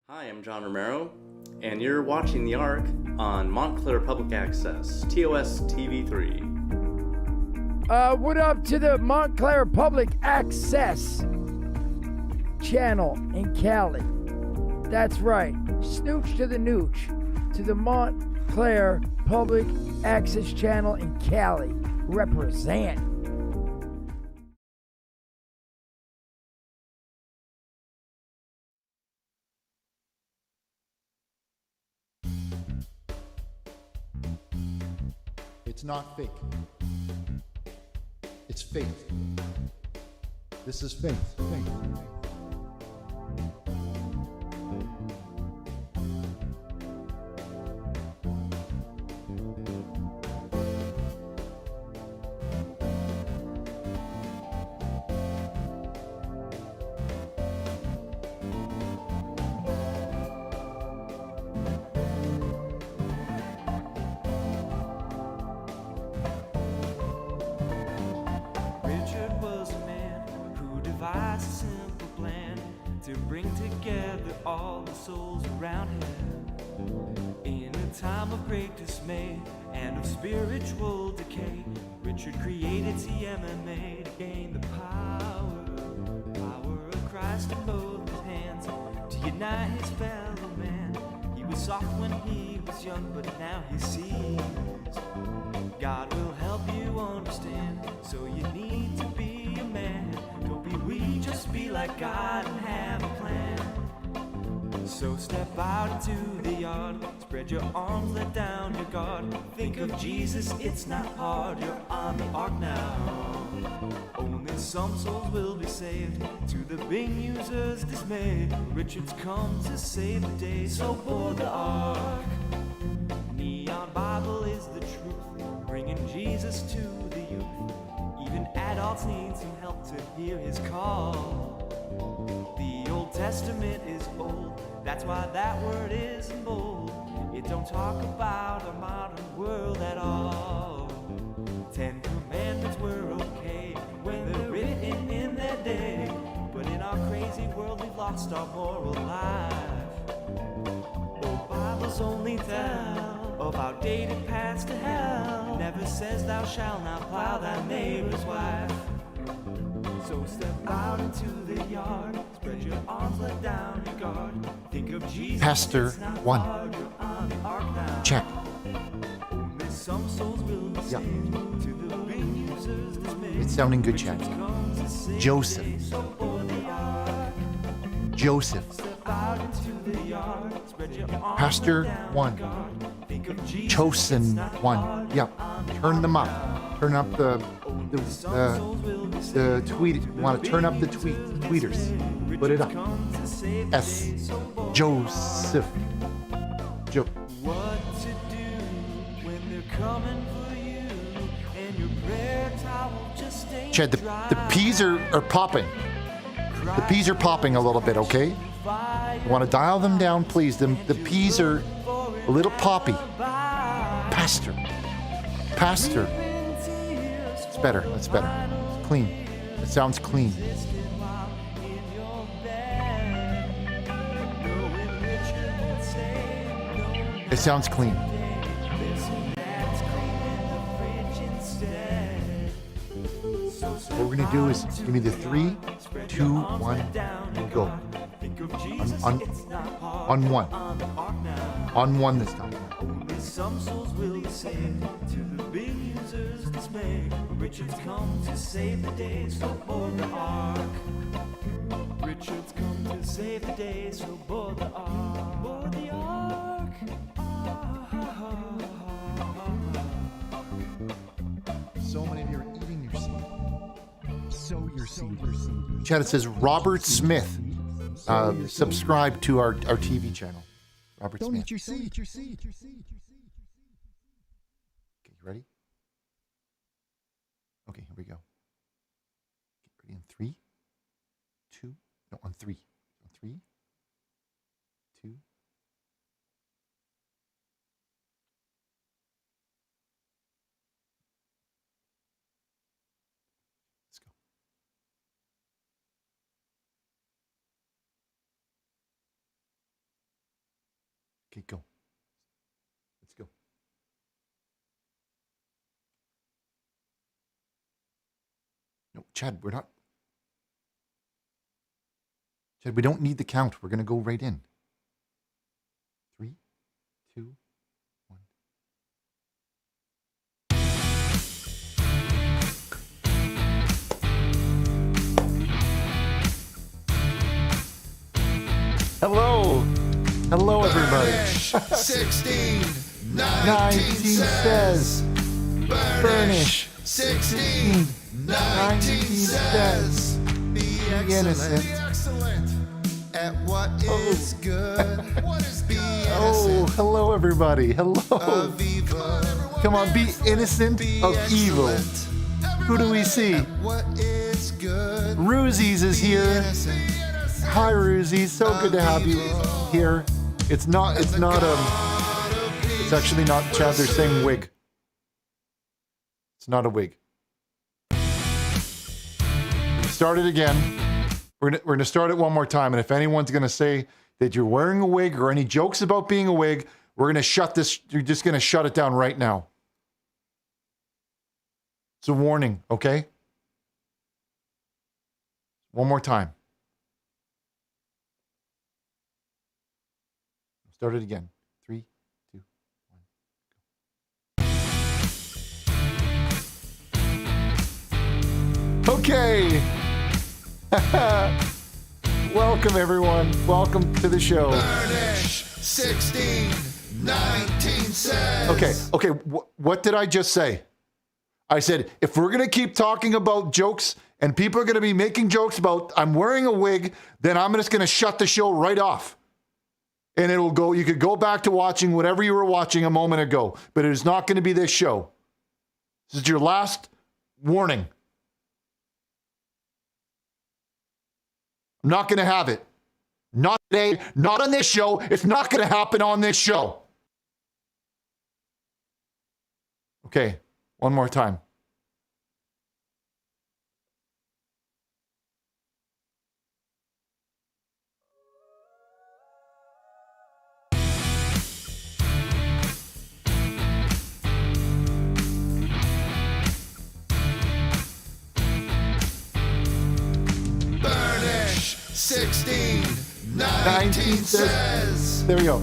Hi, I'm John Romero, and you're watching The Ark on Montclair Public Access, TOS TV3. What up to the Montclair Public Access channel in Cali? That's right, snooch to the nooch, to the Montclair Public Access channel in Cali. Represent. It's not fake. It's faith. This is faith. Faith. A simple plan to bring together all the souls around him. In a time of great dismay and of spiritual decay, Richard created CMMA to gain the power of Christ in both his hands, to unite his fellow man. He was soft when he was young, but now he sees. God will help you understand, so you need to be a man. Don't be weak, just be like God and have a plan. So step out into the yard, spread your arms, let down your guard. Think of Jesus, it's not hard, you're on the ark now. Only some souls will be saved, to the big user's dismay. Richard's come to save the day, so board the ark. Neon Bible is the truth, bringing Jesus to the youth. Even adults need some help to hear his call. The Old Testament is old, that's why that word is in bold. It don't talk about a modern world at all. 10 Commandments were okay when they're written in their day, but in our crazy world we've lost our moral life. Old Bible's only tell of outdated paths to hell. It never says thou shalt not plow thy neighbor's wife. So step out into the yard, spread your arms, let down your guard. Think of Jesus. Pastor one. Check. Only some souls will be saved, to the big user's dismay. It's sounding good, Chad. Joseph. Joseph. Pastor one. Chosen one. Yep. Turn them up. Turn up the tweet. You want to turn up the tweeters. Put it up. S. Joseph. What to do when they're coming for you, and your prayer towel just ain't Chad, the peas are popping. The peas are popping a little bit, okay? You want to dial them down, please. The peas are a little poppy. Pastor. It's better. It's better. It's clean. It sounds clean. It sounds clean. What we're going to do is give me the 3, 2, 1, and go. On one. On one this time. Some souls will be saved, to the big user's dismay. Richard's come to save the day, so board the ark. Richard's come to save the day, so board the ark. Board the ark. So many of you are eating your seed. Sow your seed. Chad, it says Robert Smith. Subscribe to our TV channel. Robert Smith. Eat your seed. Okay, you ready? Okay, here we go. Get ready in 3, 2, no, on 3. On 3, 2. Let's go. Okay, go. Let's go. No, Chad, we're not. Chad, we don't need the count. We're going to go right in. 3, 2, 1. Hello. Hello, everybody. 16, 19 says. Burnish. 16, 19 says. Be innocent. excellent at what is good. Be Oh, innocent hello, everybody. Hello. of evil. Come on, be innocent of evil. Who do we see? What is good. Ruzies is here. Innocent Hi, Ruzies. So good to have you here. It's actually not Chad. They're saying wig. It's not a wig. Start it again. We're gonna start it one more time. And if anyone's gonna say that you're wearing a wig or any jokes about being a wig, we're gonna shut this. You're just gonna shut it down right now. It's a warning, okay? One more time. Start it again. 3, 2, 1, go. Okay. Welcome, everyone. Welcome to the show. Burnish. 16, 19 says. Okay. What did I just say? I said, if we're going to keep talking about jokes and people are going to be making jokes about I'm wearing a wig, then I'm just going to shut the show right off. And it'll go, you could go back to watching whatever you were watching a moment ago, but it is not going to be this show. This is your last warning. I'm not going to have it. Not today, not on this show. It's not going to happen on this show. Okay, one more time. Burnish. 16, 19 says. There we go.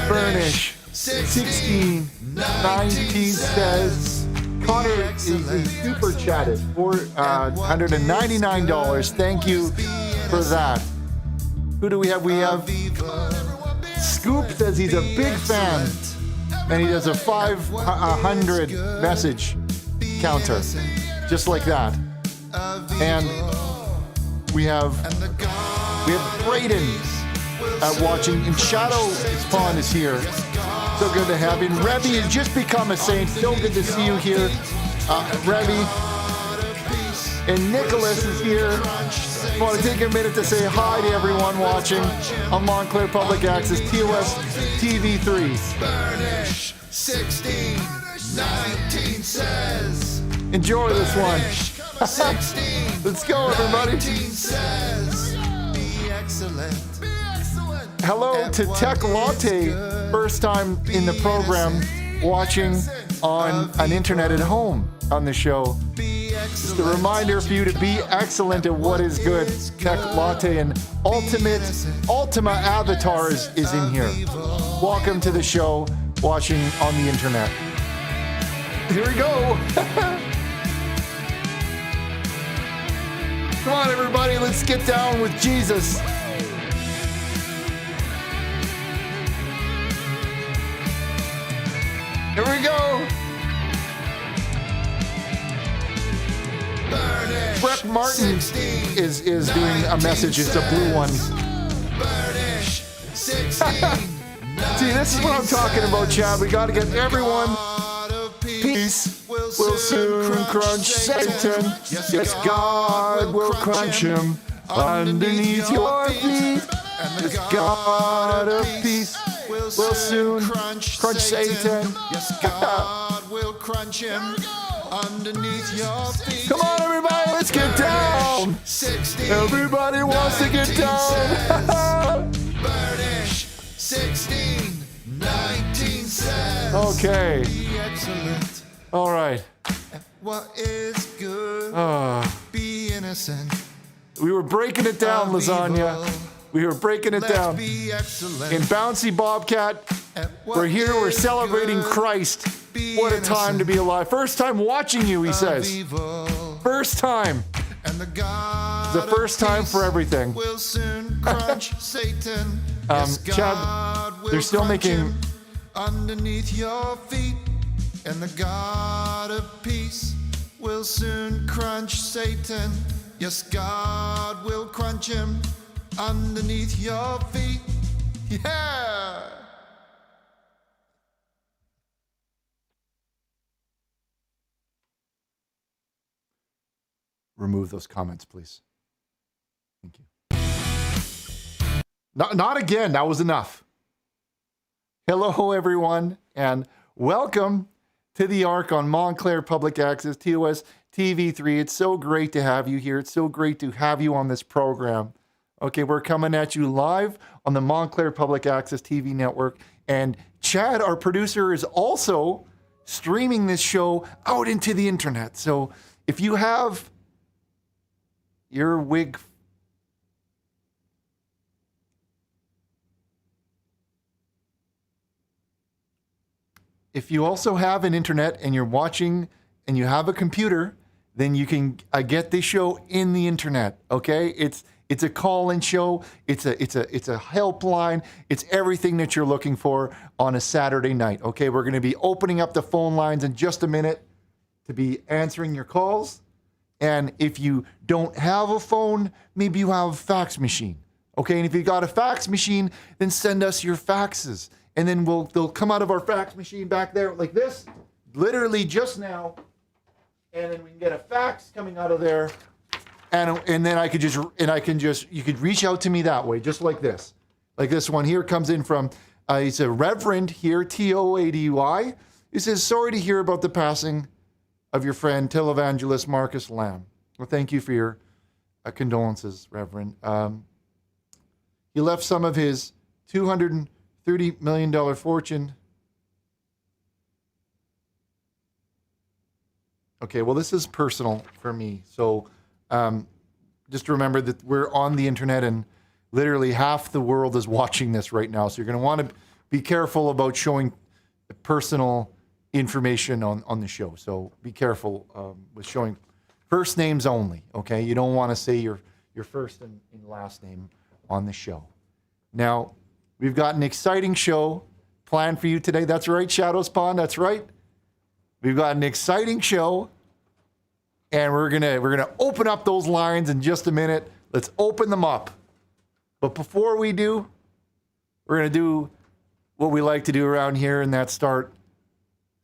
Burnish. 16, 19 says. Connor is super chatted for $199. Thank you for that. Who do we have? We have Scoop says he's a big fan, and he does a 500 message counter, just like that. And we have Brayden watching, and Shadow Spawn is here. So good to have you. And Revy has just become a saint. So good to see you here, Revy. And Nicholas is here. I want to take a minute to say hi to everyone watching on Montclair Public Access, TOS TV3. Burnish. 16, 19 says. Enjoy this one. 16, Let's go, everybody. 19 says. Be excellent. Hello to Tech Latte, first time in the program, watching on an internet at home on the show. Just a reminder for you to be excellent at what is good. Tech Latte and Ultima Avatars is in here. Welcome to the show, watching on the internet. Here we go. Come on, everybody, let's get down with Jesus. Here we go. Brett Martin is doing a message. It's a blue one. See, this is what I'm talking about, Chad. We got to get everyone. Peace will soon crunch Satan. Yes, God will crunch him underneath your feet. Yes, God of peace will soon crunch Satan. Yes, God will crunch him underneath your feet. Come on, everybody, let's get down. 16, Everybody wants to get down. Burnish. 16, 19 says, Okay. be excellent. All right. What is good? Be innocent. We were breaking it down, of lasagna. evil. We were breaking it Let's down. be excellent. In Bouncy Bobcat, at what we're here, we're is celebrating good. Christ. Be What a time to be alive. First time watching you, he of says. evil. First time. And the God The of first time peace for everything. will soon crunch Satan. Yes, Chad, God will they're still crunch making- him underneath your feet. And the God of peace will soon crunch Satan. Yes, God will crunch him underneath your feet. Yeah. Remove those comments, please. Thank you. Not again. That was enough. Hello, everyone, and welcome to the Arc on Montclair Public Access, TOS TV3. It's so great to have you here. It's so great to have you on this program. Okay, we're coming at you live on the Montclair Public Access TV network. And Chad, our producer, is also streaming this show out into the internet. So if you have your wig... If you also have an internet and you're watching and you have a computer, then you can get this show in the internet. Okay, it's a call-in show. It's a helpline. It's everything that you're looking for on a Saturday night. Okay, we're going to be opening up the phone lines in just a minute to be answering your calls. And if you don't have a phone, maybe you have a fax machine. Okay, and if you got a fax machine, then send us your faxes. And then they'll come out of our fax machine back there like this, literally just now. And then we can get a fax coming out of there. And then you could reach out to me that way, just like this. Like this one here comes in from, he's a Reverend here, T-O-A-D-Y. He says, sorry to hear about the passing of your friend, televangelist Marcus Lamb. Well, thank you for your condolences, Reverend. He left some of his $230 million fortune. Okay, well, this is personal for me. So just remember that we're on the internet and literally half the world is watching this right now. So you're going to want to be careful about showing personal information on the show. So be careful with showing first names only, okay? You don't want to say your first and last name on the show. Now, we've got an exciting show planned for you today. That's right, Shadow Spawn, that's right. We've got an exciting show, and we're gonna open up those lines in just a minute. Let's open them up. But before we do, we're gonna do what we like to do around here, and that's start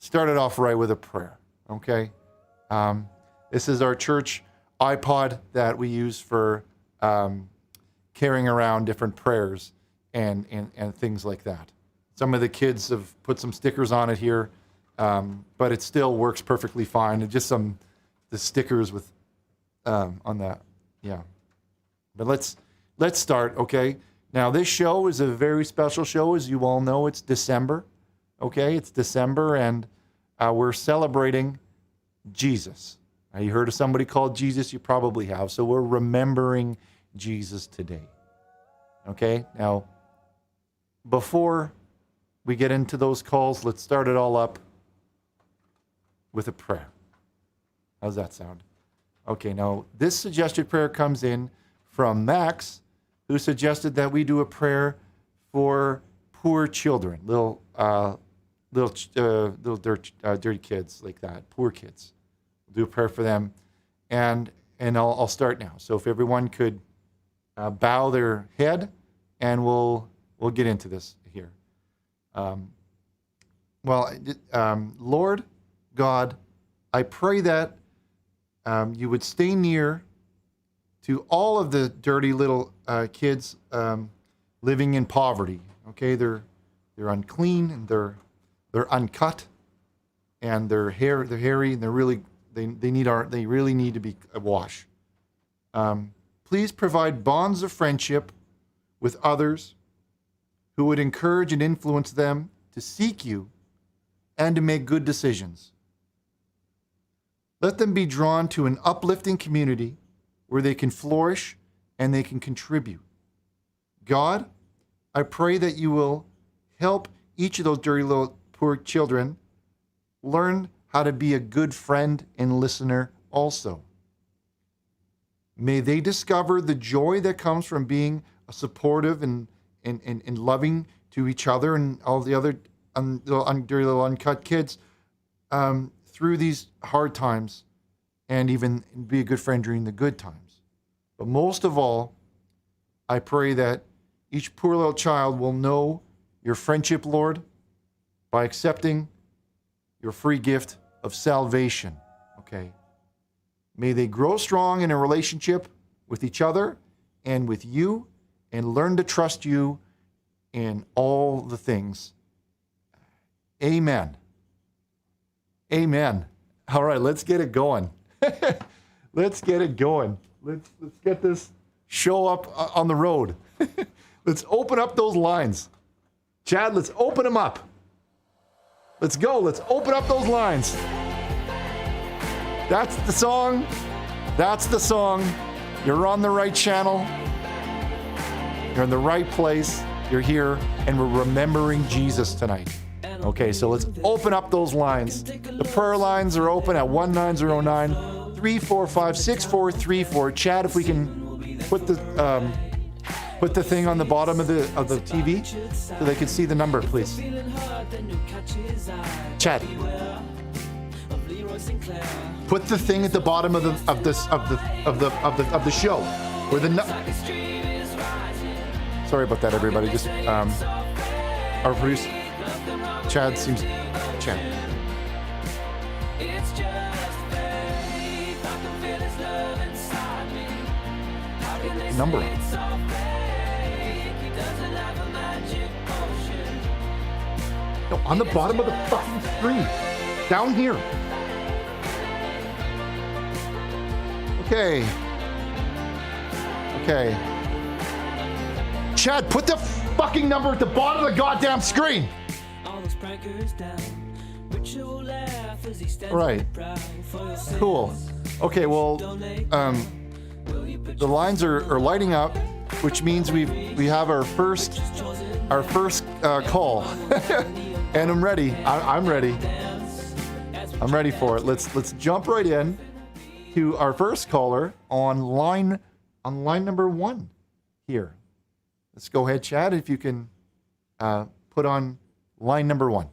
it off right with a prayer. Okay, this is our church iPod that we use for carrying around different prayers and things like that. Some of the kids have put some stickers on it here, but it still works perfectly fine. It's just the stickers with on that, yeah. But let's start, okay? Now this show is a very special show, as you all know. It's December, okay? It's December, and we're celebrating Jesus. Now, you heard of somebody called Jesus? You probably have. So we're remembering Jesus today, okay? Now, before we get into those calls, let's start it all up with a prayer. How's that sound? Okay, now this suggested prayer comes in from Max, who suggested that we do a prayer for poor children, little dirty kids like that, poor kids. We'll do a prayer for them, and I'll start now. So if everyone could bow their head, and we'll get into this here. Lord God, I pray that you would stay near to all of the dirty little kids living in poverty. Okay, they're unclean and they're uncut, and they're hairy, and they really need to be washed. Please provide bonds of friendship with others who would encourage and influence them to seek you and to make good decisions. Let them be drawn to an uplifting community where they can flourish and they can contribute. God, I pray that you will help each of those dirty little poor children learn how to be a good friend and listener also. May they discover the joy that comes from being supportive and loving to each other and all the other dirty little uncut kids through these hard times, and even be a good friend during the good times. But most of all, I pray that each poor little child will know your friendship, Lord, by accepting your free gift of salvation, okay? May they grow strong in a relationship with each other and with you, and learn to trust you in all the things. Amen. Amen. All right, let's get it going. Let's get it going. Let's get this show up on the road. Let's open up those lines. Chad, let's open them up. Let's go. Let's open up those lines. That's the song. That's the song. You're on the right channel. You're in the right place. You're here, and we're remembering Jesus tonight. Okay, so let's open up those lines. The prayer lines are open at 1909-345-6434. Chad, if we can put the thing on the bottom of the TV so they can see the number, please. Chad, put the thing at the bottom of the show where the sorry about that, everybody. Just our producer Chad seems Chad. Number. No, on the bottom of the fucking screen. Down here. Okay. Okay. Chad, put the fucking number at the bottom of the goddamn screen. All right. Cool. Okay, well, the lines are lighting up, which means we have our first call. And I'm ready. I'm ready. I'm ready for it. Let's jump right in to our first caller on line number 1 here. Let's go ahead, Chad, if you can put on line number 1.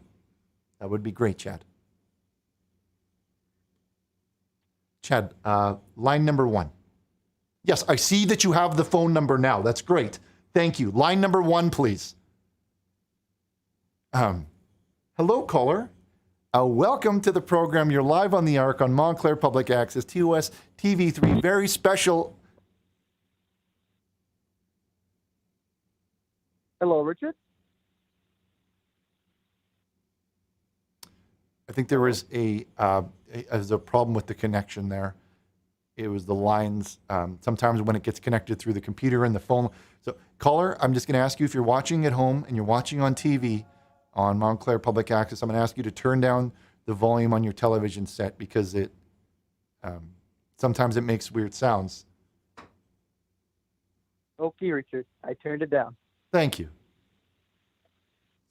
That would be great, Chad. Chad, line number 1. Yes, I see that you have the phone number now. That's great. Thank you. Line number 1, please. Hello, caller. Welcome to the program. You're live on the Arc on Montclair Public Access, TOS TV3. Very special. Hello, Richard. I think there was a problem with the connection there. It was the lines. Sometimes when it gets connected through the computer and the phone. So, caller, I'm just going to ask you if you're watching at home and you're watching on TV on Montclair Public Access, I'm going to ask you to turn down the volume on your television set because it sometimes it makes weird sounds. Okay, Richard. I turned it down. Thank you.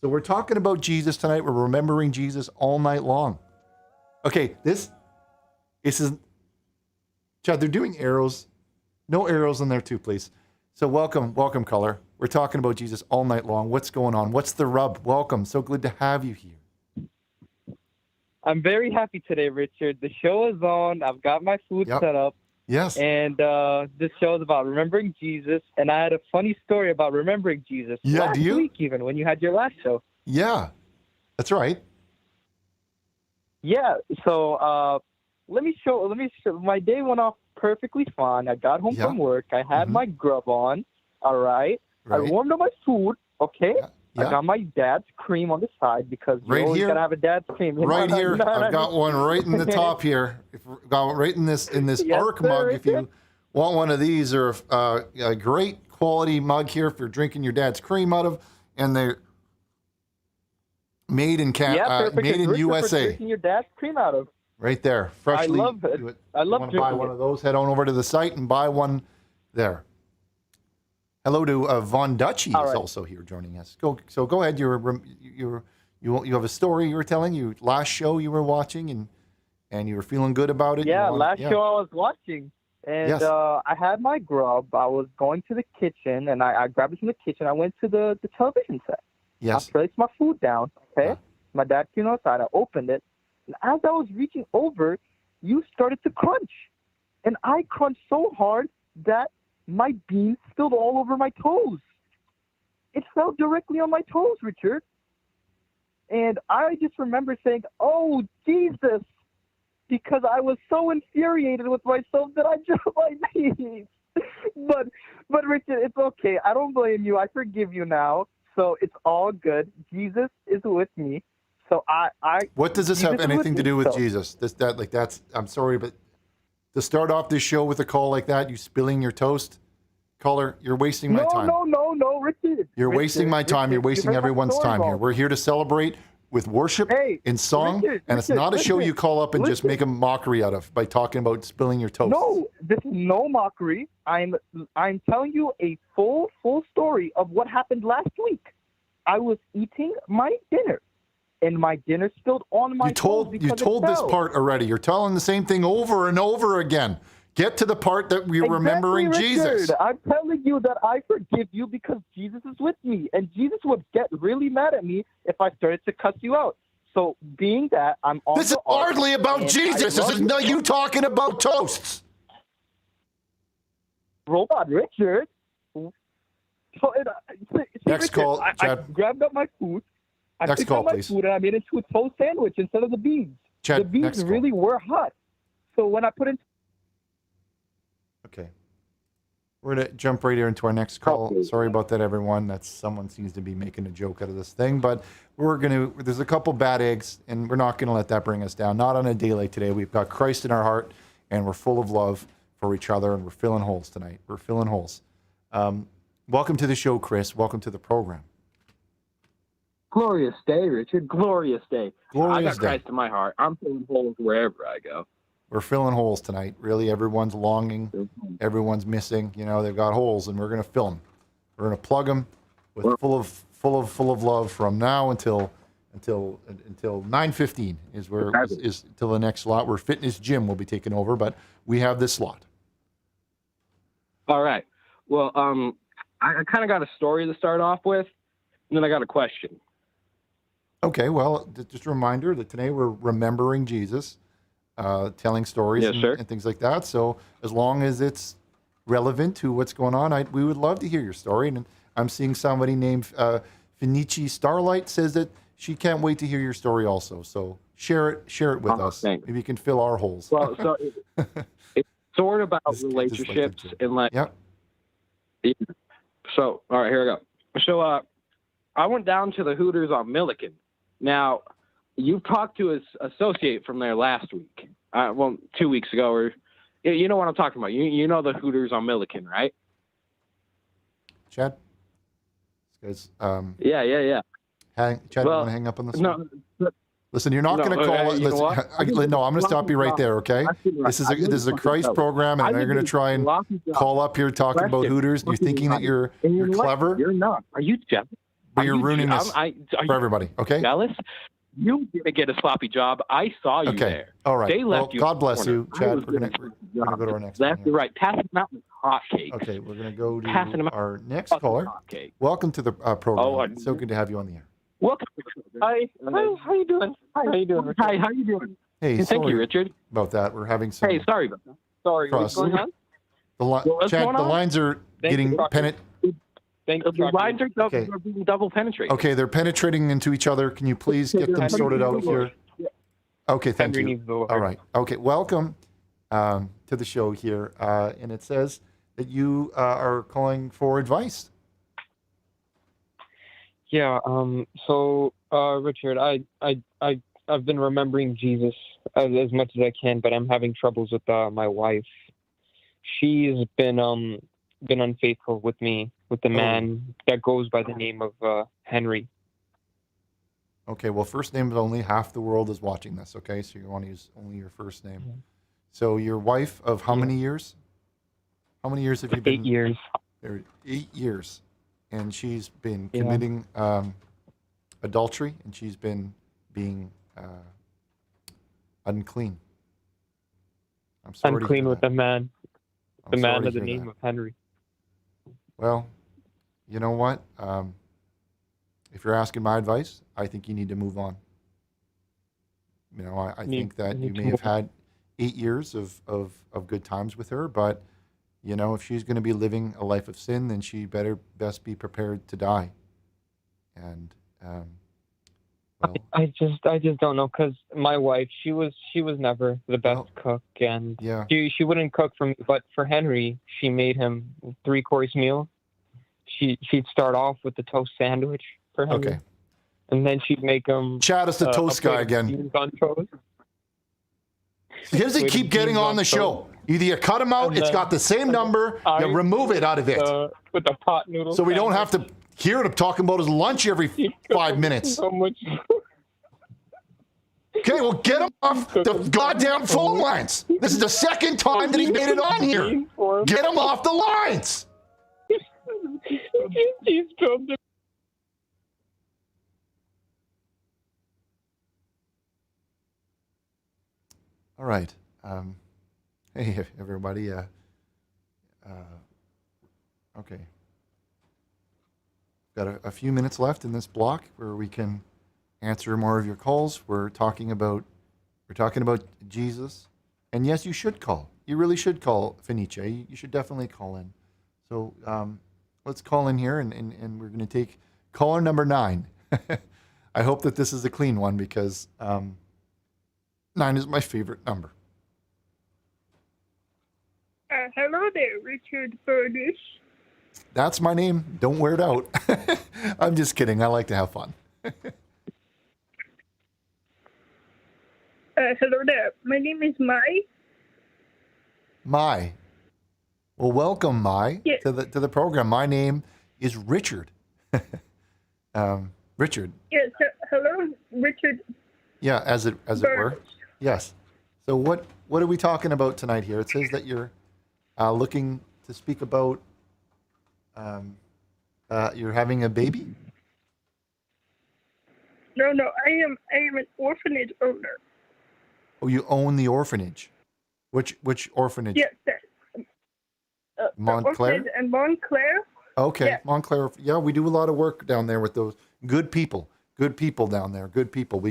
So we're talking about Jesus tonight. We're remembering Jesus all night long. Okay, this is Chad, they're doing arrows. No arrows in there too, please. So welcome, caller. We're talking about Jesus all night long. What's going on? What's the rub? Welcome. So good to have you here. I'm very happy today, Richard. The show is on. I've got my food set up. Yes. And this show is about remembering Jesus. And I had a funny story about remembering Jesus last week, even when you had your last show. Yeah, that's right. Yeah. So let me show. My day went off perfectly fine. I got home from work. I had my grub on. All right. I warmed up my food. Okay. Yeah. I got my dad's cream on the side because you always gotta have a dad's cream. Right here, I've got one right in the top here. Got one right in this Arc mug. If you want one of these, or a great quality mug here for drinking your dad's cream out of, and they're Made in perfect. made in Richard, USA. For drinking your dad's cream out of. Right there, freshly. I love it. I love want to buy one of those? Head on over to the site and buy one there. Hello to Von Dutchy is also here joining us. Go ahead. You have a story you were telling. Last show you were watching and you were feeling good about it. Yeah, last show I was watching, and I had my grub. I was going to the kitchen, and I grabbed it from the kitchen. I went to the television set. Yes. I placed my food down. Okay. Yeah. My dad came outside. I opened it. And as I was reaching over, you started to crunch. And I crunched so hard that my beans spilled all over my toes. It fell directly on my toes, Richard. And I just remember saying, "Oh, Jesus," because I was so infuriated with myself that I dropped my beans. But Richard, it's okay. I don't blame you. I forgive you now. So it's all good. Jesus is with me. So I what does this have anything to do with Jesus? I'm sorry, but to start off this show with a call like that, you spilling your toast, caller, you're wasting my time. No, Richard. You're wasting my time. You're wasting everyone's time here. We're here to celebrate with worship in song, and it's not a show you call up and just make a mockery out of by talking about spilling your toast. No, this is no mockery. I'm telling you a full story of what happened last week. I was eating my dinner. And my dinner spilled on my toes because you told this part already. You're telling the same thing over and over again. Get to the part that we're remembering Richard. Jesus. I'm telling you that I forgive you because Jesus is with me. And Jesus would get really mad at me if I started to cuss you out. So being that I'm on this is hardly about Jesus. This is not you talking about toasts. Robot Richard. Next call, Chad. I grabbed up my food. I picked up my food and I made it into a toast sandwich instead of the beans. Chad, the beans really were hot. So when I put in... Okay. We're going to jump right here into our next call. Sorry about that, everyone. Someone seems to be making a joke out of this thing. But there's a couple bad eggs, and we're not going to let that bring us down. Not on a day like today. We've got Christ in our heart, and we're full of love for each other, and we're filling holes tonight. We're filling holes. Welcome to the show, Chris. Welcome to the program. Glorious day, Richard. Glorious day. Glorious I got day. Christ in my heart. I'm filling holes wherever I go. We're filling holes tonight. Really, everyone's longing. Everyone's missing. They've got holes, and we're going to fill them. We're going to plug them with full of love from now until 9:15 is till the next slot where Fitness Gym will be taken over. But we have this slot. All right. Well, I kind of got a story to start off with, and then I got a question. Okay, well, just a reminder that today we're remembering Jesus, telling stories and things like that. So as long as it's relevant to what's going on, we would love to hear your story. And I'm seeing somebody named Finici Starlight says that she can't wait to hear your story also. So share it with us. Thanks. Maybe you can fill our holes. Well, so it's sort of about relationships and Yep. So, all right, here we go. So I went down to the Hooters on Milliken. Now, you talked to his associate from there last week. 2 weeks ago, or you know what I'm talking about. You know the Hooters on Milliken, right? Chad? This guy's, yeah. Chad, you want to hang up on this one? Listen, you're not going to call it. No, I'm going to stop you right there, okay? This is a Christ program, and you're going to try and call up here talking about Hooters, and you're thinking that you're clever. You're not. Are you jealous? But you're ruining this for everybody, okay? Jealous? You didn't get a sloppy job. I saw you there. All right. They left you. God bless you, Chad. We're going to go to our next one. Left to right. Passing them out with hotcakes. Okay, we're going to go to our next caller. Welcome to the program. So good to have you on the air. Welcome. Hi. How you doing? Hi, how you doing? Hi, how you doing? Hey, thank you, Richard. About that, we're having some. Hey, sorry about that. Sorry, what's going on? Chad, the lines are getting penetrated. The lines are being double penetrated. Okay, they're penetrating into each other. Can you please get them sorted out here? Okay, thank you. All right. Okay, welcome to the show here. And it says that you are calling for advice. Yeah. So, Richard, I've been remembering Jesus as much as I can, but I'm having troubles with my wife. She's been unfaithful with me, with the man that goes by the name of Henry. Okay, well, first name is only, half the world is watching this, okay? So you want to use only your first name. Yeah. So your wife of how many years? How many years have you been? 8 years. 8 years. And she's been Yeah. committing adultery, and she's been being unclean. I'm sorry to Unclean hear with that. the man. I'm The sorry man to of the hear name that. of Henry. Well, you know what? If you're asking my advice, I think you need to move on. You know, I think that you may have had 8 years of good times with her, but, you know, if she's going to be living a life of sin, then she best be prepared to die. And, well, I just don't know, because my wife, she was never the best cook, and yeah. she wouldn't cook for me, but for Henry, she made him 3-course meal. She'd start off with the toast sandwich for Henry. Okay. And then she'd make him. Chad is the toast guy again. Beans on toast. He doesn't keep getting on the show. Either you cut him out, it's got the same number, you remove it out of it. With the pot noodles. So we don't have to hear him talking about his lunch every 5 minutes. So much. Okay, well, get him off the goddamn phone lines. This is the second time that he's made it on here. Get him off the lines. He's spilled the. All right. Hey, everybody. Okay. Got a few minutes left in this block where we can answer more of your calls. We're talking about Jesus, and yes, you should call. You really should call, Fenice. You should definitely call in. So let's call in here, and we're going to take caller number 9. I hope that this is a clean one, because 9 is my favorite number. Hello there, Richard Burnish. That's my name. Don't wear it out. I'm just kidding. I like to have fun. Hello there. My name is Mai. Mai. Well, welcome, Mai, Yes. to the program. My name is Richard. Richard. Yes. Hello, Richard. Yeah, as it were. Yes. So what are we talking about tonight here? It says that you're looking to speak about you're having a baby? No, I am an orphanage owner. Oh, you own the orphanage. Which orphanage? Yes, Montclair? orphanage in Montclair. Okay, Yeah. Montclair. Yeah, we do a lot of work down there with those good people. Good people down there. Good people.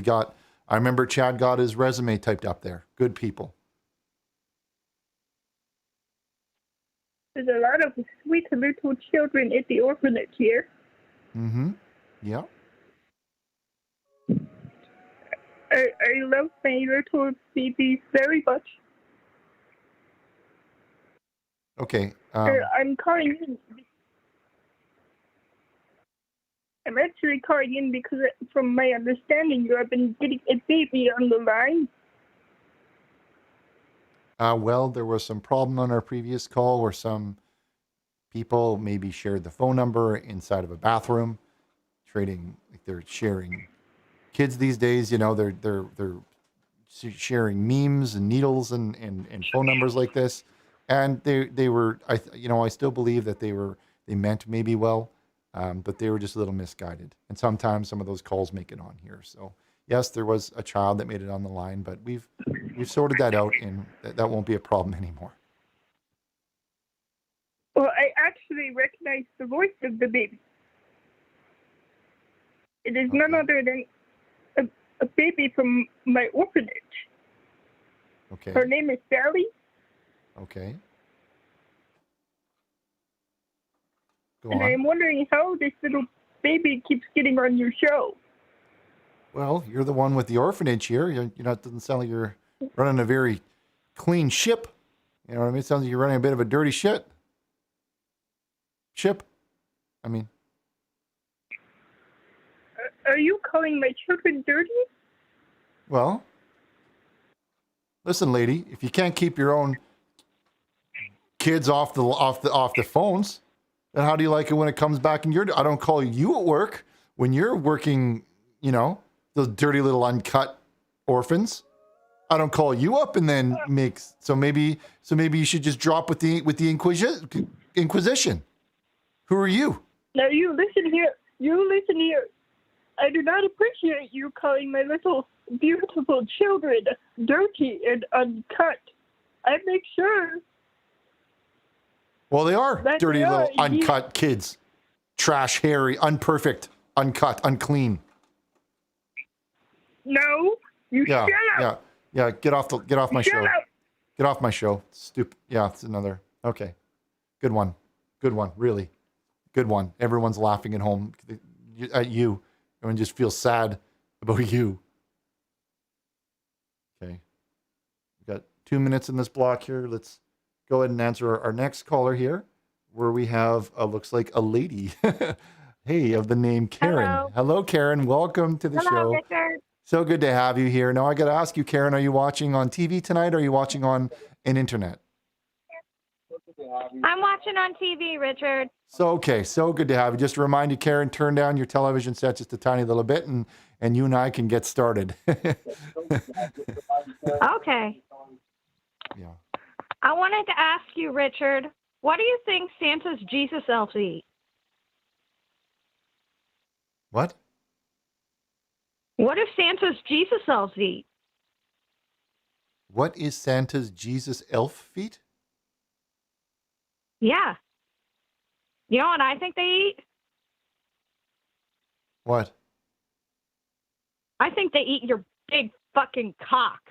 I remember Chad got his resume typed up there. Good people. There's a lot of sweet little children at the orphanage here. Mm-hmm. Yeah. I love my little babies very much. Okay. I'm calling in. I'm actually calling in because, from my understanding, you have been getting a baby on the line. Well, there was some problem on our previous call where some people maybe shared the phone number inside of a bathroom, they're sharing kids these days. You know, they're sharing memes and needles and phone numbers like this, and they were I still believe that they meant maybe well, but they were just a little misguided. And sometimes some of those calls make it on here. So yes, there was a child that made it on the line, but we've sorted that out, and that won't be a problem anymore. Well, I actually recognize the voice of the baby. It is none other than a baby from my orphanage. Okay. Her name is Sally. Okay. Go And on. I am wondering how this little baby keeps getting on your show. Well, you're the one with the orphanage here. It doesn't sound like you're running a very clean ship. You know what I mean? It sounds like you're running a bit of a dirty ship. I mean. Are you calling my children dirty? Well, listen, lady. If you can't keep your own kids off the phones, then how do you like it when it comes back in your? I don't call you at work when you're working, those dirty little uncut orphans. I don't call you up and then make so maybe you should just drop with the Inquisition. Who are you? Now you listen here. I do not appreciate you calling my little beautiful children dirty and uncut. I make sure. Well, they are that dirty they little are, uncut kids. Trash, hairy, unperfect, uncut, unclean. No, you Yeah, shut up. yeah. Get off my Shut show. up. Get off my show. Stupid. Yeah, it's another. Okay. Good one. Really. Good one. Everyone's laughing at home at you. Everyone just feels sad about you. Okay. We've got 2 minutes in this block here. Let's go ahead and answer our next caller here, where we have, looks like a lady. Hey, of the name Karen. Hello, Karen. Welcome to the show. Richard. So good to have you here. Now, I got to ask you, Karen, are you watching on TV tonight or are you watching on an internet? I'm watching on TV, Richard. So good to have you. Just to remind you, Karen, turn down your television set just a tiny little bit and you and I can get started. Okay. Yeah. I wanted to ask you, Richard, what do you think Santa's Jesus elves eat? What? What do Santa's Jesus elves eat? What is Santa's Jesus elf feet? Yeah. You know what I think they eat? What? I think they eat your big fucking cock.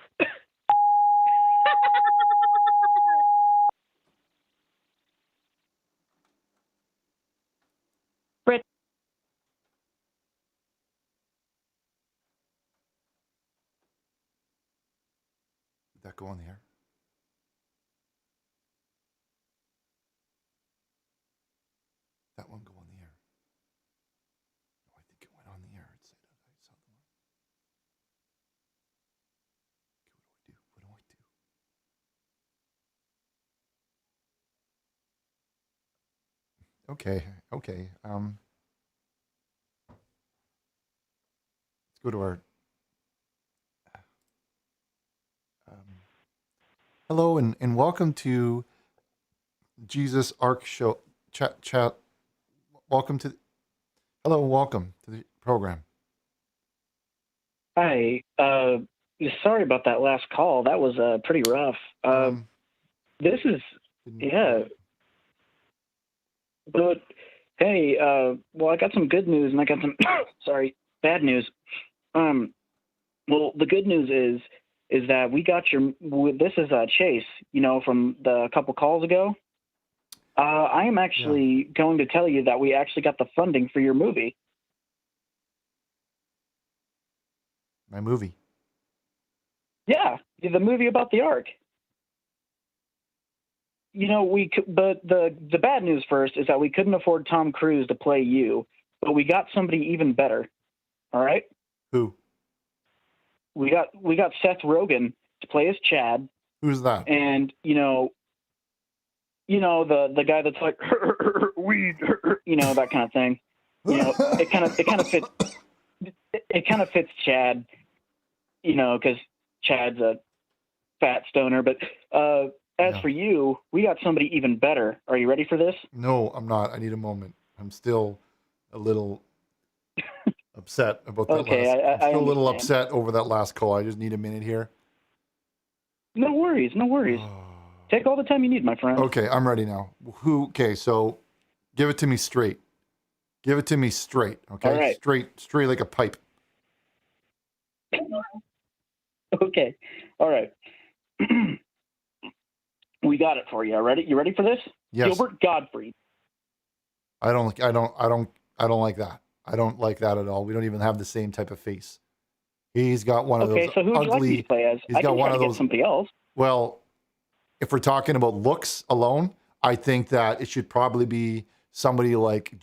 Did that go on the air? That one go on the air? No, I think it went on the air. It said I saw the one. Okay, what do I do? Okay. Let's go to our. Hello and welcome to Jesus Ark Show chat. Welcome to the program. Hi. Sorry about that last call. That was pretty rough. This is But hey, well, I got some good news and I got some bad news. Well, the good news is that we got this is Chase, from the couple calls ago. I am actually going to tell you that we actually got the funding for your movie. My movie? Yeah, the movie about the Ark. But the bad news first is that we couldn't afford Tom Cruise to play you, but we got somebody even better. All right? Who? We got Seth Rogen to play as Chad. Who's that? And the guy that's like weed, that kind of thing. It kind of fits Chad, because Chad's a fat stoner. But as for you, we got somebody even better. Are you ready for this? No, I'm not. I need a moment. I'm still a little upset about that. Okay, I'm still a little upset over that last call. I just need a minute here. No worries. Take all the time you need, my friend. Okay, I'm ready now. Okay, so give it to me straight. Give it to me straight. Okay, all right. Straight like a pipe. Okay, all right. We got it for you. Ready? You ready for this? Yes. Gilbert Gottfried. I don't like that. I don't like that at all. We don't even have the same type of face. He's got one of those Okay, so who would you like me to play as? He's I got can one try of to those. get somebody else. Well, if we're talking about looks alone, I think that it should probably be somebody like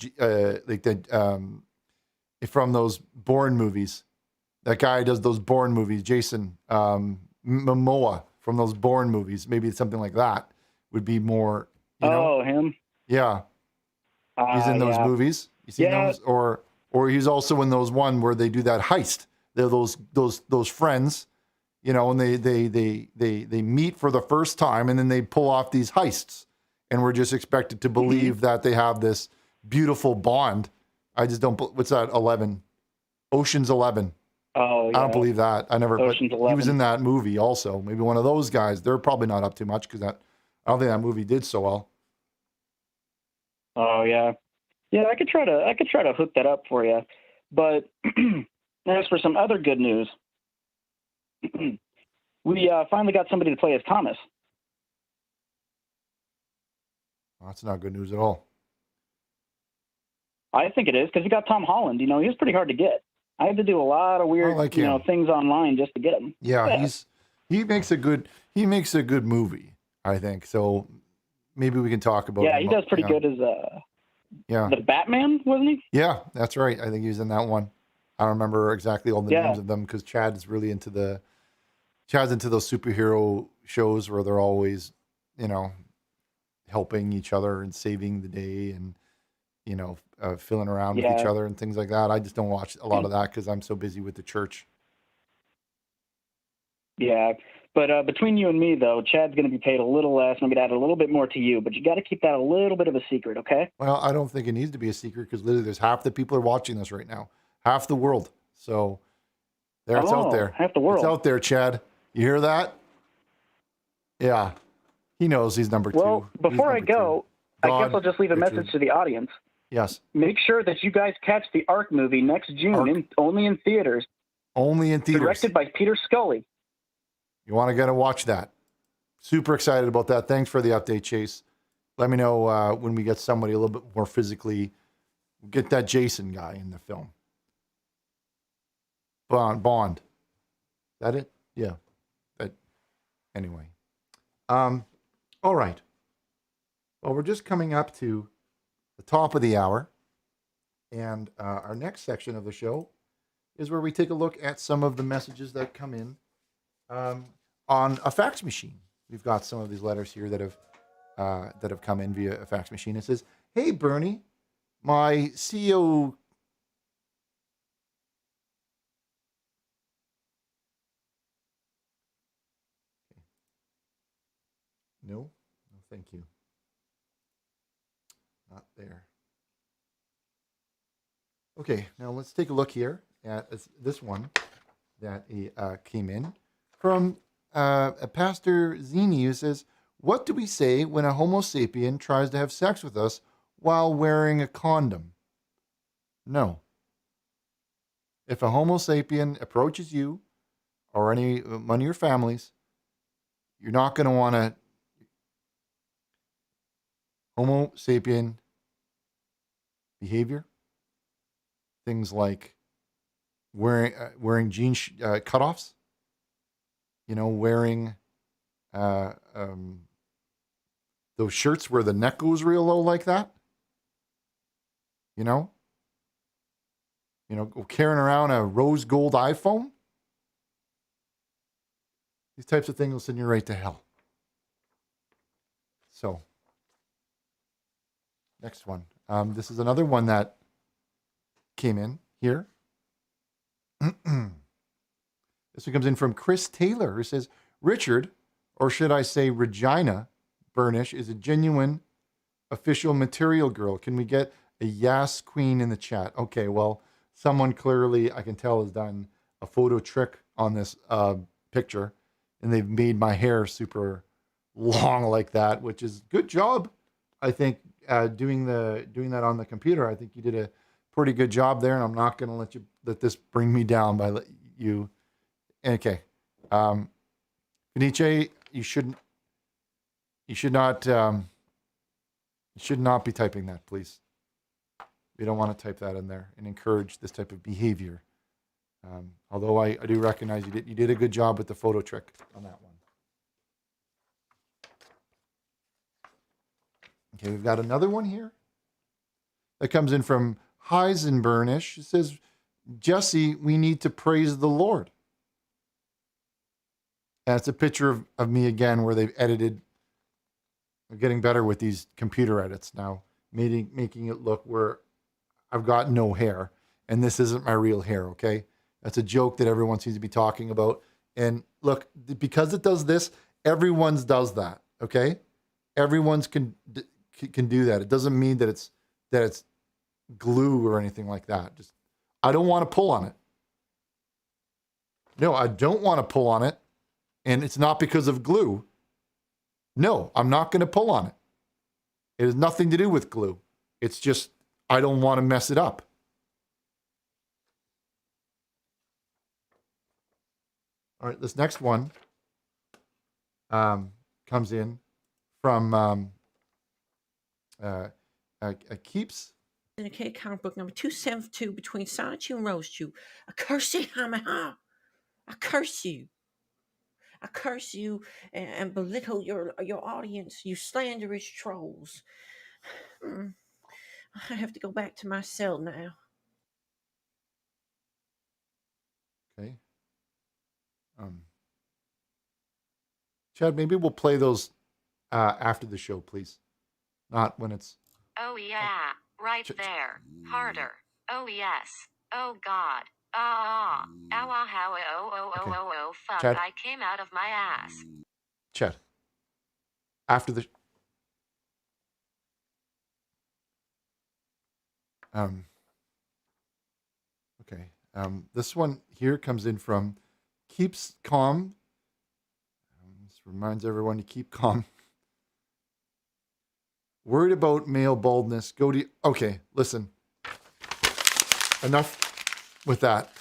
from those Bourne movies. That guy does those Bourne movies, Jason Momoa from those Bourne movies. Maybe something like that would be more. Him. Yeah, he's in those movies. You seen those, or he's also in those one where they do that heist. They're those friends, you know, and they meet for the first time, and then they pull off these heists, and we're just expected to believe that they have this beautiful bond. I just don't. What's that? 11, Ocean's 11. Oh, yeah. I don't believe that. I never. Ocean's But 11. he was in that movie also. Maybe one of those guys. They're probably not up too much because I don't think that movie did so well. Oh yeah, yeah. I could try to hook that up for you. But as for some other good news, we finally got somebody to play as Thomas. Well, that's not good news at all. I think it is because you got Tom Holland. You know, he was pretty hard to get. I had to do a lot of weird, things online just to get him. Yeah, he makes a good movie, I think. So maybe we can talk about. Yeah, he does pretty good as the Batman, wasn't he? Yeah, that's right. I think he was in that one. I don't remember exactly all the names of them because Chad's into those superhero shows where they're always, you know, helping each other and saving the day and, you know, filling around with each other and things like that. I just don't watch a lot of that because I'm so busy with the church. Yeah, but between you and me, though, Chad's going to be paid a little less. I'm going to add a little bit more to you, but you got to keep that a little bit of a secret, okay? Well, I don't think it needs to be a secret because literally there's half the people are watching this right now, half the world. So there, it's out there. Half the world. It's out there, Chad. You hear that? Yeah, he knows he's number two. Well, before I go, I guess I'll just leave a message to the audience. Yes. Make sure that you guys catch the Ark movie next June, only in theaters. Only in theaters. Directed by Peter Scully. You want to go to watch that. Super excited about that. Thanks for the update, Chase. Let me know when we get somebody a little bit more physically. Get that Jason guy in the film. Bond. Is that it? Yeah. But anyway. All right. Well, we're just coming up to the top of the hour. And our next section of the show is where we take a look at some of the messages that come in on a fax machine. We've got some of these letters here that have come in via a fax machine. It says, "Hey Bernie, my CEO." No, thank you. Not there. Okay, now let's take a look here at this one that came in from a Pastor Zini, who says, "What do we say when a Homo sapien tries to have sex with us while wearing a condom?" No. If a Homo sapien approaches you or any one of your families, you're not going to want to. Homo sapien behavior, things like wearing jean cutoffs, you know, wearing those shirts where the neck goes real low like that, you know, carrying around a rose gold iPhone. These types of things will send you right to hell. So, next one. This is another one that came in here. This one comes in from Chris Taylor, who says, "Richard, or should I say Regina Burnish, is a genuine official material girl. Can we get a yes queen in the chat?" Okay, well, someone clearly, I can tell, has done a photo trick on this picture, and they've made my hair super long like that, which is good job, I think, doing that on the computer. I think you did a pretty good job there, and I'm not going to let this bring me down by you. Okay, Fenice, you should not be typing that, please. We don't want to type that in there and encourage this type of behavior. Although I do recognize you did a good job with the photo trick on that one. Okay, we've got another one here that comes in from Heisenbernish. It says, "Jesse, we need to praise the Lord." And it's a picture of me again where they've edited. I'm getting better with these computer edits now, making it look where I've got no hair. And this isn't my real hair, okay? That's a joke that everyone seems to be talking about. And look, because it does this, everyone's does that. Okay, everyone's can do that. It doesn't mean that it's glue or anything like that. Just I don't want to pull on it. No, I don't want to pull on it, and it's not because of glue. No, I'm not going to pull on it. It has nothing to do with glue. It's just I don't want to mess it up. All right, this next one comes in from Keeps. In a K comic book number 272 between Sonichu and Rosechu. I curse you, Hamaha. I curse you. I curse you and belittle your audience, you slanderous trolls. I have to go back to my cell now. Okay. Chad, maybe we'll play those after the show, please. Not when it's... Oh yeah, right there. Harder. Oh yes. Oh God. Ah. Ow, how, oh, fuck, Chad. I came out of my ass. Chad. After the... Okay. This one here comes in from Keeps Calm. This reminds everyone to keep calm. Worried about male baldness. Go to... Okay, listen. Enough with that.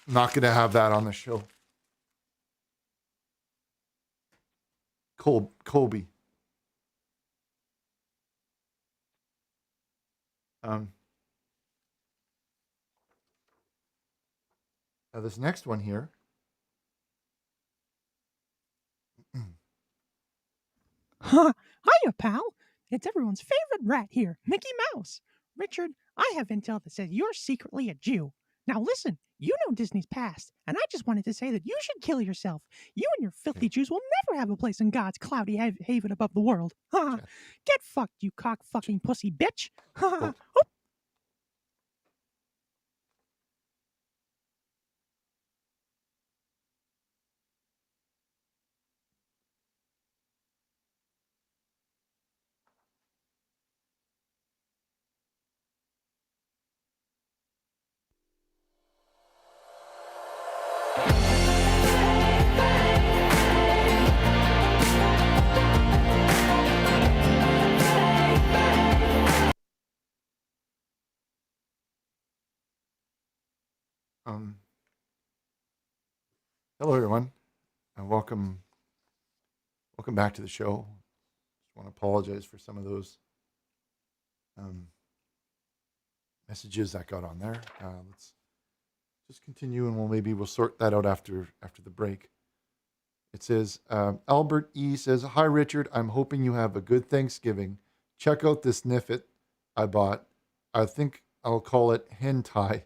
I'm not going to have that on the show. Colby. Now this next one here. Huh. Hiya, pal. It's everyone's favorite rat here, Mickey Mouse. Richard, I have intel that says you're secretly a Jew. Now listen, you know Disney's past, and I just wanted to say that you should kill yourself. You and your filthy Jews will never have a place in God's cloudy haven above the world. Ha! Get fucked, you cock-fucking pussy bitch. Ha! Hello, everyone, and welcome back to the show. Just want to apologize for some of those messages that got on there. Let's just continue, and we'll sort that out after the break. It says Albert E says, "Hi Richard, I'm hoping you have a good Thanksgiving. Check out this Niffet I bought. I think I'll call it hentai.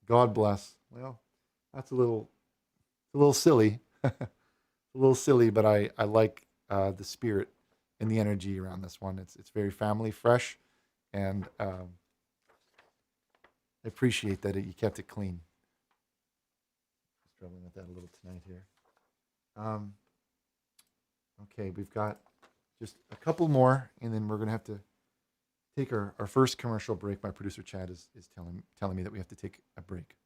God bless." Well, that's a little silly. A little silly, but I like the spirit and the energy around this one. It's very family fresh, and I appreciate that you kept it clean. Struggling with that a little tonight here. Okay, we've got just a couple more, and then we're gonna have to take our first commercial break. My producer Chad is telling me that we have to take a break.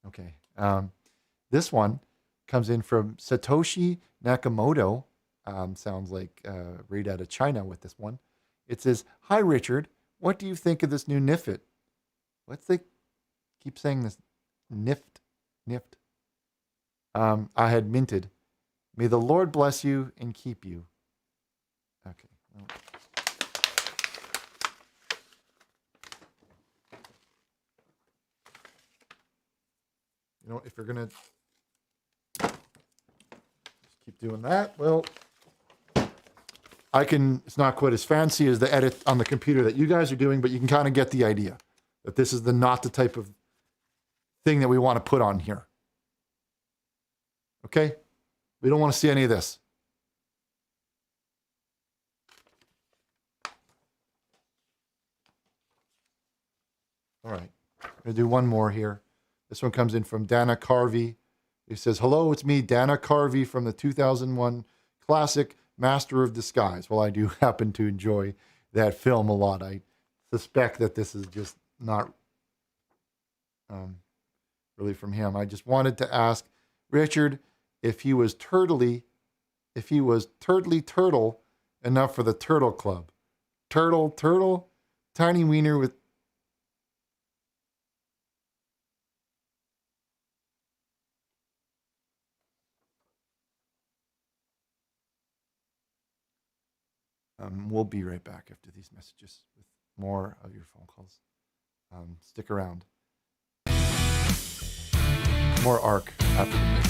Okay. This one comes in from Satoshi Nakamoto. Sounds like right out of China with this one. It says, "Hi Richard, what do you think of this new Niffet?" What's they keep saying this? Nift. I had minted. May the Lord bless you and keep you. Okay. Well. You know, if you're going to just keep doing that, well, it's not quite as fancy as the edit on the computer that you guys are doing, but you can kind of get the idea that this is not the type of thing that we want to put on here. Okay? We don't want to see any of this. All right. I'm going to do one more here. This one comes in from Dana Carvey. He says, hello, it's me, Dana Carvey from the 2001 classic Master of Disguise. Well, I do happen to enjoy that film a lot. I suspect that this is just not really from him. I just wanted to ask Richard if he was turtly turtle enough for the Turtle Club. Turtle, tiny wiener with... We'll be right back after these messages with more of your phone calls. Stick around. More ARC after the break.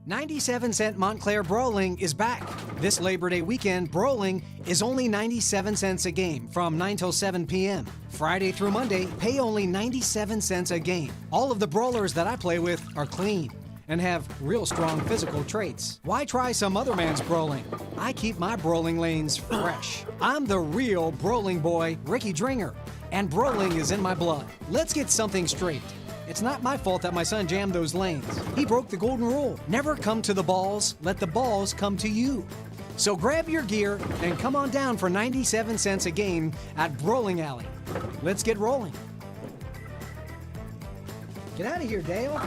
.97 Montclair Brawling is back. This Labor Day weekend, Brawling is only 97 cents a game from 9 till 7 p.m. Friday through Monday, pay only 97 cents a game. All of the brawlers that I play with are clean and have real strong physical traits. Why try some other man's brawling? I keep my brawling lanes fresh. I'm the real brawling boy, Ricky Dringer, and brawling is in my blood. Let's get something straight. It's not my fault that my son jammed those lanes. He broke the golden rule. Never come to the balls, let the balls come to you. So grab your gear and come on down for 97 cents a game at Brawling Alley. Let's get rolling. Get out of here, Dale.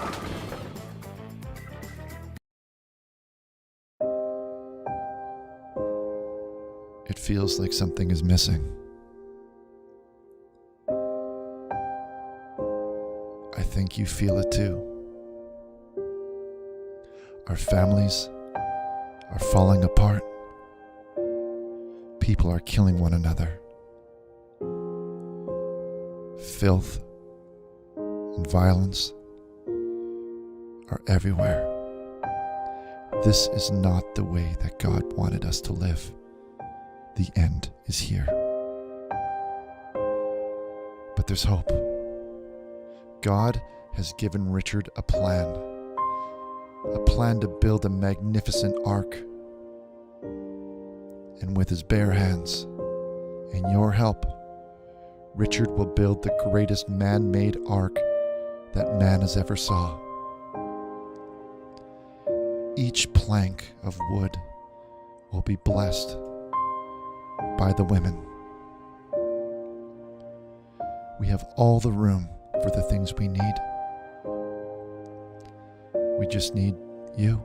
It feels like something is missing. I think you feel it too. Our families are falling apart. People are killing one another. Filth and violence are everywhere. This is not the way that God wanted us to live. The end is here. But there's hope. God has given Richard a plan to build a magnificent ark. And with his bare hands and your help, Richard will build the greatest man-made ark that man has ever saw. Each plank of wood will be blessed by the women. We have all the room for the things we need. We just need you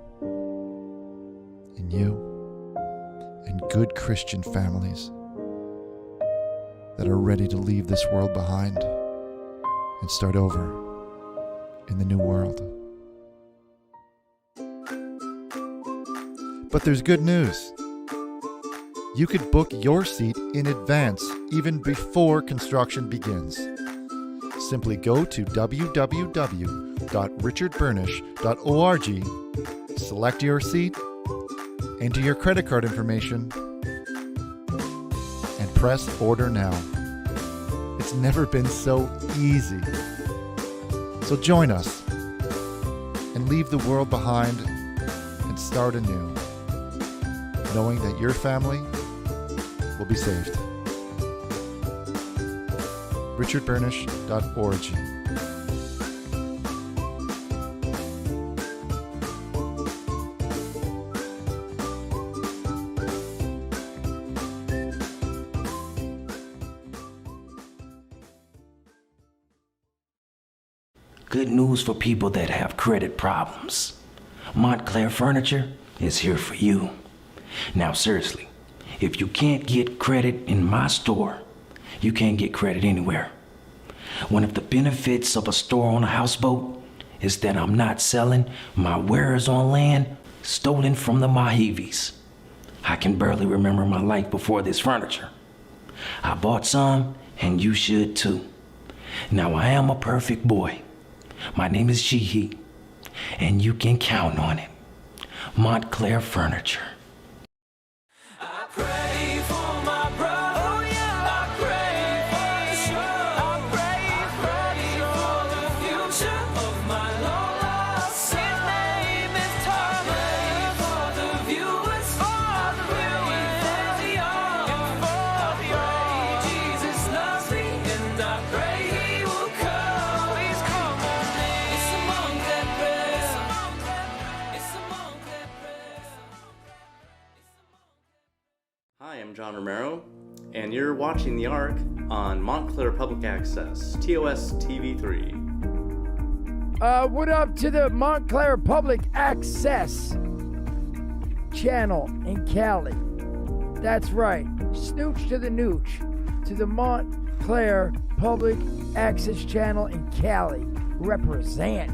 and good Christian families that are ready to leave this world behind and start over in the new world. But there's good news. You could book your seat in advance, even before construction begins. Simply go to www.richardburnish.org, select your seat, enter your credit card information, and press order now. It's never been so easy. So join us and leave the world behind and start anew, knowing that your family will be saved. richardburnish.org. Good news for people that have credit problems. Montclair Furniture is here for you. Now seriously, if you can't get credit in my store, you can't get credit anywhere. One of the benefits of a store on a houseboat is that I'm not selling my wares on land stolen from the Mojaves. I can barely remember my life before this furniture. I bought some, and you should too. Now I am a perfect boy. My name is Jihi, and you can count on it. Montclair Furniture. Hi, I'm John Romero, and you're watching The Ark on Montclair Public Access, TOS TV3. What up to the Montclair Public Access channel in Cali? That's right, snooch to the nooch, to the Montclair Public Access channel in Cali. Represent.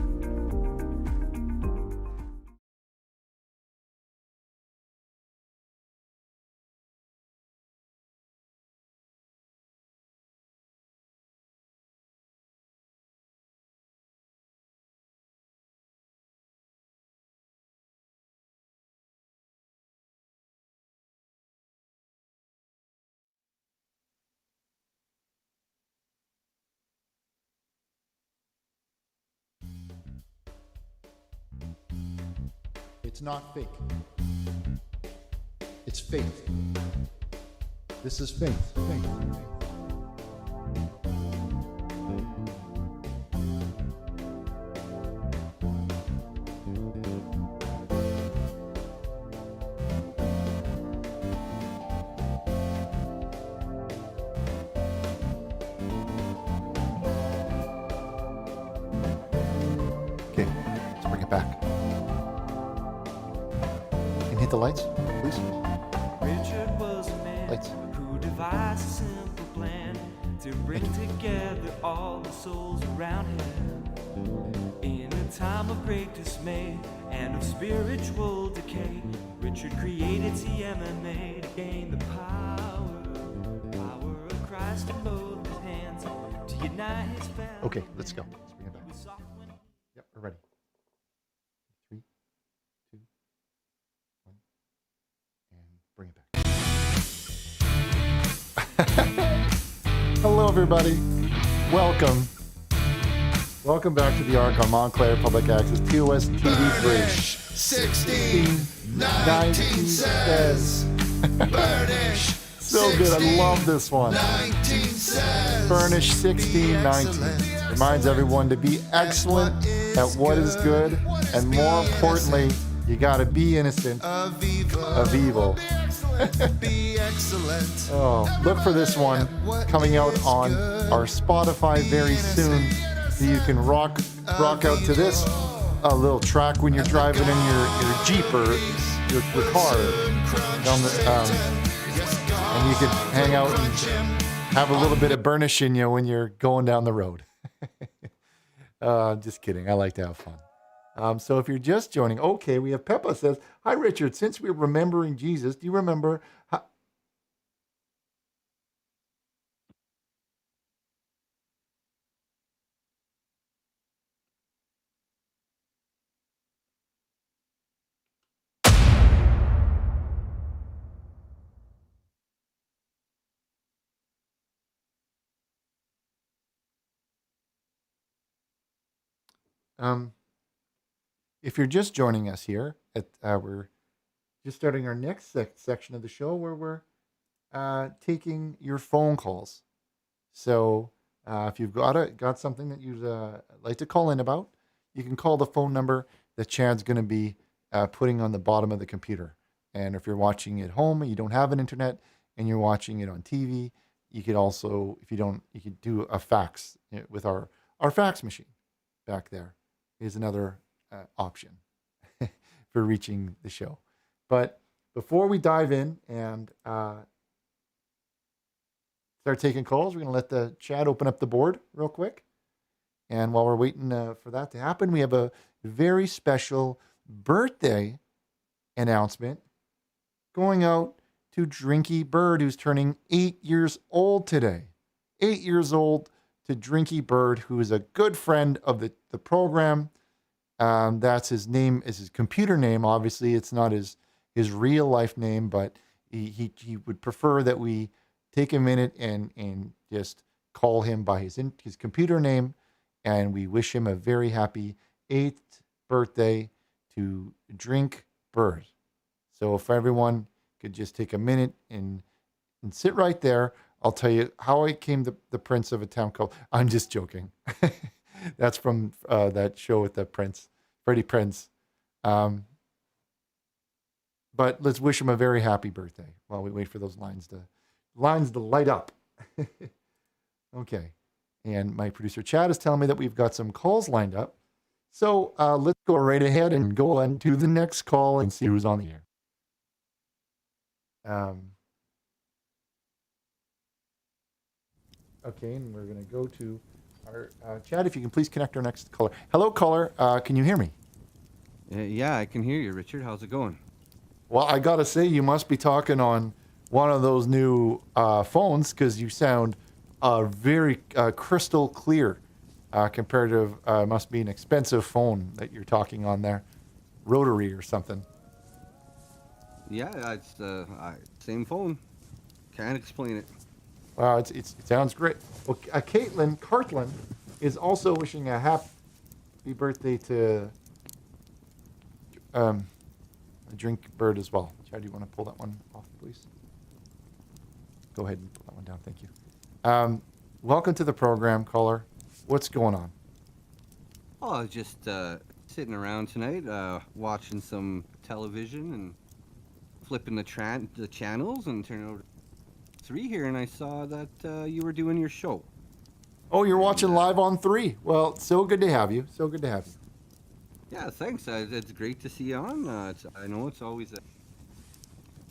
It's not fake. It's faith. This is faith. Okay, let's bring it back. Can you hit the lights, please? Richard was a man Lights. who devised a simple plan to bring together all the souls around him. In a time of great dismay and of spiritual decay, Richard created TMMA to gain the power of Christ in both his hands to unite his family. Okay, let's go. Let's bring it back. Yep, we're ready. 3, 2, 1, and bring it back. Hello, everybody. Welcome. Welcome back to the Ark on Montclair Public Access, TOS TV3. 1619 says. Burnish. So good. I love this one. 19 says. Burnish 1619 reminds everyone to be excellent at what is good, and more importantly, you got to be innocent of evil. Be excellent. Oh, look for this one coming out on our Spotify very soon, so you can rock out to this little track when you're driving in your Jeep or your car down the, and you can hang out and have a little bit of Burnish in you when you're going down the road. Just kidding. I like to have fun. So if you're just joining, okay, we have Peppa says, "Hi, Richard. Since we're remembering Jesus, do you remember how?" If you're just joining us here, we're just starting our next section of the show where we're taking your phone calls. So if you've got something that you'd like to call in about, you can call the phone number that Chad's going to be putting on the bottom of the computer. And if you're watching at home and you don't have an internet and you're watching it on TV, you could also, if you don't, you could do a fax with our fax machine back there is another option for reaching the show. But before we dive in and start taking calls, we're going to let the Chad open up the board real quick. And while we're waiting for that to happen, we have a very special birthday announcement going out to Drinky Bird, who's turning 8 years old today. 8 years old to Drinky Bird, who is a good friend of the program. That's his name, is his computer name. Obviously, it's not his real life name, but he would prefer that we take a minute and just call him by his computer name, and we wish him a very happy 8th birthday to Drink Bird. So if everyone could just take a minute and sit right there, I'll tell you how I came the Prince of a town called. I'm just joking. That's from that show with the Prince, Freddie Prinze. But let's wish him a very happy birthday while we wait for those lines to light up. Okay. And my producer Chad is telling me that we've got some calls lined up. So let's go right ahead and go on to the next call and see who's on the air. Okay, and we're going to go to our Chad, if you can please connect our next caller. Hello, caller. Can you hear me? Yeah, I can hear you, Richard. How's it going? Well, I got to say, you must be talking on one of those new phones because you sound very crystal clear compared to must be an expensive phone that you're talking on there, rotary or something. Yeah, it's same phone. Can't explain it. Wow, it sounds great. Well, Cartlin is also wishing a happy birthday to a Drink Bird as well. Chad, do you want to pull that one off, please? Go ahead and pull that one down. Thank you. Welcome to the program, caller. What's going on? Oh, just sitting around tonight, watching some television and flipping the channels and turning over to 3 here, and I saw that you were doing your show. Oh, you're watching live on 3. Well, so good to have you. So good to have you. Yeah, thanks. It's great to see you on. I know it's always a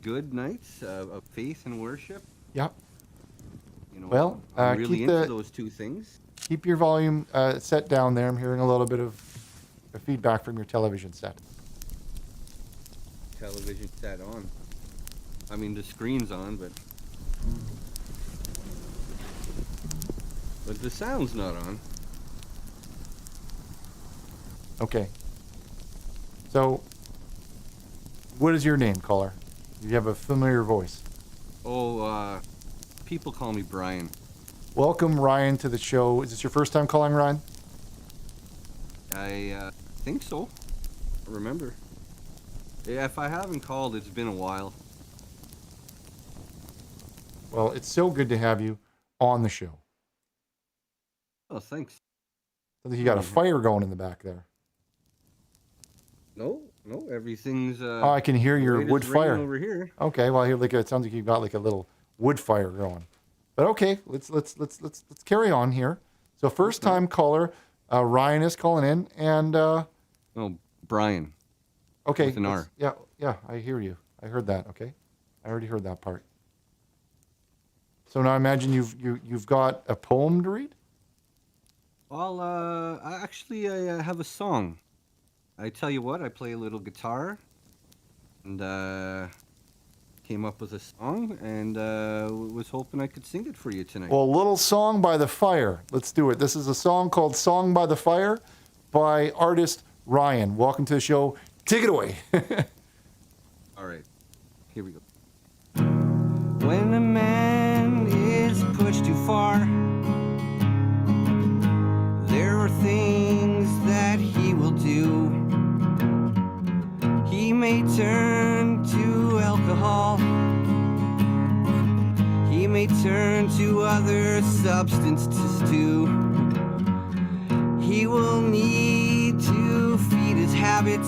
good night of faith and worship. Yep. You know, well, I'm really into those two things. Keep your volume set down there. I'm hearing a little bit of feedback from your television set. Television set on. I mean, the screen's on, but the sound's not on. Okay. So, what is your name, caller? You have a familiar voice. Oh, people call me Brian. Welcome, Ryan, to the show. Is this your first time calling, Ryan? I think so. I remember. Yeah, if I haven't called, it's been a while. Well, it's so good to have you on the show. Oh, thanks. I think you got a fire going in the back there. No, everything's. Oh, I can hear your wood fire over here. Okay, well, here, it sounds like you've got like a little wood fire going. But okay, let's carry on here. So, first time caller, Ryan is calling in, and oh, Brian. Okay. With an R. Yeah, I hear you. I heard that. Okay, I already heard that part. So now I imagine you've got a poem to read. Well, I have a song. I tell you what, I play a little guitar, and came up with a song, and was hoping I could sing it for you tonight. Well, a little song by the fire. Let's do it. This is a song called "Song by the Fire" by artist Ryan. Welcome to the show. Take it away. All right, here we go. When a man is pushed too far, there are things that he substances too. He will need to feed his habits.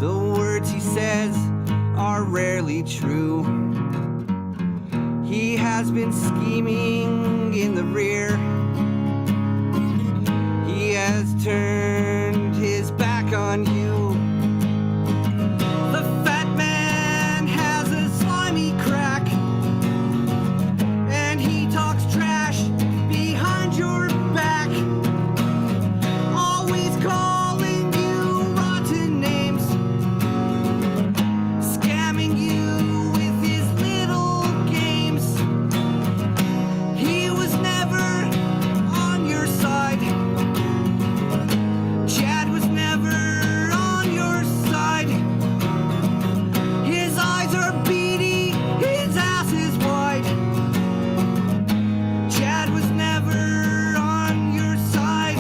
The words he says are rarely true. He has been scheming in the rear. He has turned his back on you. The fat man has a slimy crack, and he talks trash behind your back, always calling you rotten names, scamming you with his little games. He was never on your side. Chad was never on your side. His eyes are beady, his ass is wide. Chad was never on your side.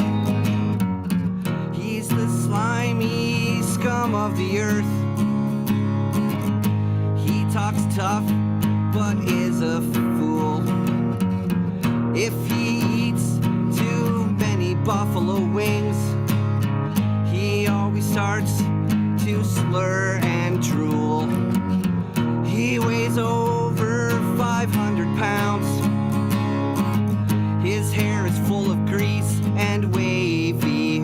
He's the slimy scum of the earth. He talks tough, but is a fool. If he eats too many buffalo wings, he always starts to slur and drool. He weighs over 500 pounds. His hair is full of grease and wavy.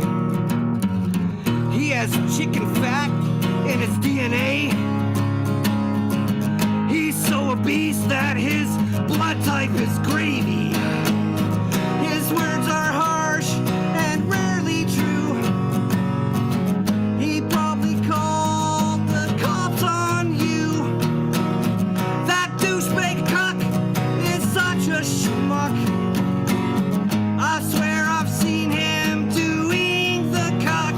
He has chicken fat in his DNA. He's so obese that his blood type is gravy. His words are harsh and rarely true. He probably called the cops on you. That douchebag cuck is such a schmuck. I swear I've seen him doing the cuck.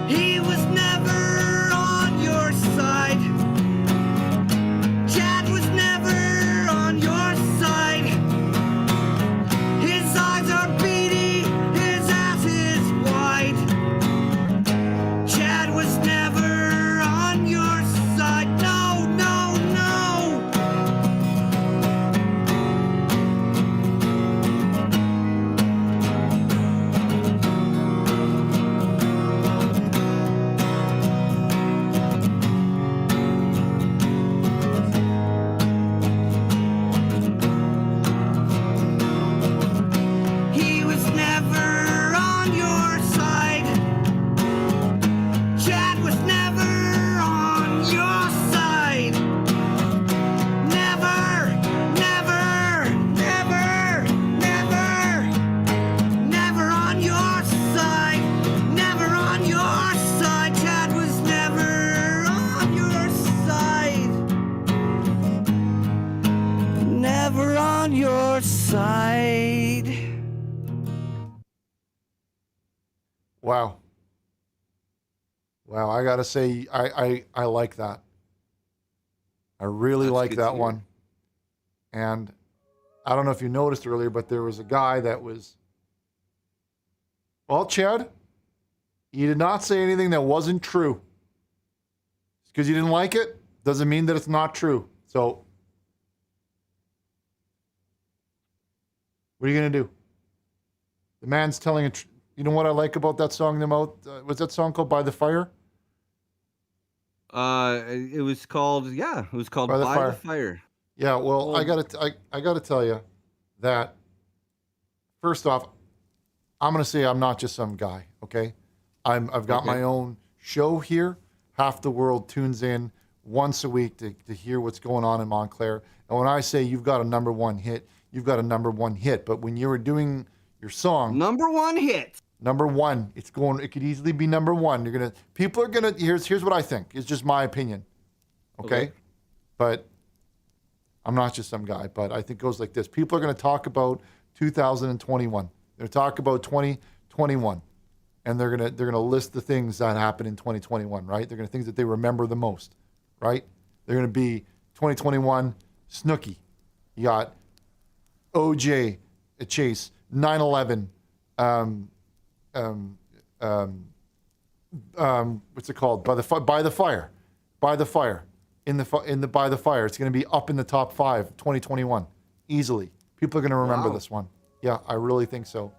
He was never on your side. Chad was never on your side. His eyes are beady, his ass is wide. Chad was never on your side. No, no, no. He was never on your side. Chad was never on your side. Never, never, never, never, never on your side. Never on your side. Chad was never on your side. Never on your side. Wow. Wow, I gotta say, I like that. I really That's like good that to hear. one. And I don't know if you noticed earlier, but there was a guy that was, well, Chad, you did not say anything that wasn't true. Because you didn't like it, doesn't mean that it's not true. So, what are you gonna do? The man's telling a you know what I like about that song, was that song called By the Fire? It was called By the Fire. Yeah, well, I Well- gotta tell you that first off, I'm gonna say I'm not just some guy, okay? I've got Okay. my own show here. Half the world tunes in once a week to hear what's going on in Montclair. And when I say you've got a number one hit, you've got a number one hit. But when you were doing your song, number one hit. Number one, it could easily be number one. People are gonna. Here's what I think. It's just my opinion, okay? But I'm not just some guy. But I think it goes like this: people are gonna talk about 2021. They're gonna talk about 2021, and they're gonna list the things that happened in 2021, right? They're gonna things that they remember the most, right? They're gonna be 2021 Snooki. You got OJ, Chase, 9/11. What's it called? By the fire. In the By the Fire. It's going to be up in the top 5, 2021. easily. People are going to remember Wow. this one. Yeah, I really think so.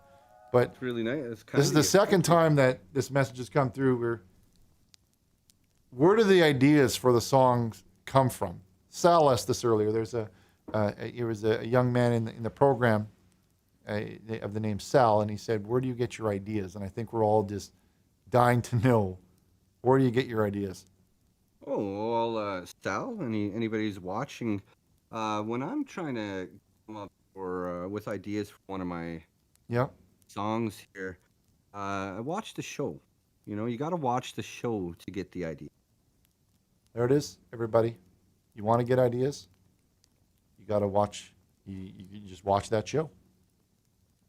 But It's really nice. It's this is the second time that this message has come through. Where do the ideas for the songs come from? Sal asked this earlier. There was a young man in the program of the name Sal, and he said, "Where do you get your ideas?" And I think we're all just dying to know, where do you get your ideas? Oh, well, Sal, anybody who's watching, when I'm trying to come up with ideas for one of my songs here, I watch the show. You know, you got to watch the show to get the idea. There it is, everybody. You want to get ideas? You got to watch. You just watch that show.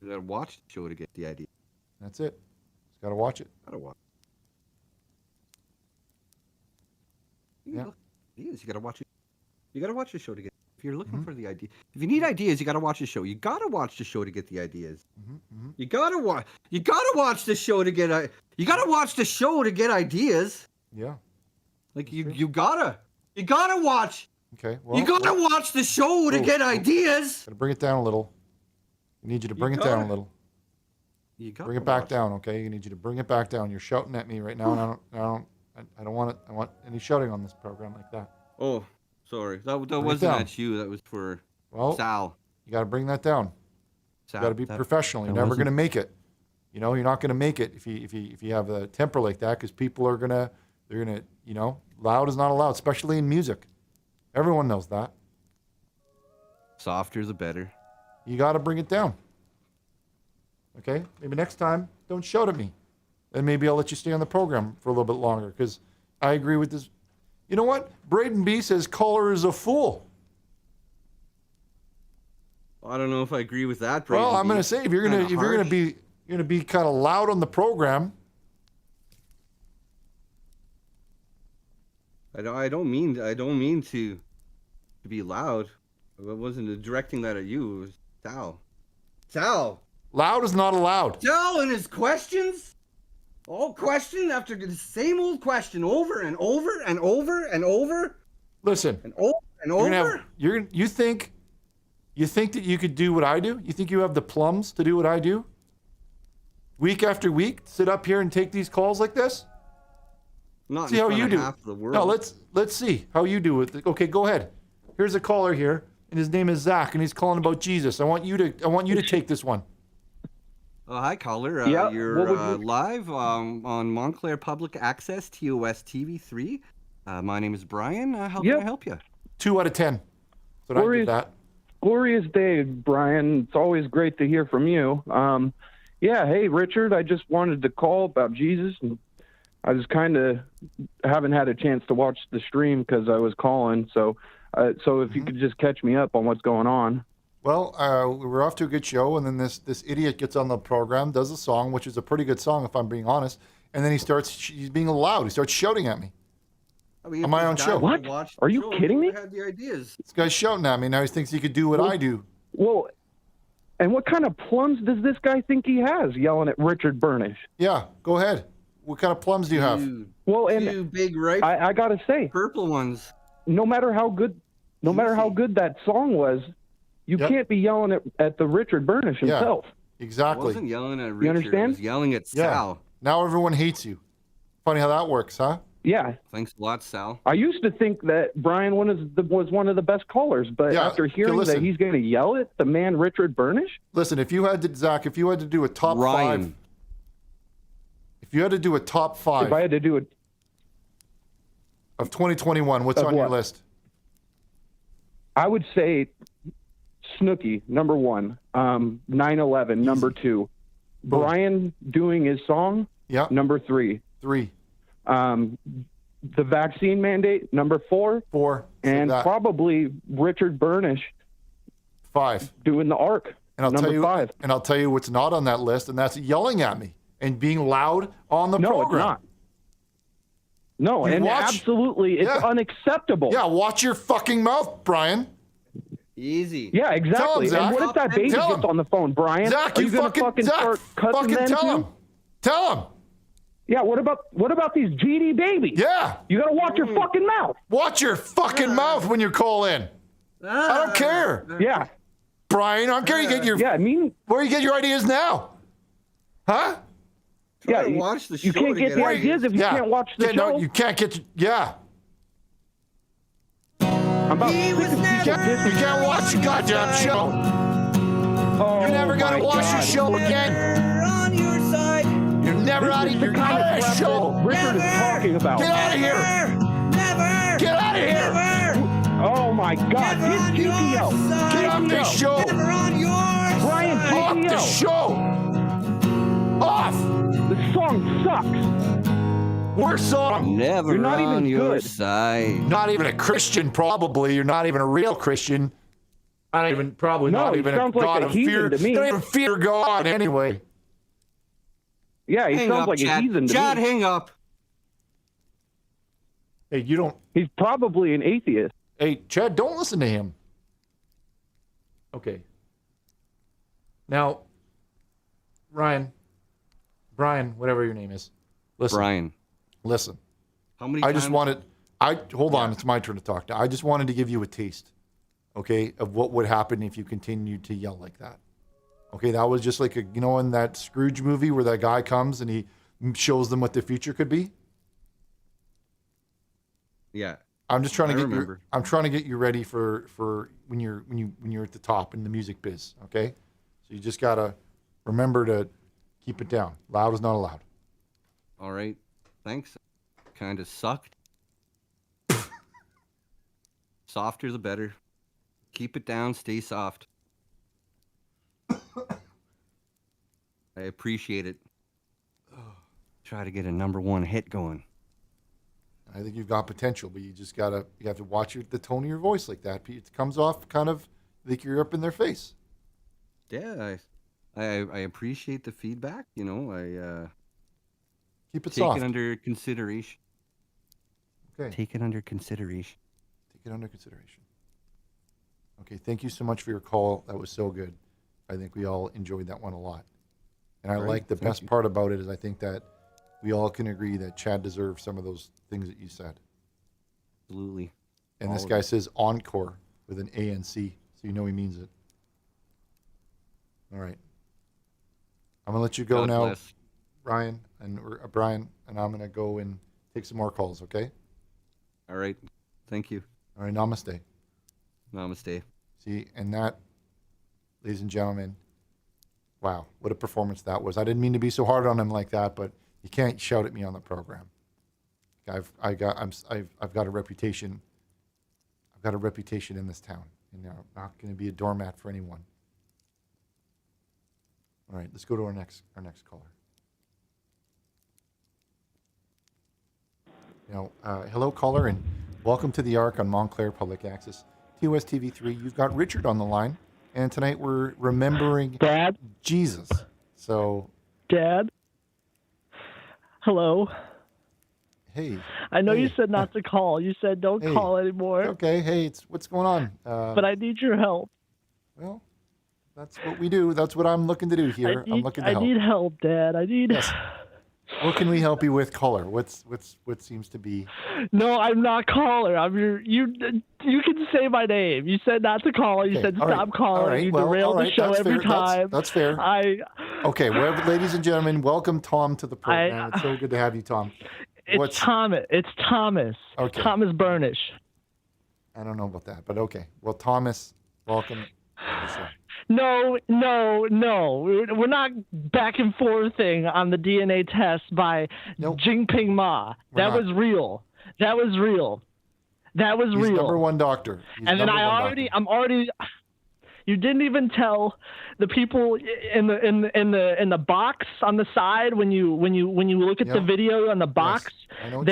You got to watch the show to get the idea. That's it. Just got to watch it. Got to watch. Yeah. Ideas. You got to watch it. You got to watch the show to get. If you're looking for the idea, if you need ideas, you got to watch the show. You got to watch the show to get the ideas. You got to watch. You got to watch the show to get. You got to watch the show to get ideas. Yeah. Like you gotta watch. Okay. Well, you gotta watch the show to get ideas. Gotta bring it down a little. I need you to bring it down a little. You gotta bring it back down, okay? I need you to bring it back down. You're shouting at me right now, and I don't want it. I want any shouting on this program like that. Oh, sorry. That Bring it wasn't down. at you. That was for Well, Sal. You got to bring that down. Sal, You got to be that- professional. You're that never wasn't- going to make it. You know, you're not going to make it if you have a temper like that, because people are gonna loud is not allowed, especially in music. Everyone knows that. Softer the better. You got to bring it down. Okay? Maybe next time, don't shout at me. Then maybe I'll let you stay on the program for a little bit longer, because I agree with this. You know what? Braden B says caller is a fool. I don't know if I agree with that. Well, I'm going to say if you're going to be kind of loud on the program. I don't mean to be loud. I wasn't directing that at you. It was Sal. Sal. Loud is not allowed. Sal and his questions. All question after the same old question over and over and over and over. Listen. And over and over. You think that you could do what I do? You think you have the plums to do what I do? Week after week, sit up here and take these calls like this? Not see in how front you of do. half the world. No, let's see how you do it. Okay, go ahead. Here's a caller here, and his name is Zach, and he's calling about Jesus. I want you to take this one. Hi, caller. Yeah, You're what would you- live on Montclair Public Access, TOS TV3. My name is Brian. How can I help you? 2 out of 10. So I give that. Glorious day, Brian. It's always great to hear from you. Yeah, hey, Richard, I just wanted to call about Jesus. And I just kind of haven't had a chance to watch the stream because I was calling. So if you could just catch me up on what's going on. Well, we're off to a good show, and then this idiot gets on the program, does a song, which is a pretty good song, if I'm being honest, and then he's being loud. He starts shouting at me on my own show. What? Are you kidding me? Had the ideas. This guy's shouting at me. Now he thinks he could do what I do. Well, and what kind of plums does this guy think he has yelling at Richard Burnish? Yeah, go ahead. What kind of plums do you have? Well, and Two big right. I gotta say, purple ones. No matter how good that song was, you can't be yelling at the Richard Burnish himself. Exactly. I wasn't yelling at Richard. You understand? I was yelling at Sal. Now everyone hates you. Funny how that works, huh? Yeah. Thanks a lot, Sal. I used to think that Brian was one of the best callers, but after hearing that listen. he's going to yell at the man Richard Burnish, Listen, if you had to do a top five, if you had to do a top five, if I had to do it of 2021, what's Of on your what? list? I would say Snooki, number 1, 9/11, number 2, Brian doing his song, number 3. The vaccine mandate, number 4. And that. probably Richard Burnish, 5. Doing the arc, And I'll number tell you, 5. and I'll tell you what's not on that list, and that's yelling at me and being loud on the program. No, it's not. No, You and watch- absolutely, it's unacceptable. Yeah, watch your fucking mouth, Brian. Easy. Yeah, exactly. Tell him, and what Zach. if that baby Tell gets him. on the phone, Brian? Zach, Are you you gonna fucking Zach, start cussing fucking them tell too? him. Tell him. Yeah, what about these GD babies? Yeah. You gotta watch your fucking mouth. Watch your fucking mouth when you call in. I don't care. Yeah. Brian. I don't care. You get your where you get your ideas now, huh? Try to watch the show. You can't get the ideas if you can't watch the show. No, you can't get. I'm about you can't watch the goddamn show. You're never gonna watch the show again. On your side. You're never out of your show. Richard is talking about. Get out of here. Never. Get out of here. Oh my God! Get GPO. Get off the show. Never on yours. Brian, off the show. Off. The song sucks. Worst song. Never You're not on even your good. side. Not even a Christian, probably. You're not even a real Christian. Not even, probably No, not he even sounds a like God a of heathen fear. to me. You don't even fear God anyway. Yeah, he Hang sounds up, like Chad. a heathen to Chad, me. hang up. Hey, you don't. He's probably an atheist. Hey, Chad, don't listen to him. Okay. Now, Brian, whatever your name is. Listen. Brian. Listen. How many I just times- wanted. Hold on. It's my turn to talk now. I just wanted to give you a taste, okay, of what would happen if you continued to yell like that. Okay, that was just like in that Scrooge movie where that guy comes and he shows them what the future could be. Yeah. I'm just trying to I get remember. I'm trying to get you ready for when you're at the top in the music biz. Okay, so you just gotta remember to keep it down. Loud is not allowed. All right. Thanks. Kind of sucked. Softer the better. Keep it down. Stay soft. I appreciate it. Try to get a #1 hit going. I think you've got potential, but you have to watch the tone of your voice like that. It comes off kind of like you're up in their face. Yeah, I appreciate the feedback. I keep it take soft. it under consideration. Okay. Take it under consideration. Take it under consideration. Okay, thank you so much for your call. That was so good. I think we all enjoyed that one a lot. And I Great, like the thank best you. part about it is I think that we all can agree that Chad deserves some of those things that you said. Absolutely. And All this of guy it. says encore with an A and C, so you know he means it. All right. I'm gonna let you go God now, bless. Brian, and I'm gonna go and take some more calls. Okay. All right. Thank you. All right. Namaste. Namaste. See, and that, ladies and gentlemen, wow, what a performance that was. I didn't mean to be so hard on him like that, but you can't shout at me on the program. I've got a reputation. I've got a reputation in this town, and I'm not going to be a doormat for anyone. All right, let's go to our next caller. Hello, caller, and welcome to the Arc on Montclair Public Access, TOS TV3. You've got Richard on the line, and tonight we're remembering Dad? Jesus. So, Dad? Hello? hey. I know hey. you said not to call. You said don't Hey. call anymore. Okay, hey, what's going on? But I need your help. Well, that's what we do. That's what I'm looking to do here. I'm looking to help. I need help, Dad. I need. Yes. What can we help you with, caller? What seems to be? No, I'm not caller. I'm your. You can say my name. You said not to call. You Okay, said all right, stop calling. all right, You well, derail all the right, show that's every fair, that's- time. that's fair. Okay, well, ladies and gentlemen, welcome Tom to the program. It's so good to have you, Tom. It's Thomas. It's Thomas. Okay. Thomas Burnish. I don't know about that, but okay. Well, Thomas, welcome. No. We're not back and forthing on the DNA test by Jinping Ma. We're That not. was real. That was real. He's real. number one doctor. He's And then number one doctor. I'm already. You didn't even tell the people in the box on the side when you look at the Yep. video on the box. I know what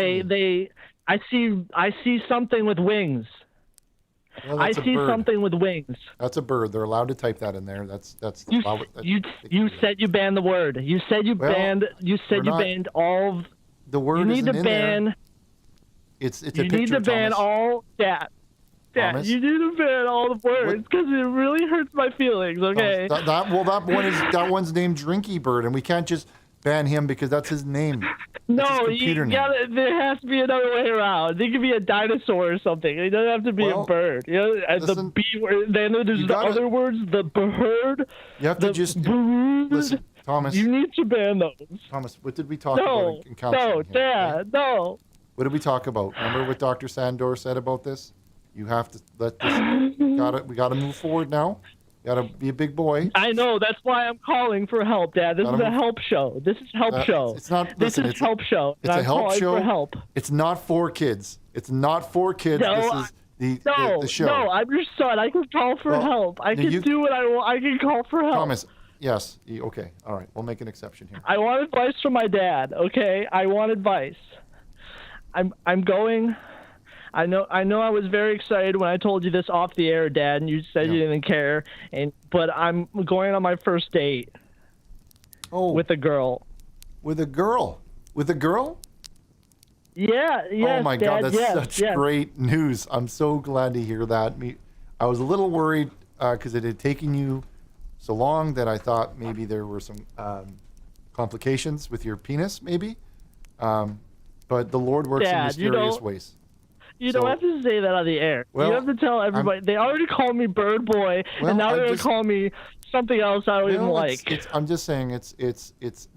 you I see something with wings. Well, I that's a see bird. something with wings. That's a bird. They're allowed to type that in there. That's You said you banned the word. You said you Well, banned. You we're said you not- banned all. The word You need isn't to in ban. there. It's a You picture, need to ban Thomas. all that. Yeah, Thomas? you need to ban all the words because it really hurts my feelings. Okay. That one's named Drinky Bird, and we can't just ban him because that's his name. No, computer name. there has to be another way around. It could be a dinosaur or something. It doesn't have to be a bird. The B word. Then there's the other words. The bird. You have to just bird. listen, Thomas. You need to ban those. Thomas, what did we talk about in counseling? No, here, Dad, no. What did we talk about? Remember what Dr. Sandor said about this? You have to let this. We gotta move forward now. You gotta be a big boy. I know. That's why I'm calling for help, Dad. This is a help show. This is help show. It's not. This Listen, is help show. It's and a I'm help calling show. For help. It's not for kids. It's not for kids. No, this is the show. No, I'm your son. I can call for help. I can do what I want. I can call for help. Thomas, yes. Okay. All right. We'll make an exception here. I want advice from my dad. Okay, I want advice. I'm going. I know I was very excited when I told you this off the air, Dad, and you said you didn't care. But I'm going on my first date. Oh. With a girl. With a girl? With a girl? Yeah. Yes, oh my Dad, God, that's such great news. I'm so glad to hear that. I was a little worried because it had taken you so long that I thought maybe there were some complications with your penis, maybe. But the Lord works in mysterious ways. You don't have to say that on the air. Well, you have to tell everybody. They already called me Bird Boy, and now they're going to call me something else I don't even like. I'm just saying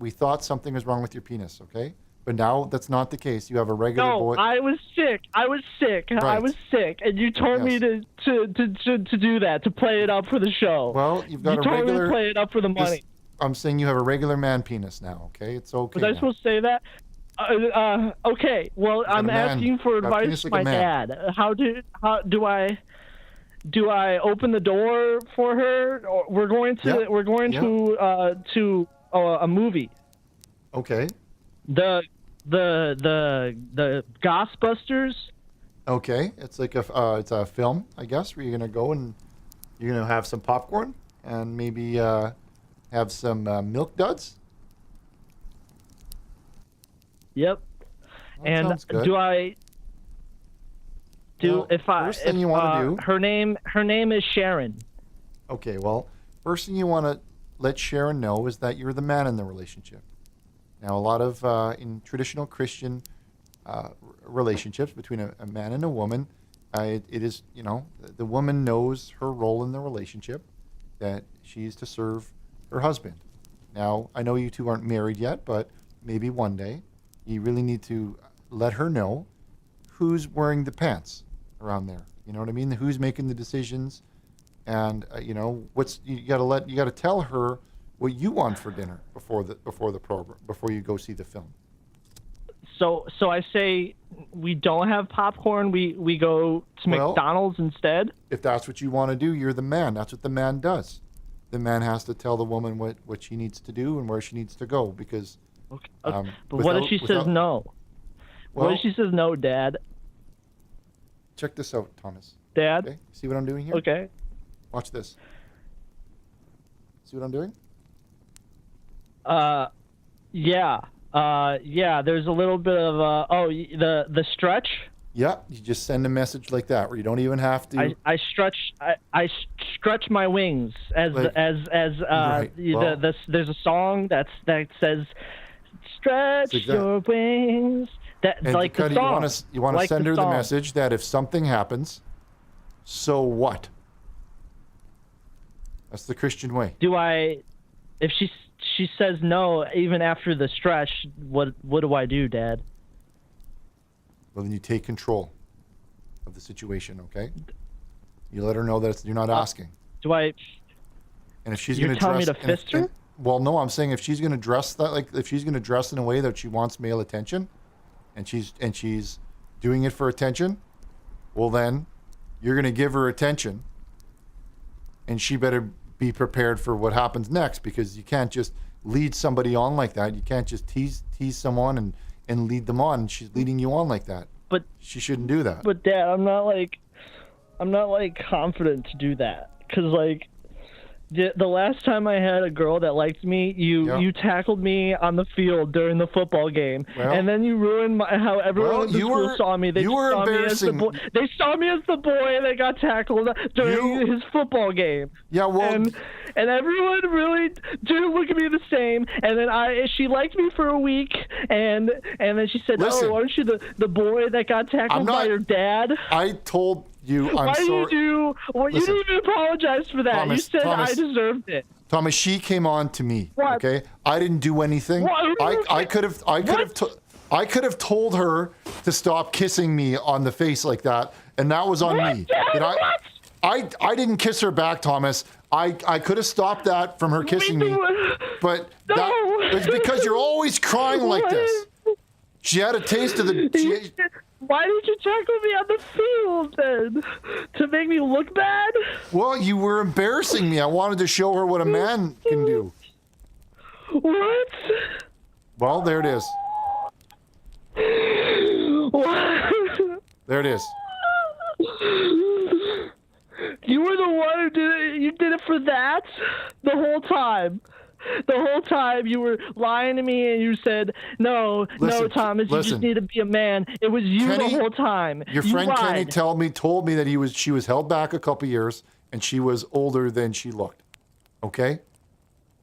we thought something was wrong with your penis, okay? But now that's not the case. You have a regular boy. No, I was sick. Right. I was sick, and you told me to do that, to play it up for the show. Well, you've got you told me to play it up for the money. I'm saying you have a regular man penis now, okay? It's okay. Was I supposed to say that? Okay. Well, I'm asking for advice from my dad. How do I open the door for her? Or we're going to a movie. Okay. The Ghostbusters. Okay, it's like it's a film, I guess, where you're gonna go and you're gonna have some popcorn and maybe have some milk duds. Yep. That and sounds good. First thing you want to do. Her name is Sharon. Okay, well, first thing you want to let Sharon know is that you're the man in the relationship. Now, a lot of in traditional Christian relationships between a man and a woman, it is, the woman knows her role in the relationship, that she's to serve her husband. Now, I know you two aren't married yet, but maybe one day you really need to let her know who's wearing the pants around there. You know what I mean? Who's making the decisions, and you got to tell her what you want for dinner before the program, before you go see the film. So I say we don't have popcorn. We go to McDonald's instead. If that's what you want to do, you're the man. That's what the man does. The man has to tell the woman what she needs to do and where she needs to go, because. Okay. But what if she says no? Well, what if she says no, Dad? Check this out, Thomas. Dad? Okay? See what I'm doing here? Okay. Watch this. See what I'm doing? Yeah. There's a little bit of the stretch. Yeah, you just send a message like that where you don't even have to. I stretch my wings right. Well, there's a song that says stretch your wings. And like the song. You want to like send her song. the message that if something happens, so what? That's the Christian way. If she says no even after the stretch, what do I do, Dad? Well, then you take control of the situation, okay? You let her know that you're not asking. Do I? And if she's You're going to telling dress, me to fist her? Well, no, I'm saying if she's going to dress if she's going to dress in a way that she wants male attention, and she's doing it for attention, well then, you're going to give her attention, and she better be prepared for what happens next, because you can't just lead somebody on like that. You can't just tease someone and lead them on. She's leading you on like that. But she shouldn't do that. But Dad, I'm not confident to do that, because The last time I had a girl that liked me, you tackled me on the field during the football game, Well- and then you ruined how everyone in the school saw me. They you were saw me as the embarrassing. They saw me as the boy that got tackled during his football game. Yeah, well, and everyone really didn't look at me the same. And then she liked me for a week, and then she said, Listen. "Oh, aren't you the boy that got tackled by your dad?" I told you I'm Why sorry. did you do? Well, you Listen. didn't even apologize for that. Thomas, you said Thomas. I deserved it. Thomas, she came on to me. What? Okay, I didn't do anything. I could have told her to stop kissing me on the face like that, and that was on me. And I didn't kiss her back, Thomas. I could have stopped that from her kissing me, but it's because you're always crying like this. She had a taste of the. Why did you tackle me on the field then? To make me look bad? Well, you were embarrassing me. I wanted to show her what a man can do. What? Well, there it is. What? There it is. You were the one who did it. You did it for that the whole time. The whole time you were lying to me and you said, no, Thomas, you just need to be a man. It was you the whole time. Your You friend lied. Kenny told me that she was held back a couple years and she was older than she looked. Okay?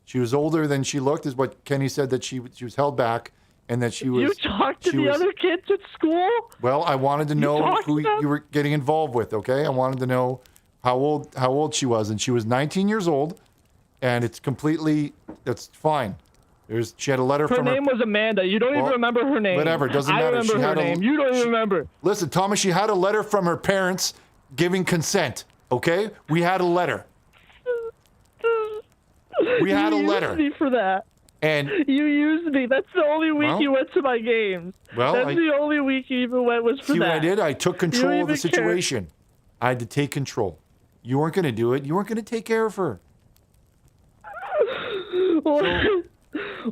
She was older than she looked is what Kenny said, that she was held back and that she was. You talked to the other kids at school? Well, I wanted to know talked who to them? you were getting involved with, okay? I wanted to know how old she was, and she was 19 years old. And it's fine. She had a letter Her from name was Amanda. You don't even remember her name. Whatever, doesn't matter. I remember her name. You don't even remember. Listen, Thomas, she had a letter from her parents giving consent, okay? We had a letter. We had a letter. You used me for that. And you used me. That's the only week Well- you went to my games. Well, That's the only week you even went was for see that. what I did? I took You don't control of the even care. situation. I had to take control. You weren't going to do it. You weren't going to take care of her.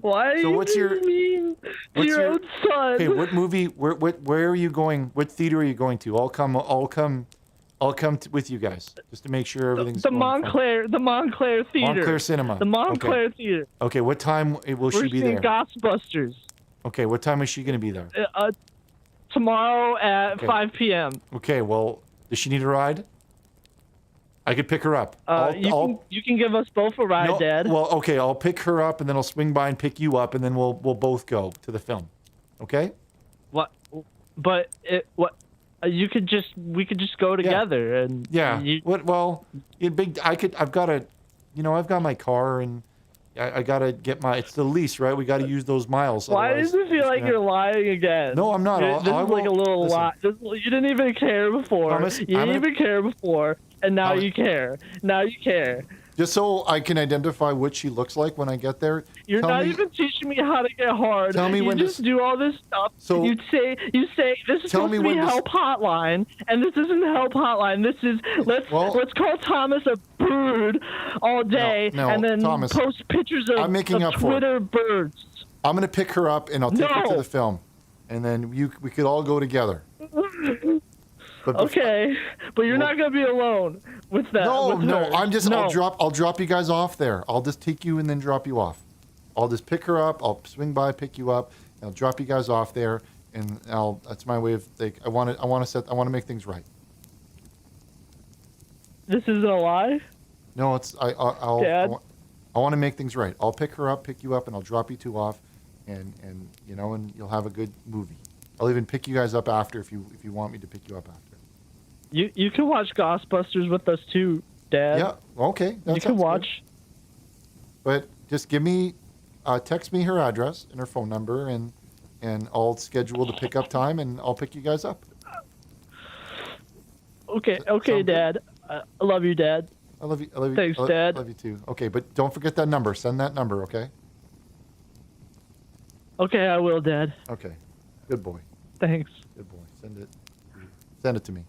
Why are So you what's your- mean to what's your your- own son? Okay, what movie? Where are you going? What theater are you going to? I'll come with you guys just to make sure everything's the going fine. Montclair Theater. Montclair Cinema. The Montclair Okay. Theater. Okay, what time will she We're be seeing there? Ghostbusters Okay, what time is she going to be there? Tomorrow at Okay. 5 p.m. Okay, well, does she need a ride? I could pick her up. You can give us both a ride, No, Dad. Well, okay, I'll pick her up and then I'll swing by and pick you up and then we'll both go to the film. Okay? What? But we could just go together and Yeah. I've got my car and I gotta get it's the lease, right? We gotta use those miles. Why otherwise does it feel it's like gonna- you're lying again? No, I'm not. This I is like a won't- little listen. lie. You didn't even care before. Thomas, you didn't even care before, and now Thomas- you care. Now you care. Just so I can identify what she looks like when I get there. You're tell not me- even teaching me how to get hard. Tell me you when to just do all this stuff. So- you say this is Tell supposed me to be when to- help hotline, and this isn't help hotline. This is let's call Thomas a bird all day, No, and then Thomas, post pictures of, I'm making of up for it. Twitter birds. I'm gonna pick her up and I'll take her to No. the film, and then we could all go together. But Okay, but you're not gonna be alone with that. No, with no, her. I'll drop you guys off there. I'll just take you and then drop you off. I'll just pick her up. I'll swing by, pick you up, and I'll drop you guys off there. And that's my way of I want to make things right. This isn't a lie. No, I'll Dad? I want to make things right. I'll pick her up, pick you up, and I'll drop you two off, and you'll have a good movie. I'll even pick you guys up after if you want me to pick you up after. You can watch Ghostbusters with us too, Dad. Yeah, okay. That You can sounds good. watch. But just text me her address and her phone number, and I'll schedule the pickup time, and I'll pick you guys up. Okay, sound good? Dad. I love you, Dad. I love you. I love you. Thanks, I Dad. love you too. Okay, but don't forget that number. Send that number, okay? Okay, I will, Dad. Okay. Good boy. Thanks. Good boy. Send it to me.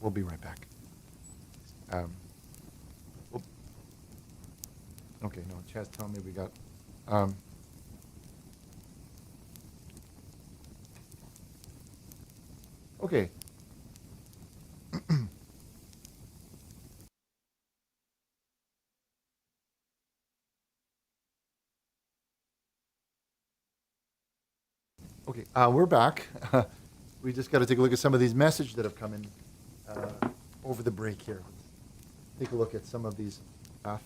We'll be right back. Okay, no, Chad's telling me we got. Okay. Okay, we're back. We just got to take a look at some of these messages that have come in over the break here. Take a look at some of these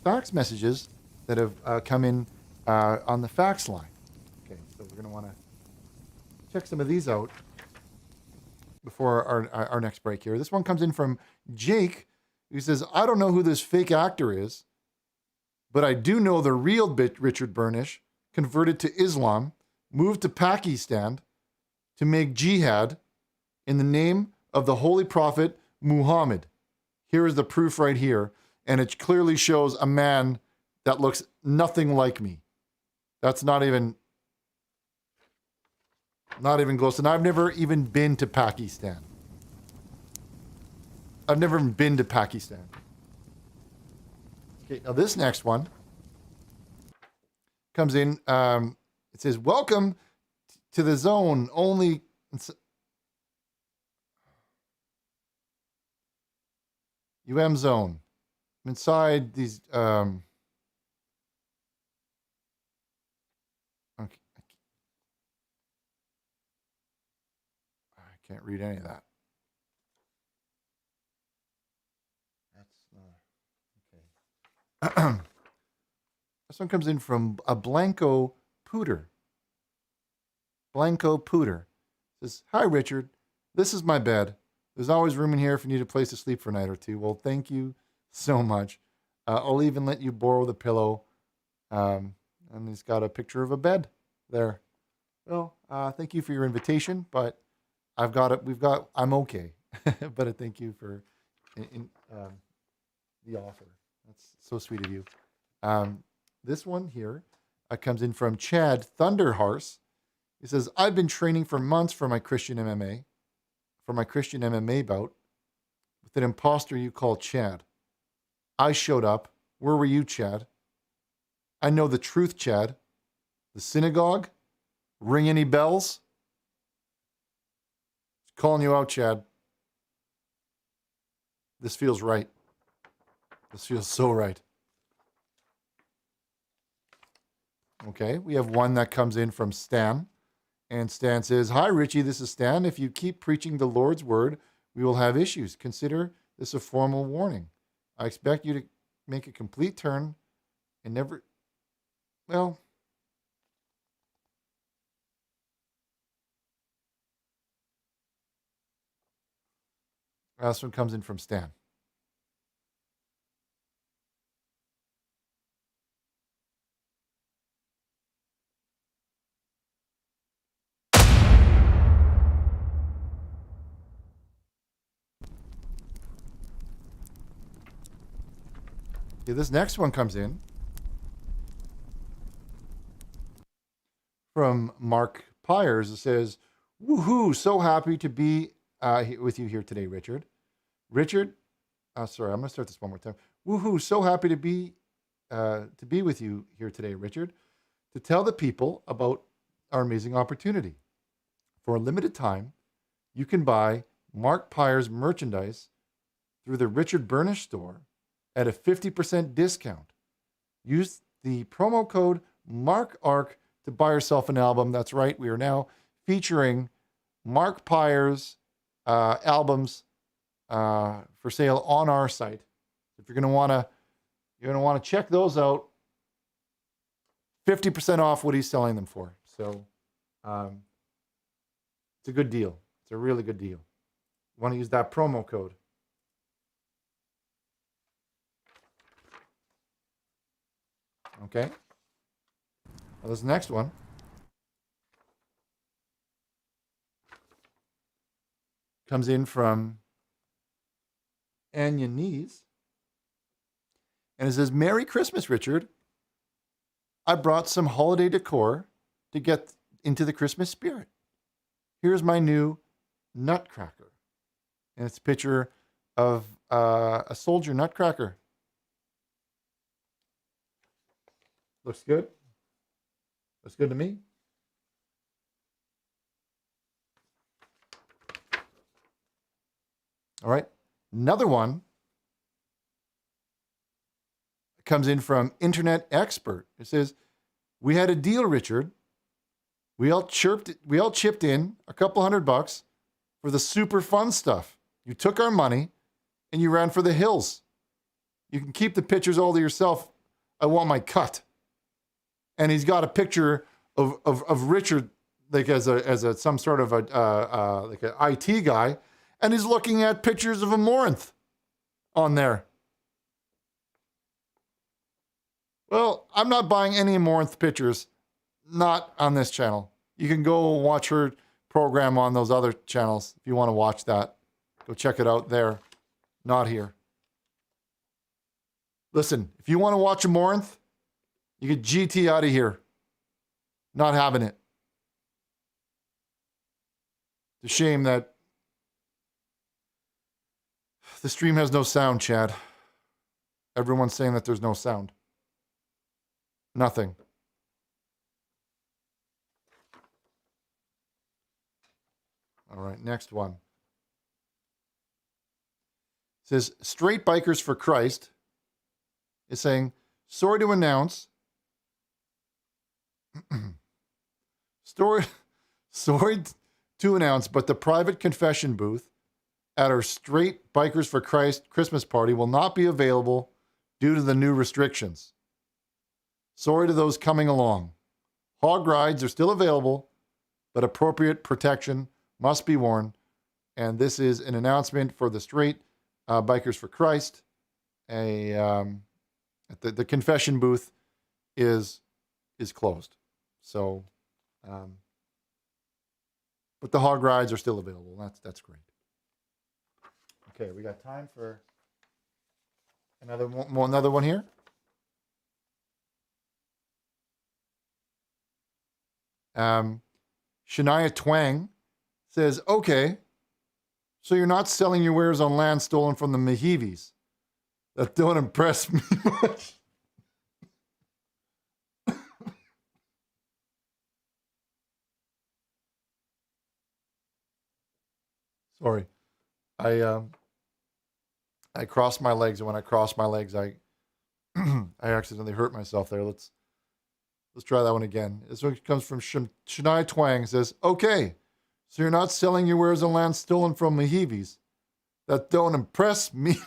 fax messages that have come in on the fax line. Okay, so we're going to want to check some of these out before our next break here. This one comes in from Jake, who says, I don't know who this fake actor is, but I do know the real Richard Burnish converted to Islam, moved to Pakistan to make jihad in the name of the Holy Prophet Muhammad. Here is the proof right here, and it clearly shows a man that looks nothing like me. That's not even close. And I've never even been to Pakistan. I've never even been to Pakistan. Okay, now this next one comes in. It says, welcome to the zone only. Zone. Inside these. Okay. I can't read any of that. That's okay. This one comes in from a Blanco Pooter. Blanco Pooter says, hi, Richard. This is my bed. There's always room in here if you need a place to sleep for a night or two. Well, thank you so much. I'll even let you borrow the pillow. And he's got a picture of a bed there. Well, thank you for your invitation, but I'm okay. But I thank you for the offer. That's so sweet of you. This one here comes in from Chad Thunderhorse. He says, I've been training for months for my Christian MMA bout with an imposter you call Chad. I showed up. Where were you, Chad? I know the truth, Chad. The synagogue? Ring any bells? Calling you out, Chad. This feels right. This feels so right. Okay, we have one that comes in from Stan. And Stan says, hi, Richie, this is Stan. If you keep preaching the Lord's word, we will have issues. Consider this a formal warning. I expect you to make a complete turn and never, well, this one comes in from Stan. Okay, this next one comes in from Mark Pyers. It says, woohoo, so happy to be with you here today, Richard. Richard, sorry, I'm going to start this one more time. Woohoo, so happy to be with you here today, Richard, to tell the people about our amazing opportunity. For a limited time, you can buy Mark Pyers merchandise through the Richard Burnish store at a 50% discount. Use the promo code MARKARC to buy yourself an album. That's right. We are now featuring Mark Pyers albums for sale on our site. If you're going to want to check those out, 50% off what he's selling them for. So it's a good deal. It's a really good deal. You want to use that promo code. Okay. Well, this next one comes in from Anya Nees. And it says, Merry Christmas, Richard. I brought some holiday decor to get into the Christmas spirit. here's my new nutcracker. And it's a picture of a soldier nutcracker. Looks good. Looks good to me. All right. Another one comes in from Internet Expert. It says, we had a deal, Richard. We all chipped in a couple $100 for the super fun stuff. You took our money and you ran for the hills. You can keep the pictures all to yourself. I want my cut. And he's got a picture of Richard, like as a some sort of like an IT guy, and he's looking at pictures of Amaranth on there. Well, I'm not buying any Amaranth pictures, not on this channel. You can go watch her program on those other channels if you want to watch that. Go check it out there, not here. Listen, if you want to watch Amaranth, you get GT out of here. Not having it. It's a shame that the stream has no sound, Chad. Everyone's saying that there's no sound. Nothing. All right, next one. It says, Straight Bikers for Christ is saying, sorry to announce. Sorry to announce, but the private confession booth at our Straight Bikers for Christ Christmas party will not be available due to the new restrictions. Sorry to those coming along. Hog rides are still available, but appropriate protection must be worn. And this is an announcement for the Straight Bikers for Christ. The confession booth is closed. So, but the hog rides are still available. That's great. Okay, we got time for another one here. Shania Twang says, okay, so you're not selling your wares on land stolen from the Mahivis. That don't impress me much. Sorry. I crossed my legs, and when I crossed my legs, I accidentally hurt myself there. Let's try that one again. This one comes from Shania Twang. It says, okay, so you're not selling your wares on land stolen from Mahivis. That don't impress me.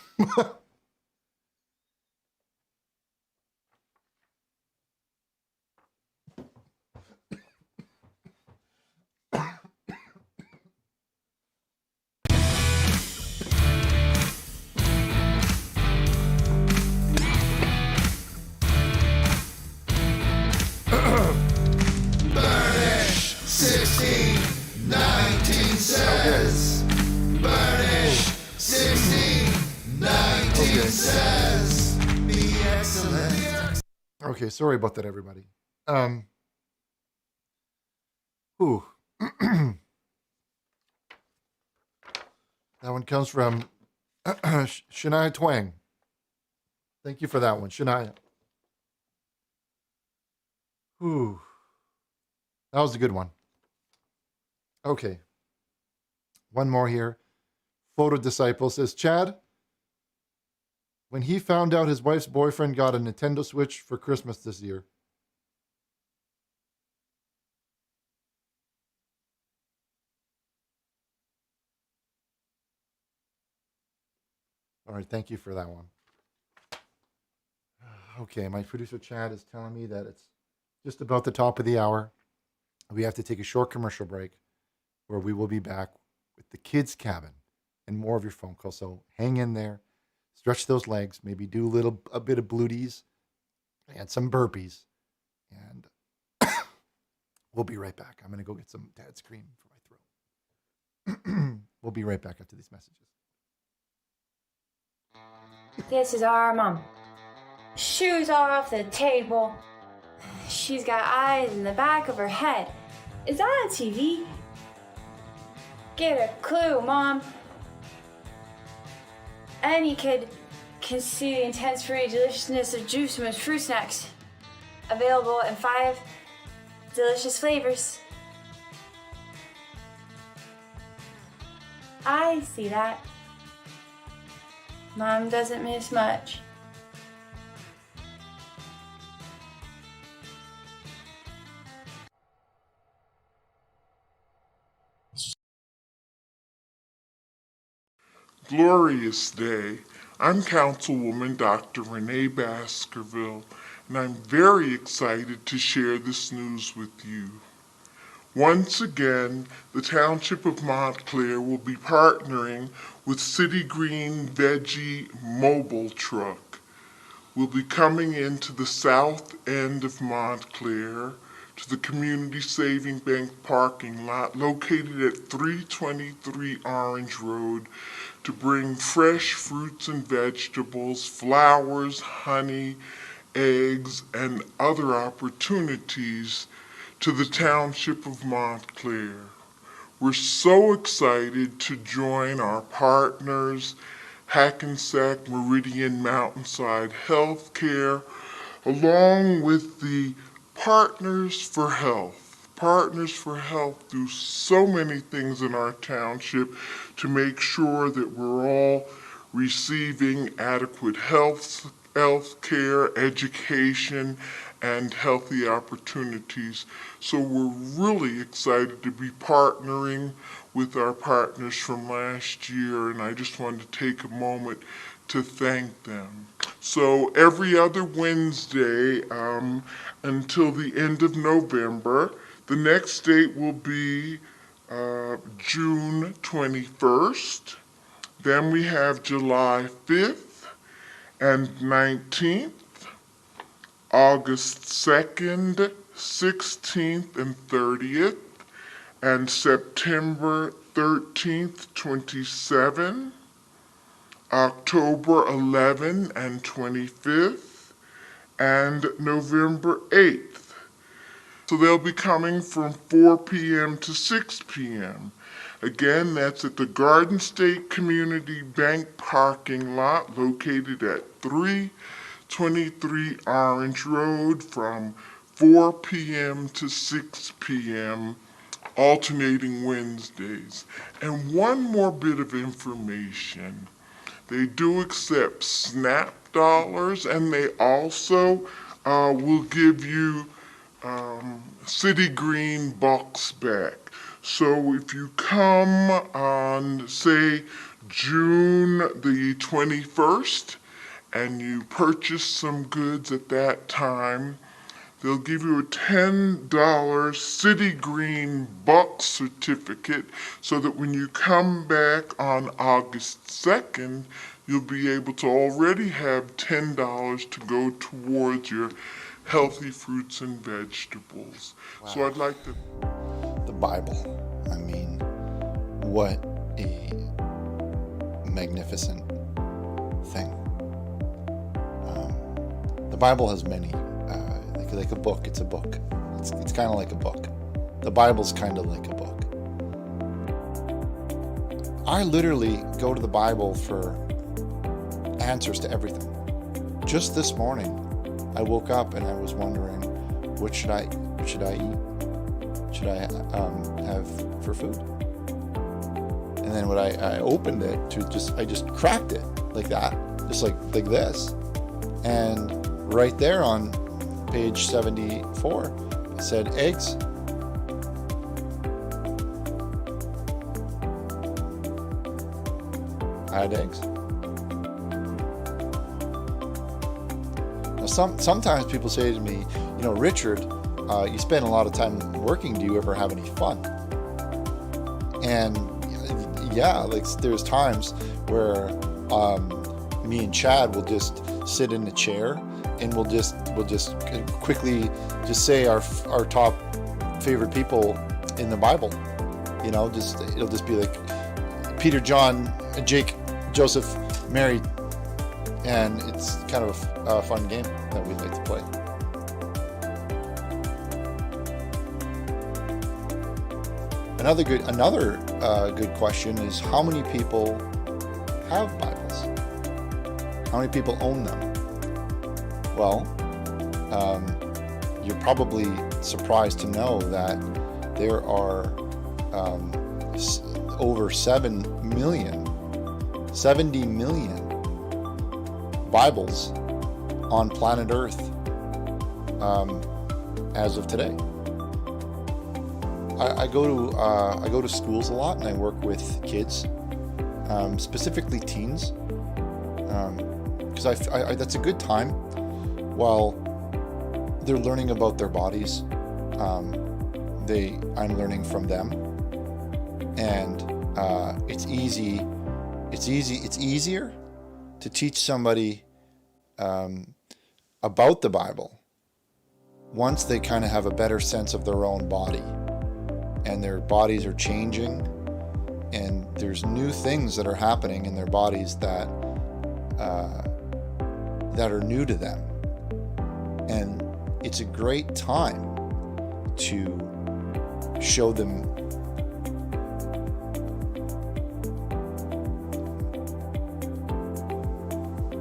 Burnish 1619 says. Burnish 1619 says. Be excellent. Okay, sorry about that, everybody. Ooh. That one comes from Shania Twang. Thank you for that one, Shania. Ooh. That was a good one. Okay. One more here. Photo Disciple says, Chad, when he found out his wife's boyfriend got a Nintendo Switch for Christmas this year. All right, thank you for that one. Okay, my producer Chad is telling me that it's just about the top of the hour. We have to take a short commercial break where we will be back with the kids' cabin and more of your phone calls. So hang in there, stretch those legs, maybe do a bit of bluties and some burpees. And we'll be right back. I'm going to go get some dad's cream for my throat. We'll be right back after these messages. This is our mom. Shoes off the table. She's got eyes in the back of her head. Is that a TV? get a clue, Mom. Any kid can see the intense fruity deliciousness of Juice Moose fruit snacks. Available in 5 delicious flavors. I see that. Mom doesn't miss much. Glorious day. I'm Councilwoman Dr. Renee Baskerville, and I'm very excited to share this news with you. Once again, the Township of Montclair will be partnering with City Green Veggie Mobile Truck. We'll be coming into the south end of Montclair to the Community Saving Bank parking lot located at 323 Orange Road to bring fresh fruits and vegetables, flowers, honey, eggs, and other opportunities to the Township of Montclair. We're so excited to join our partners, Hackensack Meridian Mountainside Healthcare, along with the Partners for Health. Partners for Health do so many things in our township to make sure that we're all receiving adequate health care, education, and healthy opportunities. So we're really excited to be partnering with our partners from last year, and I just wanted to take a moment to thank them. So every other Wednesday until the end of November, the next date will be June 21st. Then we have July 5th and 19th, August 2nd, 16th, and 30th, and September 13th, 27th, October 11th and 25th, and November 8th. So they'll be coming from 4 p.m. to 6 p.m. Again, that's at the Garden State Community Bank parking lot located at 323 Orange Road from 4 p.m. to 6 p.m. alternating Wednesdays. And one more bit of information. They do accept SNAP dollars, and they also will give you City Green bucks back. So if you come on, say, June the 21st, and you purchase some goods at that time, they'll give you a $10 City Green buck certificate so that when you come back on August 2nd, you'll be able to already have $10 to go towards your healthy fruits and vegetables. Wow. So I'd like to... The Bible. I mean, what a magnificent thing. The Bible has many, like a book, it's a book. It's kind of like a book. The Bible's kind of like a book. I literally go to the Bible for answers to everything. Just this morning, I woke up and I was wondering, what should I eat? Should I have for food? And then when I opened it I just cracked it like that, just like this. And right there on page 74, it said eggs. I had eggs. Now sometimes people say to me, Richard, you spend a lot of time working. Do you ever have any fun? And yeah, like there's times where me and Chad will just sit in the chair and we'll just quickly just say our top favorite people in the Bible. It'll just be like Peter, John, Jake, Joseph, Mary, and it's kind of a fun game that we like to play. Another good question is, how many people have Bibles? How many people own them? Well, you're probably surprised to know that there are over 70 million Bibles on planet Earth as of today. I go to schools a lot, and I work with kids, specifically teens, because I that's a good time while they're learning about their bodies. I'm learning from them, and it's easier to teach somebody about the Bible once they kind of have a better sense of their own body, and their bodies are changing, and there's new things that are happening in their bodies that are new to them, and it's a great time to show them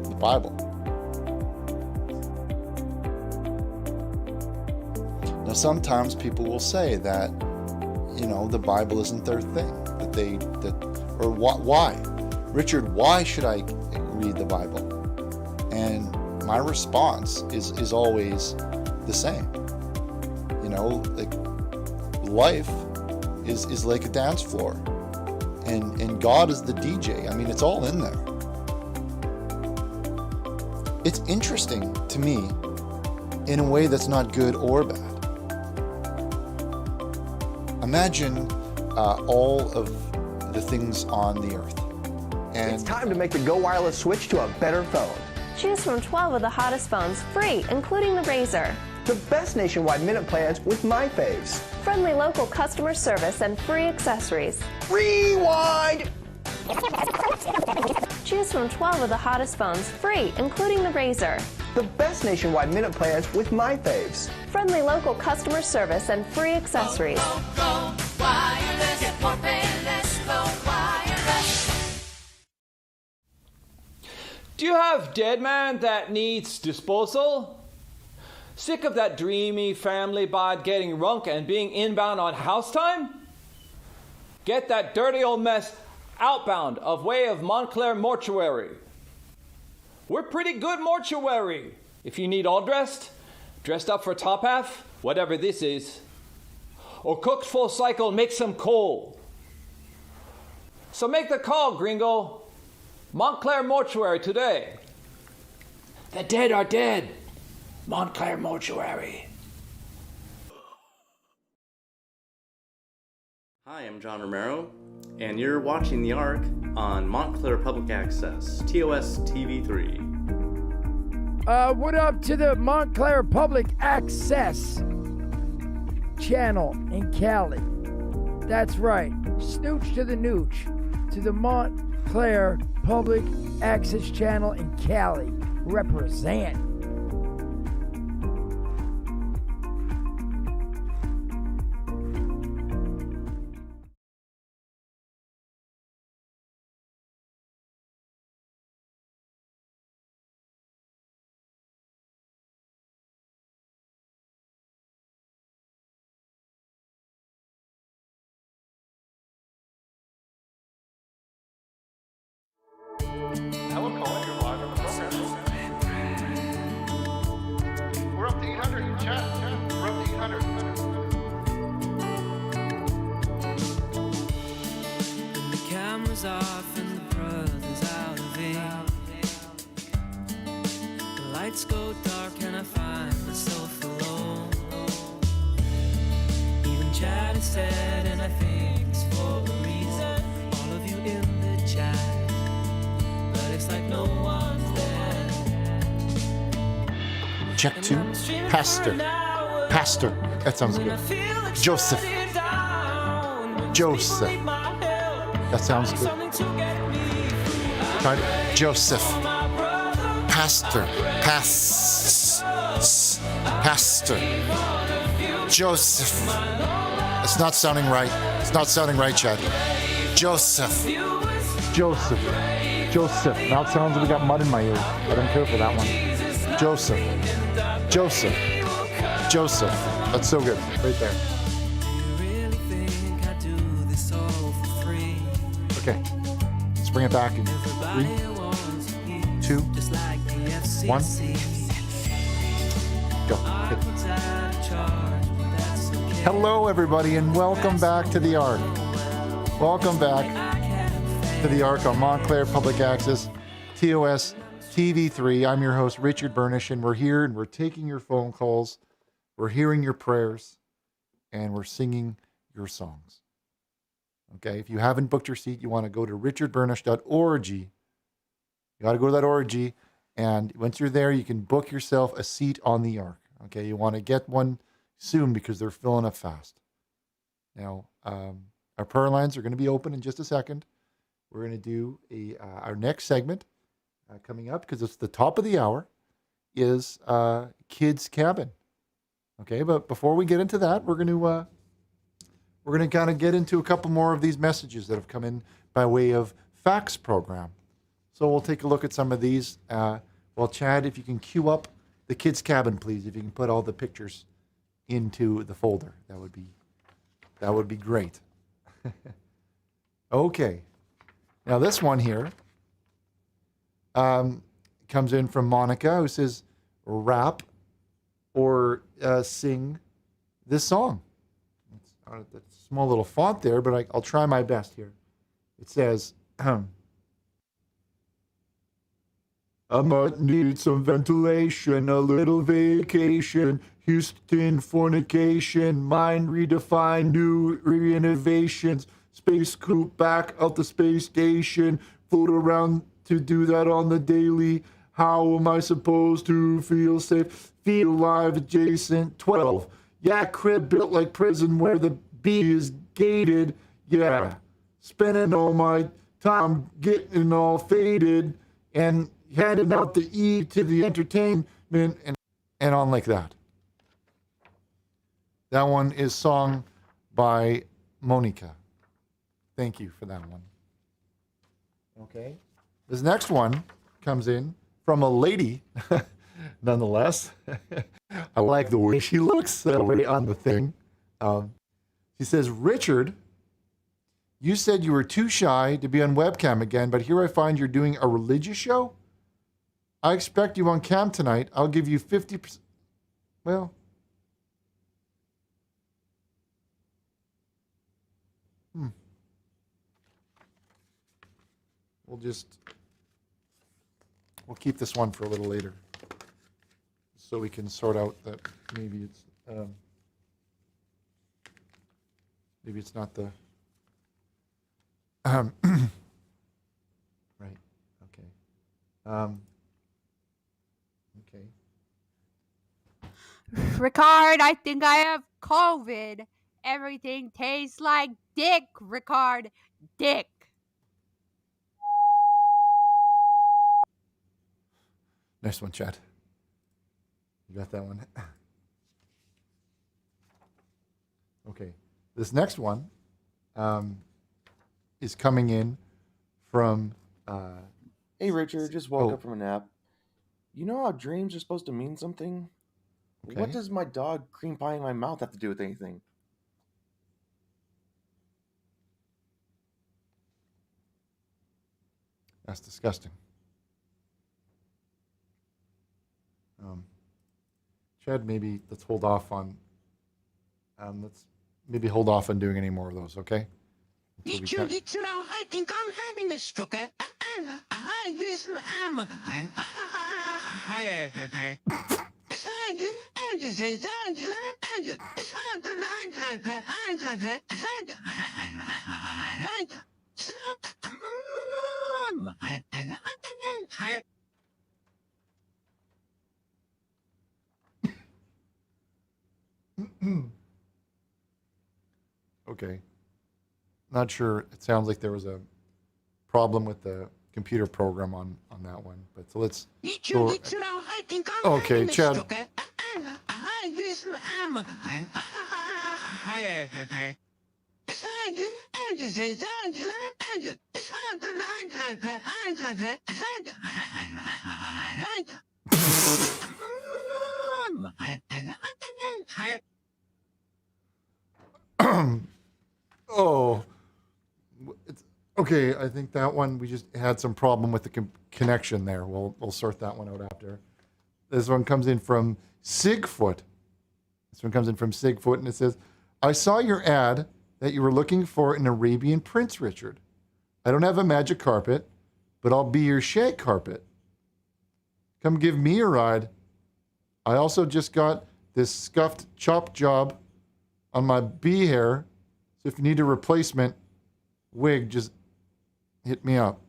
the Bible. Now, sometimes people will say that, the Bible isn't their thing. Why? Richard, why should I read the Bible? And my response is always the same. Like, life is like a dance floor, and God is the DJ. I mean, it's all in there. It's interesting to me in a way that's not good or bad. Imagine all of the things on the earth. And it's time to make the Go Wireless switch to a better phone. Choose from 12 of the hottest phones, free, including the Razr. The best nationwide minute plans with my faves. Friendly local customer service and free accessories. Rewind! Choose from 12 of the hottest phones, free, including the Razr. The best nationwide minute plans with my faves. Friendly local customer service and free accessories. Go wireless, get more payless, go wireless. Do you have dead man that needs disposal? Sick of that dreamy family bod getting runk and being inbound on house time? Get that dirty old mess outbound of way of Montclair Mortuary. We're pretty good mortuary. If you need all dressed up for top half, whatever this is, or cooked full cycle, make some cold. So make the call, gringo. Montclair Mortuary today. The dead are dead. Montclair Mortuary. Hi, I'm John Romero, and you're watching The Ark on Montclair Public Access, TOS TV3. What up to the Montclair Public Access channel in Cali? That's right, snooch to the nooch, to the Montclair Public Access channel in Cali. Represent. Helen Cohen, you're live on the program. We're up to 800. Chat. We're up to 800. The camera's off and the brother's out of ink. The lights go dark and I find myself alone. Even Chad is sad and I think it's for a reason. All of you in the chat, but it's like no one's there. Check 2. Pastor. That sounds good. Joseph. That sounds good. Right? Joseph. Pastor. Pastor. Joseph. That It's not sounding right. It's not sounding right, Chad. Joseph. Joseph. Joseph. Now it sounds like we got mud in my ears. I don't care for that one. Joseph. Joseph. Joseph. That's so good. Right there. Okay. Let's bring it back in 3, 2, 1. Go. Hit it. Hello, everybody, and welcome back to the Ark. Welcome back to the Ark on Montclair Public Access, TOS TV3. I'm your host, Richard Burnish, and we're here and we're taking your phone calls, we're hearing your prayers, and we're singing your songs. Okay, if you haven't booked your seat, you want to go to richardburnish.org. You got to go to that org, and once you're there, you can book yourself a seat on the Ark. Okay, you want to get one soon because they're filling up fast. Now, our prayer lines are going to be open in just a second. We're going to do our next segment coming up because it's the top of the hour is Kids Cabin. Okay, but before we get into that, we're going to kind of get into a couple more of these messages that have come in by way of fax program. So we'll take a look at some of these. Well, Chad, if you can queue up the Kids Cabin, please. If you can put all the pictures into the folder, that would be great. Okay. Now this one here comes in from Monica, who says, rap or sing this song. It's a small little font there, but I'll try my best here. It says, I might need some ventilation, a little vacation, Houston fornication, mind redefined, new renovations, space coupe back out the space station, float around to do that on the daily. How am I supposed to feel safe, feel alive adjacent? 12. Yeah, crib built like prison where the B is gated. Yeah, spending all my time getting all faded and handing out the E to the entertainment and on like that. That one is sung by Monica. Thank you for that one. Okay. This next one comes in from a lady, nonetheless. I like the way she looks that way on the thing. She says, Richard, you said you were too shy to be on webcam again, but here I find you're doing a religious show? I expect you on cam tonight. I'll give you 50%. Well, we'll keep this one for a little later so we can sort out that maybe it's not the right. Okay. Okay. Ricard, I think I have COVID. Everything tastes like dick, Ricard. Dick. Nice one, Chad. You got that one? Okay. This next one is coming in from... Hey, Richard. Just woke up from a nap. You know how dreams are supposed to mean something? Okay. What does my dog cream pie in my mouth have to do with anything? That's disgusting. Chad, maybe let's hold off on doing any more of those, okay? Richard, I think I'm having a stroke. Okay. Not sure. It sounds like there was a problem with the computer program on that one. But so let's go. Okay, Chad. Oh, okay. I think that one we just had some problem with the connection there. We'll sort that one out after. This one comes in from Sigfoot. And it says, "I saw your ad that you were looking for an Arabian Prince, Richard. I don't have a magic carpet, but I'll be your shag carpet. Come give me a ride. I also just got this scuffed chop job on my bee hair, so if you need a replacement wig, just hit me up."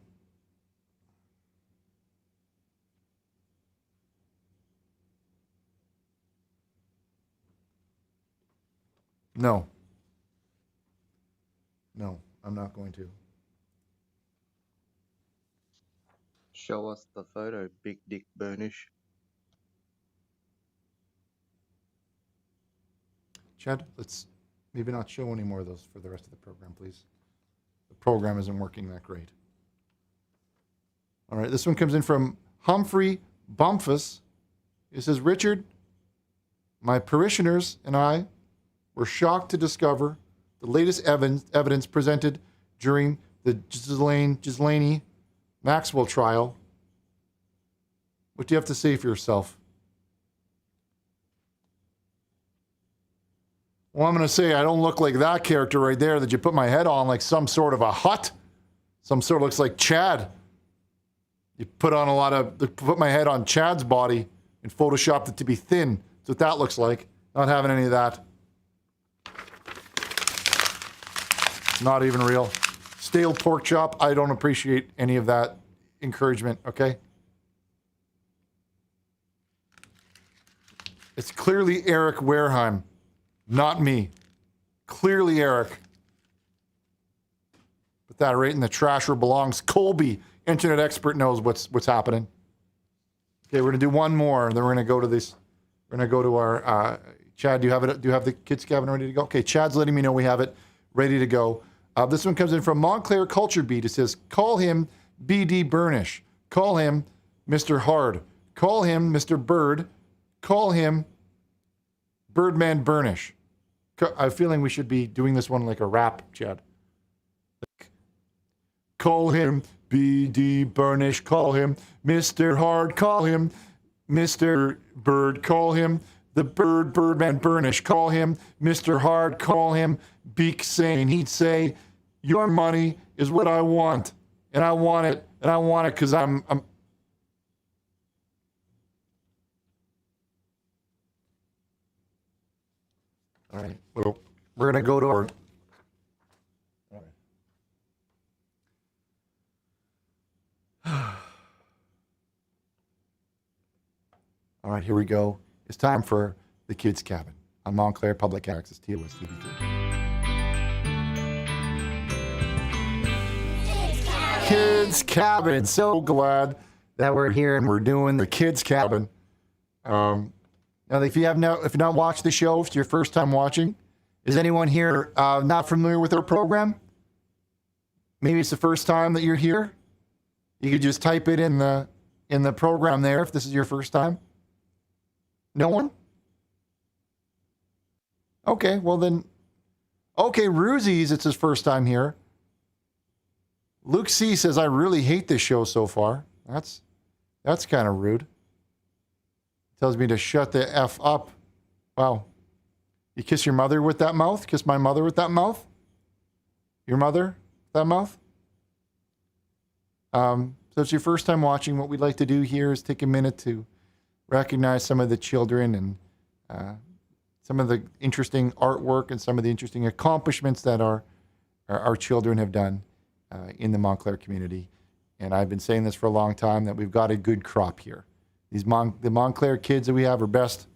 No, I'm not going to. Show us the photo, Big Dick Burnish. Chad, let's maybe not show any more of those for the rest of the program, please. The program isn't working that great. All right, this one comes in from Humphrey Bumpus. It says, "Richard, my parishioners and I were shocked to discover the latest evidence presented during the Ghislaine Maxwell trial. What do you have to say for yourself?" Well, I'm going to say I don't look like that character right there that you put my head on, like some sort of a hut. Some sort of looks like Chad. You put my head on Chad's body and photoshopped it to be thin. That's what that looks like. Not having any of that. Not even real. Stale pork chop. I don't appreciate any of that encouragement, okay? It's clearly Eric Wareheim, not me. Clearly Eric. Put that right in the trash where it belongs. Colby, internet expert, knows what's happening. Okay, we're gonna do one more, then we're gonna go to this. We're gonna go to our Chad. Do you have it? Do you have the kids cabin ready to go? Okay, Chad's letting me know we have it ready to go. This one comes in from Montclair Culture Beat. It says, "Call him BD Burnish. Call him Mr. Hard. Call him Mr. Bird. Call him Birdman Burnish." I have a feeling we should be doing this one like a rap, Chad. Call him BD Burnish. Call him Mr. Hard. Call him Mr. Bird. Call him the Birdman Burnish. Call him Mr. Hard. Call him Beak Sane. He'd say, "Your money is what I want, and I want it, because I'm." All right. Well, we're gonna go to our. All right, here we go. It's time for the Kids Cabin on Montclair Public Access TOS TV2. Kids Cabin. So glad that we're here and we're doing the Kids Cabin. Now, if you not watched the show, if it's your first time watching, is anyone here not familiar with our program? Maybe it's the first time that you're here. You could just type it in the program there if this is your first time. No one? Okay, well then. Okay, Roozies, it's his first time here. Luke C says, "I really hate this show so far." That's kind of rude. Tells me to shut the F up. Wow. You kiss your mother with that mouth? Kiss my mother with that mouth? Your mother? That mouth? So it's your first time watching. What we'd like to do here is take a minute to recognize some of the children and some of the interesting artwork and some of the interesting accomplishments that our children have done in the Montclair community. And I've been saying this for a long time, that we've got a good crop here. The Montclair kids that we have the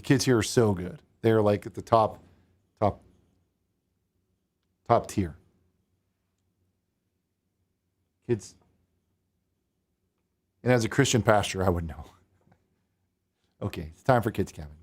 kids here are so good. They're like at the top tier. Kids. And as a Christian pastor, I would know. Okay, it's time for Kids Cabin.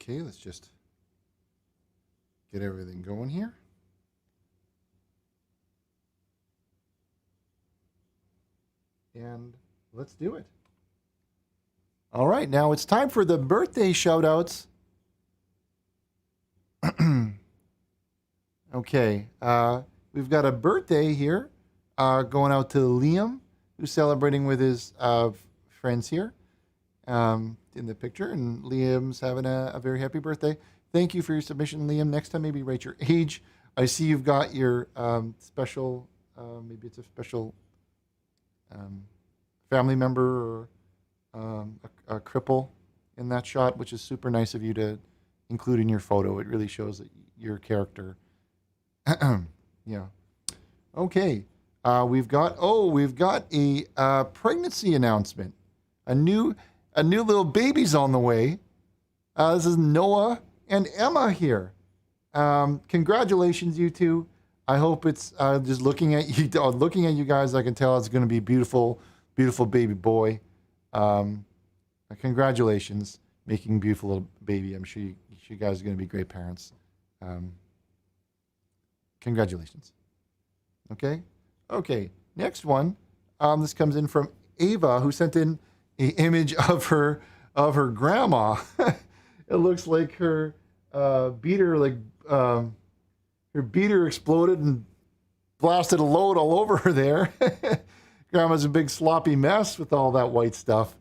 Okay, let's just get everything going here. And let's do it. All right, now it's time for the birthday shout-outs. Okay, we've got a birthday here going out to Liam, who's celebrating with his friends here in the picture. And Liam's having a very happy birthday. Thank you for your submission, Liam. Next time, maybe write your age. I see you've got your special, maybe it's a special family member or a cripple in that shot, which is super nice of you to include in your photo. It really shows that your character. Yeah. Okay. We've got a pregnancy announcement. A new little baby's on the way. This is Noah and Emma here. Congratulations, you two. I hope it's just looking at you guys. I can tell it's going to be beautiful baby boy. Congratulations, making a beautiful little baby. I'm sure you guys are going to be great parents. Congratulations. Okay. Next one. This comes in from Ava, who sent in an image of her grandma. It looks like her beater, her beater exploded and blasted a load all over her there. Grandma's a big sloppy mess with all that white stuff.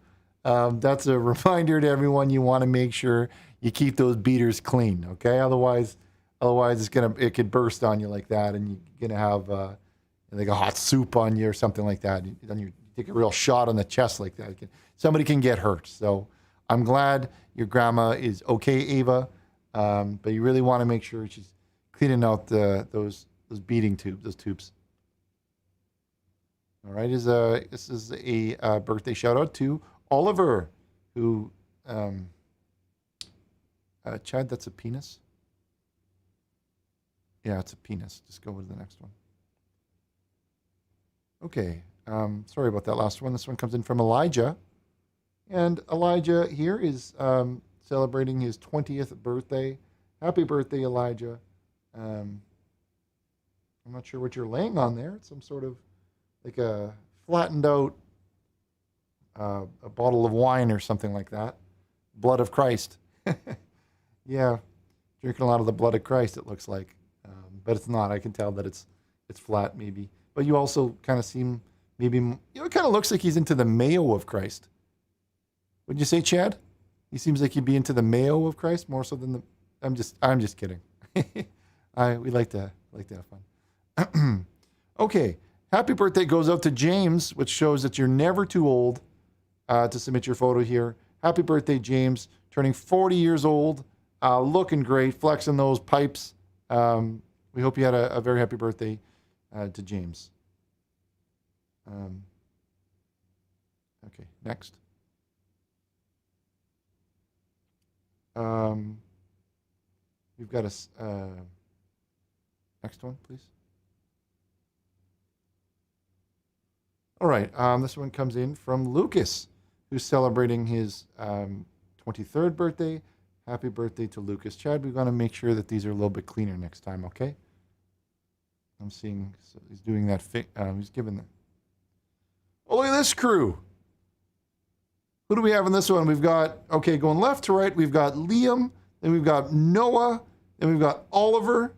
That's a reminder to everyone, you want to make sure you keep those beaters clean, okay? Otherwise it could burst on you like that, and you're gonna have like a hot soup on you or something like that. Then you take a real shot on the chest like that. Somebody can get hurt. So I'm glad your grandma is okay, Ava, but you really want to make sure she's cleaning out those beating tubes, those tubes. All right, this is a birthday shout out to Oliver, who Chad, that's a penis. Yeah, it's a penis. Just go with the next one. Okay, sorry about that last one. This one comes in from Elijah. And Elijah here is celebrating his 20th birthday. Happy birthday, Elijah. I'm not sure what you're laying on there. It's some sort of like a flattened out a bottle of wine or something like that. Blood of Christ. Yeah, drinking a lot of the blood of Christ, it looks like. But it's not. I can tell that it's flat, maybe. But you also kind of seem maybe, it kind of looks like he's into the mayo of Christ. Would you say, Chad? He seems like he'd be into the mayo of Christ more so than the. I'm just kidding. We like to have fun. Okay, happy birthday goes out to James, which shows that you're never too old to submit your photo here. Happy birthday, James, turning 40 years old, looking great, flexing those pipes. We hope you had a very happy birthday to James. Okay, next. We've got a next one, please. All right, this one comes in from Lucas, who's celebrating his 23rd birthday. Happy birthday to Lucas. Chad, we're going to make sure that these are a little bit cleaner next time, okay? I'm seeing, so he's doing that, he's giving them. Oh, look at this crew. Who do we have in this one? We've got, okay, going left to right, we've got Liam, then we've got Noah, then we've got Oliver,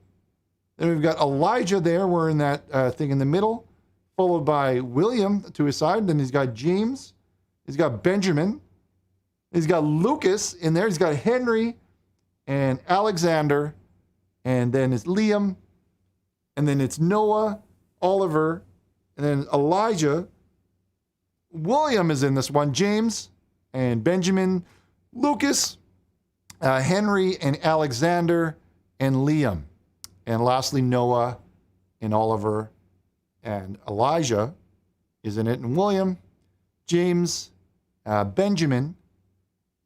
then we've got Elijah there, we're in that thing in the middle, followed by William to his side, then he's got James, he's got Benjamin, he's got Lucas in there, he's got Henry and Alexander, and then it's Liam, and then it's Noah, Oliver, and then Elijah. William is in this one, James, and Benjamin, Lucas, Henry, and Alexander, and Liam. And lastly, Noah, and Oliver, and Elijah is in it, and William, James, Benjamin,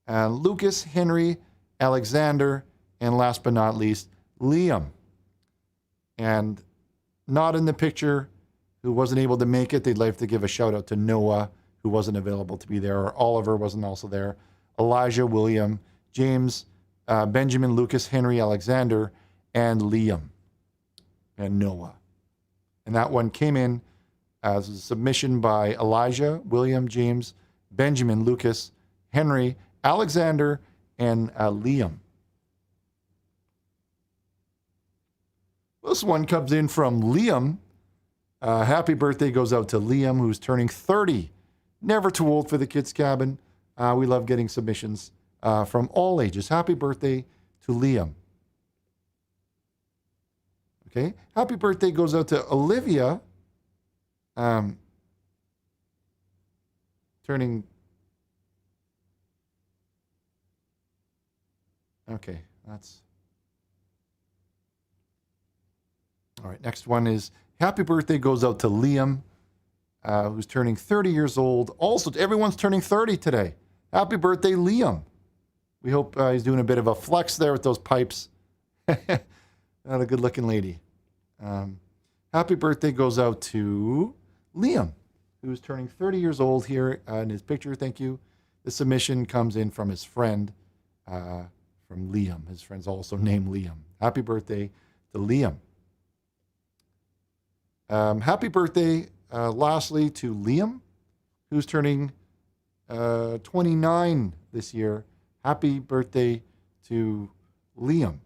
Lucas, Henry, Alexander, and last but not least, Liam. And not in the picture, who wasn't able to make it, they'd like to give a shout out to Noah, who wasn't available to be there, or Oliver wasn't also there, Elijah, William, James, Benjamin, Lucas, Henry, Alexander, and Liam, and Noah. And that one came in as a submission by Elijah, William, James, Benjamin, Lucas, Henry, Alexander, and Liam. This one comes in from Liam. Happy birthday goes out to Liam, who's turning 30. Never too old for the Kids Cabin. We love getting submissions from all ages. Happy birthday to Liam. Okay. Happy birthday goes out to Olivia. Turning. Okay, that's. All right, next one is happy birthday goes out to Liam, who's turning 30 years old. Also, everyone's turning 30 today. Happy birthday, Liam. We hope he's doing a bit of a flex there with those pipes. Not a good-looking lady. Happy birthday goes out to Liam, who's turning 30 years old here in his picture. Thank you. The submission comes in from his friend, from Liam. His friend's also named Liam. Happy birthday to Liam. Happy birthday, lastly, to Liam, who's turning 29 this year. Happy birthday to Liam.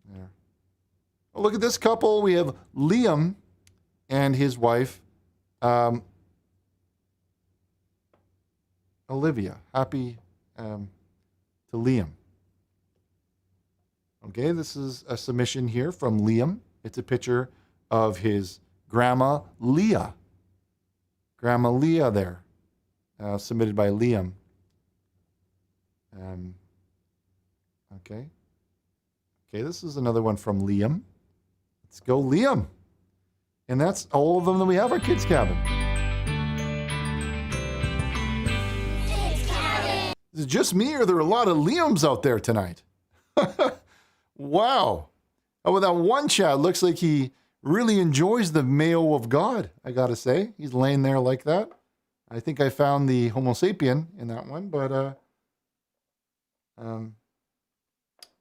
There. Oh, look at this couple. We have Liam and his wife, Olivia. Happy to Liam. Okay, this is a submission here from Liam. It's a picture of his Grandma Leah. Grandma Leah there. Submitted by Liam. Okay. Okay, this is another one from Liam. Let's go, Liam. And that's all of them that we have at Kids Cabin. Is it just me, or are there a lot of Liams out there tonight? Wow. Oh, with that one chat, looks like he really enjoys the Mayo of God, I gotta say. He's laying there like that. I think I found the Homo sapien in that one, but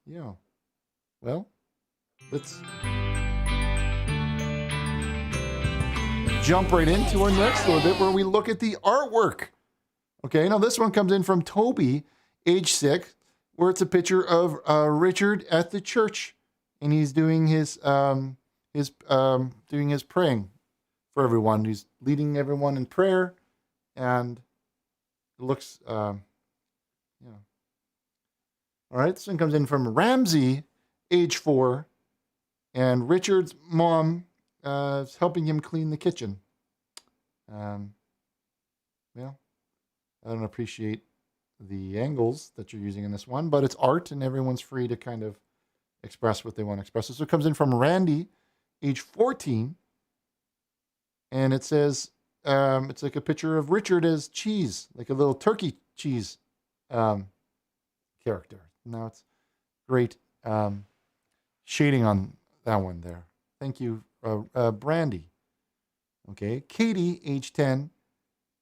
yeah. Well, let's jump right into our next little bit where we look at the artwork. Okay, now this one comes in from Toby, age 6, where it's a picture of Richard at the church, and he's doing his praying for everyone. He's leading everyone in prayer, and it looks, yeah. All right, this one comes in from Ramsey, age 4, and Richard's mom is helping him clean the kitchen. Well, I don't appreciate the angles that you're using in this one, but it's art, and everyone's free to kind of express what they want to express. So it comes in from Randy, age 14, and it says, it's like a picture of Richard as cheese, like a little turkey cheese character. Now it's great shading on that one there. Thank you, Brandy. Okay, Katie, age 10,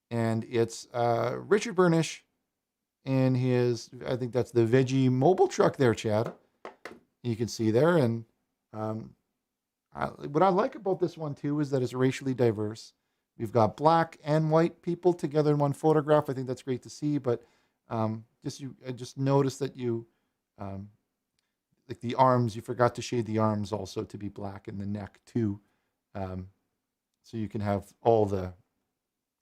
and it's Richard Burnish in his, I think that's the veggie mobile truck there, Chad. You can see there, and what I like about this one too is that it's racially diverse. We've got black and white people together in one photograph. I think that's great to see, but I just noticed that you, like the arms, you forgot to shade the arms also to be black, and the neck too. So you can have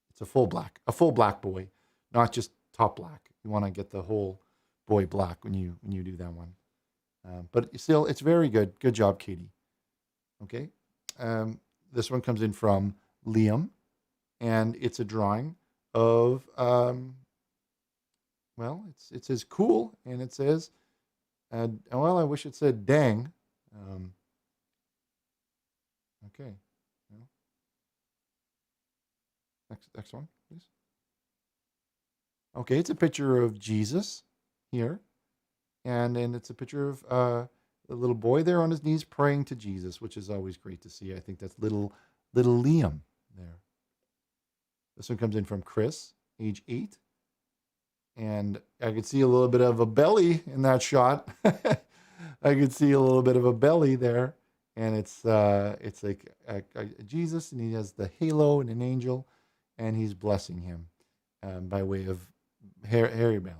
it's a full black boy, not just top black. You want to get the whole boy black when you do that one. But still, it's very good. Good job, Katie. Okay. This one comes in from Liam, and it's a drawing of, well, it says cool, and it says, well, I wish it said dang. Okay. Well, next one, please. Okay, it's a picture of Jesus here, and it's a picture of the little boy there on his knees praying to Jesus, which is always great to see. I think that's little Liam there. This one comes in from Chris, age 8. And I could see a little bit of a belly in that shot. I could see a little bit of a belly there. And it's like Jesus, and he has the halo and an angel, and he's blessing him by way of hairy belly.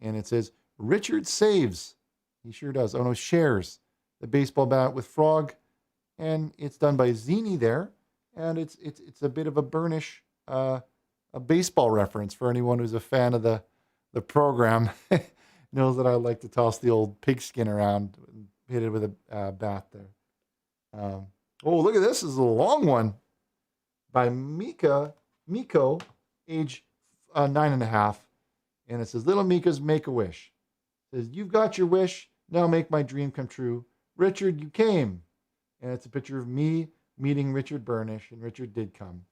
And it says, Richard saves. He sure does. Oh, no, shares the baseball bat with Frog. And it's done by Zini there. And it's a bit of a Burnish a baseball reference for anyone who's a fan of the program. Knows that I like to toss the old pigskin around and hit it with a bat there. Oh, look at this. This is a long one by Miko, age 9.5. And it says, Little Mika's Make-A-Wish. It says, you've got your wish. Now make my dream come true. Richard, you came. And it's a picture of me meeting Richard Burnish, and Richard did come.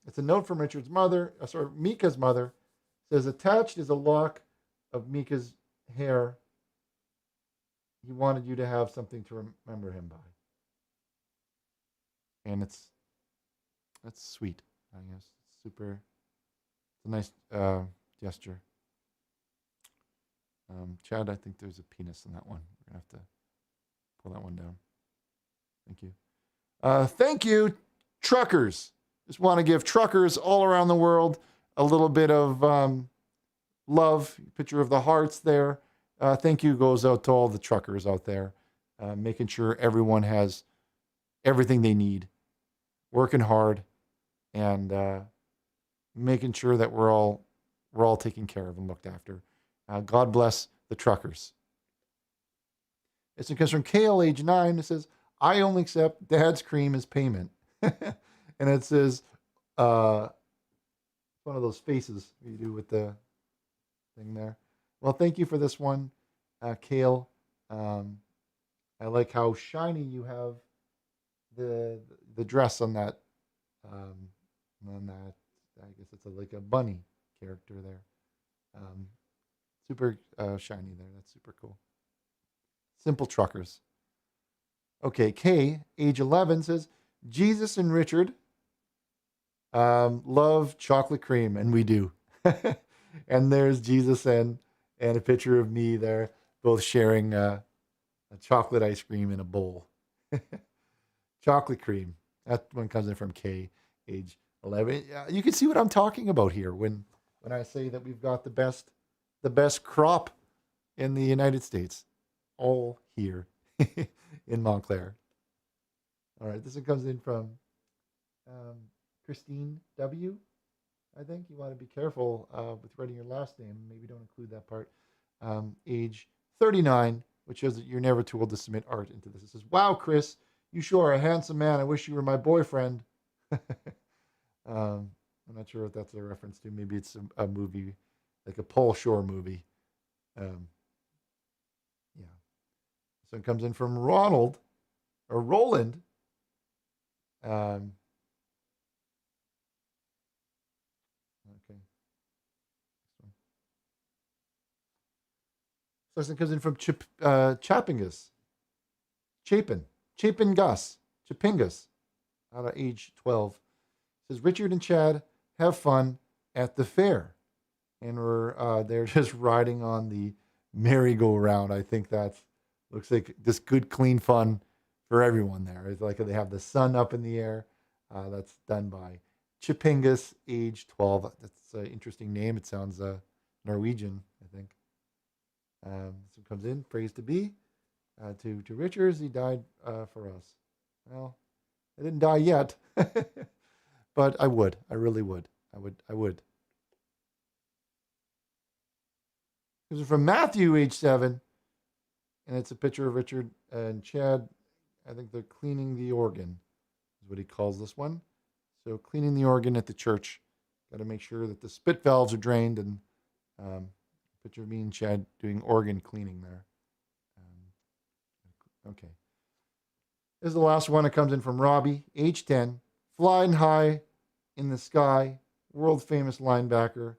It's a note from Richard's mother, Mika's mother. It says, attached is a lock of Mika's hair. He wanted you to have something to remember him by. And that's sweet, I guess. It's a nice gesture. Chad, I think there's a penis in that one. We're going to have to pull that one down. Thank you. Thank you, truckers. Just want to give truckers all around the world a little bit of love. Picture of the hearts there. Thank you goes out to all the truckers out there, making sure everyone has everything they need, working hard, and making sure that we're all taken care of and looked after. God bless the truckers. This one comes from KL, age 9. It says, I only accept Dad's cream as payment. And it says, one of those faces you do with the thing there. Well, thank you for this one, Kale. I like how shiny you have the dress on that. I guess it's like a bunny character there. Super shiny there. That's super cool. Simple truckers. Okay, Kay, age 11, says, Jesus and Richard love chocolate cream, and we do. And there's Jesus and a picture of me there, both sharing a chocolate ice cream in a bowl. Chocolate cream. That one comes in from Kay, age 11. You can see what I'm talking about here when I say that we've got the best crop in the United States, all here in Montclair. All right, this one comes in from Christine W. I think you want to be careful with writing your last name. Maybe don't include that part. Age 39, which shows that you're never too old to submit art into this. It says, wow, Chris, you sure are a handsome man. I wish you were my boyfriend. I'm not sure what that's a reference to. Maybe it's a movie, like a Paul Shore movie. Yeah. So it comes in from Roland. Okay. So this comes in from Chapingus. Chapingus, out of age 12. It says, Richard and Chad have fun at the fair. And they're just riding on the merry-go-round. I think that looks like just good, clean fun for everyone there. It's like they have the sun up in the air. That's done by Chapingus, age 12. That's an interesting name. It sounds Norwegian, I think. So comes in, praise to be to Richards. He died for us. Well, I didn't die yet, but I would. I really would. I would. This is from Matthew, age 7, and it's a picture of Richard and Chad. I think they're cleaning the organ, is what he calls this one. So cleaning the organ at the church. Got to make sure that the spit valves are drained, and picture of me and Chad doing organ cleaning there. Okay. This is the last one. It comes in from Robbie, age 10, flying high in the sky, world famous linebacker,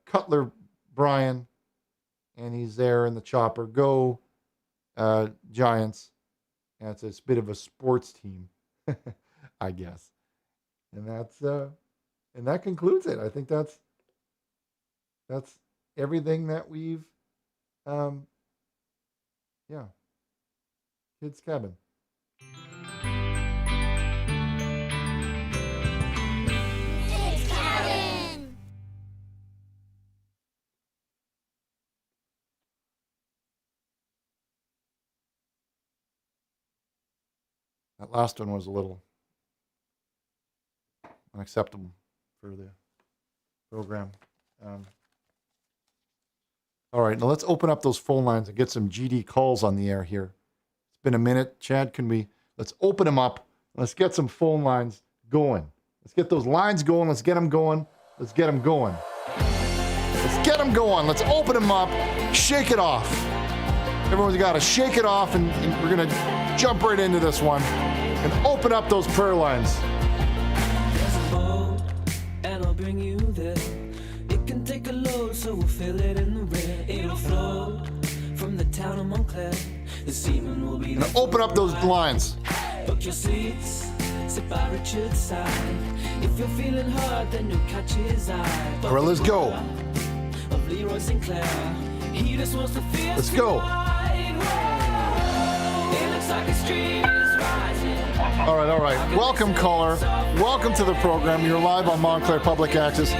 Cutler Brian, and he's there in the chopper. Go Giants. And it's a bit of a sports team, I guess. And that's And that concludes it. I think that's everything that we've, yeah. Kids Cabin. Kids Cabin. That last one was a little unacceptable for the program. All right, now let's open up those phone lines and get some GD calls on the air here. It's been a minute. Chad, let's open them up. Let's get some phone lines going. Let's get those lines going. Let's get them going. Let's get them going. Let's get them going. Let's open them up. Shake it off. Everyone's got to shake it off, and we're going to jump right into this one and open up those prayer lines. And I'll bring you there. It can take a load, so we'll fill it in the rear. It'll flow from the town of Montclair. The seaman will be there. Open up those lines. Book your seats, sit by Richard's side. If you're feeling hard, then you'll catch his eye. All right, let's go. Of Leroy Sinclair. He just wants to feel. Let's go. It looks like a street is rising. All right. Welcome, caller. Welcome to the program. You're live on Montclair Public Access,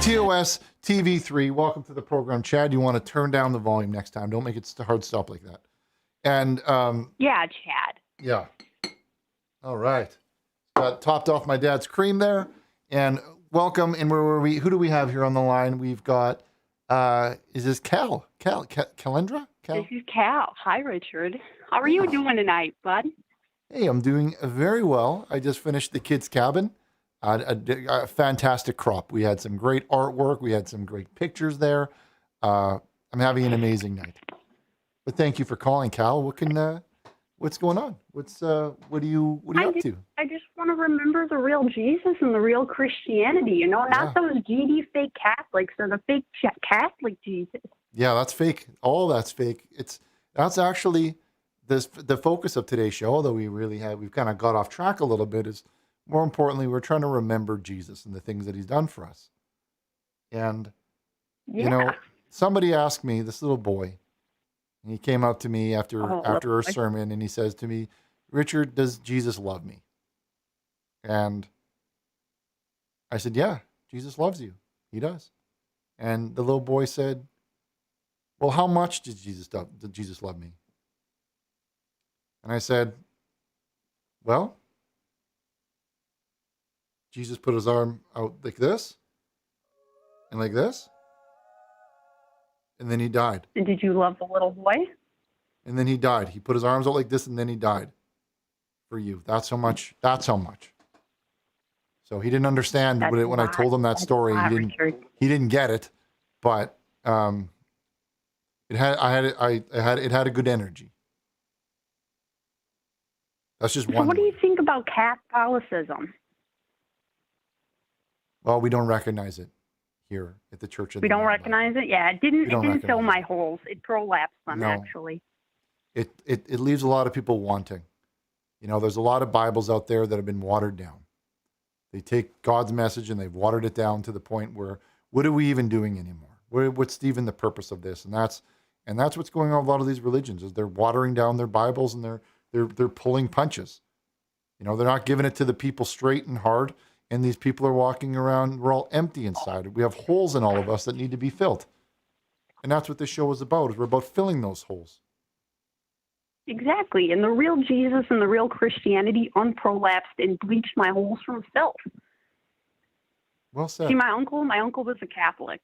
TOS TV3. Welcome to the program. Chad, you want to turn down the volume next time. Don't make it hard stop like that. And yeah, Chad. Yeah. All right. Topped off my dad's cream there. And welcome. And where were we? Who do we have here on the line? We've got, is this Calendra? Cal? This is Cal. Hi, Richard. How are you doing tonight, bud? Hey, I'm doing very well. I just finished the kids' cabin. A fantastic crop. We had some great artwork. We had some great pictures there. I'm having an amazing night. But thank you for calling, Cal. What's going on? What are you up to? I just want to remember the real Jesus and the real Christianity. Not those GD fake Catholics or the fake Catholic Jesus. Yeah, that's fake. All that's fake. That's actually the focus of today's show. Although we've kind of got off track a little bit. Is more importantly, we're trying to remember Jesus and the things that He's done for us. And somebody asked me, this little boy. And he came up to me after our sermon, and he says to me, "Richard, does Jesus love me?" And I said, "Yeah, Jesus loves you. He does." And the little boy said, "Well, how much did Jesus love me?" And I said, "Well, Jesus put his arm out like this and like this. And then he died." And did you love the little boy? And then he died. He put his arms out like this, and then he died for you. That's how much. So he didn't understand when I told him that story. He didn't get it, but it had a good energy. That's just one. So what do you think about Catholicism? Well, we don't recognize it here at the Church of We don't recognize it? Yeah, it didn't fill my holes. It prolapsed them, No. actually. It leaves a lot of people wanting. There's a lot of Bibles out there that have been watered down. They take God's message and they've watered it down to the point where, what are we even doing anymore? What's even the purpose of this? And that's what's going on with a lot of these religions, is they're watering down their Bibles and they're pulling punches. They're not giving it to the people straight and hard. And these people are walking around, we're all empty inside. We have holes in all of us that need to be filled. And that's what this show is about, is we're about filling those holes. Exactly. And the real Jesus and the real Christianity unprolapsed and bleached my holes from filth. Well said. See, my uncle was a Catholic.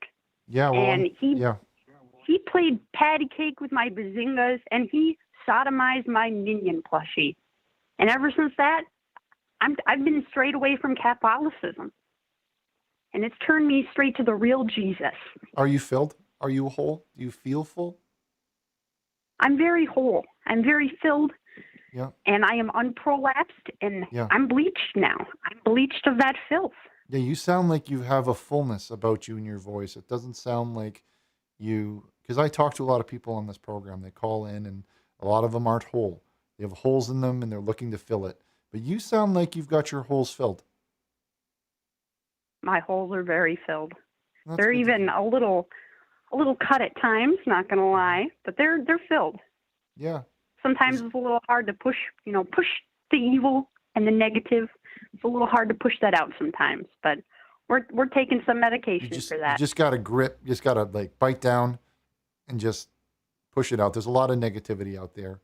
Yeah, well, and he played patty cake with my bazingas, and he sodomized my Minion plushie. And ever since that, I've been straight away from Catholicism. And it's turned me straight to the real Jesus. Are you filled? Are you whole? Do you feel full? I'm very whole. I'm very filled. Yeah. And I am unprolapsed, and Yeah. I'm bleached now. I'm bleached of that filth. Yeah, you sound like you have a fullness about you in your voice. It doesn't sound like because I talk to a lot of people on this program. They call in, and a lot of them aren't whole. They have holes in them, and they're looking to fill it. But you sound like you've got your holes filled. My holes are very filled. That's They're good to even a little cut at times, not gonna lie, but they're filled. Yeah. Sometimes it's a little hard to push the evil and the negative. It's a little hard to push that out sometimes, but we're taking some medication for that. You just got to grip. You just got to like bite down and just push it out. There's a lot of negativity out there.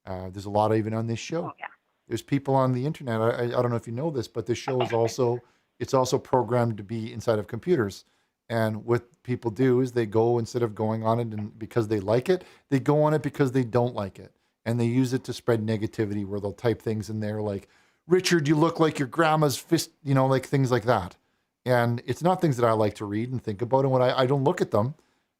There's a lot even on this show. Oh, yeah. There's people on the internet. I don't know if you know this, but this show is also programmed to be inside of computers. And what people do is they go, instead of going on it and because they like it, they go on it because they don't like it. And they use it to spread negativity, where they'll type things in there like, Richard, you look like your grandma's fist, like things like that. And it's not things that I like to read and think about. And when I don't look at them,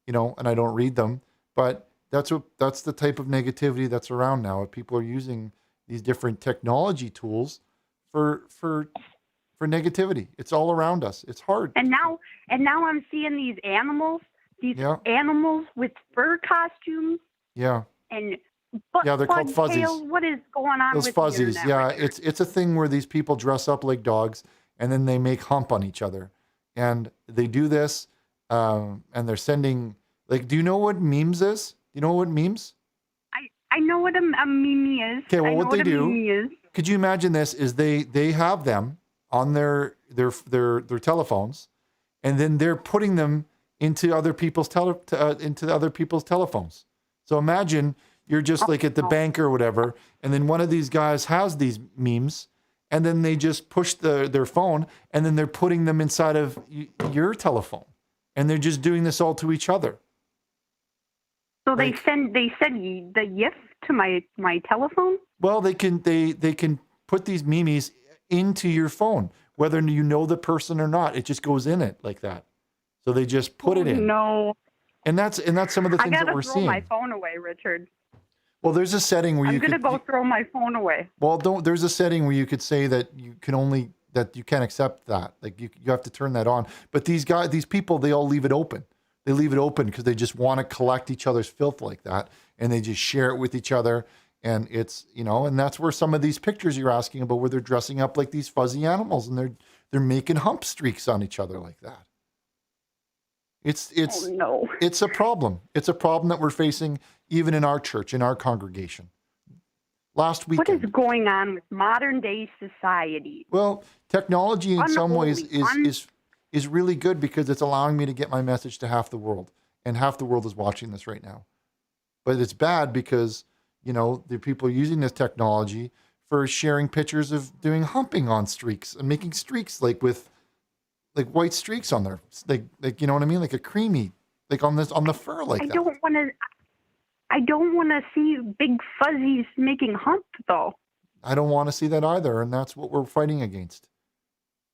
and I don't read them, but that's the type of negativity that's around now. People are using these different technology tools for negativity. It's all around us. It's hard. And now I'm seeing these animals with fur costumes. Yeah. And they're called fuzzies. Tails. What is going on Those with fuzzies? the internet? Yeah, it's a thing where ththese people dress up like dogs and then they make hump on each other, and they do this, and they're sending do you know what memes is? You know what memes? I know what a meme is. Okay, well, what they do? Is. Could you imagine this? Is they have them on their telephones, and then they're putting them into other people's telephones. So imagine you're just like at the bank or whatever, and then one of these guys has these memes, and then they just push their phone, and then they're putting them inside of your telephone, and they're just doing this all to each other. So they send the GIF to my telephone? Well, they can put these memes into your phone, whether you know the person or not. It just goes in it like that. So they just put it in. No. And that's some of the things that we're seeing. I gotta throw my phone away, Richard. Well, there's a setting where I'm gonna go throw my phone away. Well, there's a setting where you could say that you can't accept that. Like you have to turn that on. But these people, they all leave it open. They leave it open because they just want to collect each other's filth like that, and they just share it with each other. And it's and that's where some of these pictures you're asking about, where they're dressing up like these fuzzy animals and they're making hump streaks on each other like that. It's a problem. It's a problem that we're facing even in our church, in our congregation. Last weekend. What is going on with modern day society? Well, technology in some ways is really good because it's allowing me to get my message to half the world, and half the world is watching this right now. But it's bad because the people using this technology for sharing pictures of doing humping on streaks and making streaks with white streaks on there, like you know what I mean, like a creamy, like on the fur like that. I don't want to see big fuzzies making hump though. I don't want to see that either, and that's what we're fighting against.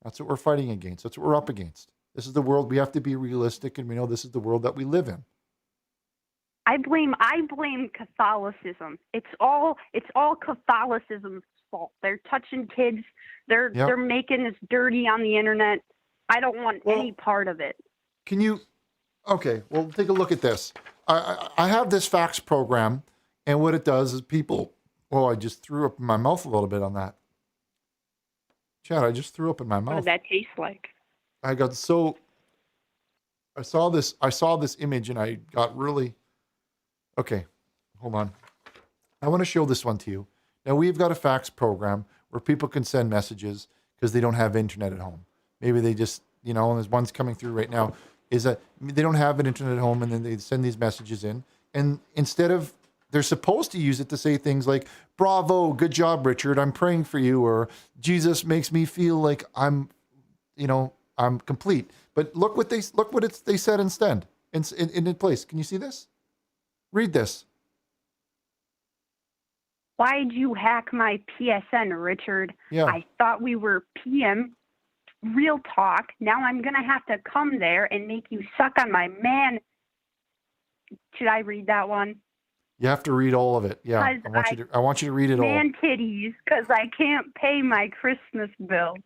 That's what we're fighting against. That's what we're up against. This is the world. We have to be realistic, and we know this is the world that we live in. I blame Catholicism. It's all Catholicism's fault. They're touching kids. They're making us dirty on the internet. I don't want any part of it. Can you? Okay, well, take a look at this. I have this fax program, and what it does is people. Oh, I just threw up in my mouth a little bit on that. Chad, I just threw up in my mouth. What did that taste like? I saw this image, and I got really. Okay, hold on. I want to show this one to you. Now, we've got a fax program where people can send messages because they don't have internet at home. Maybe they just, and there's one's coming through right now, is that they don't have an internet at home, and then they send these messages in. And instead of, they're supposed to use it to say things like, bravo, good job, Richard, I'm praying for you, or Jesus makes me feel like I'm complete. But look what they said instead, in place. Can you see this? Read this. Why'd you hack my PSN, Richard? Yeah. I thought we were PM. Real talk. Now I'm going to have to come there and make you suck on my man. Should I read that one? You have to read all of it. Yeah. I want you to read it all. Man titties, because I can't pay my Christmas bill.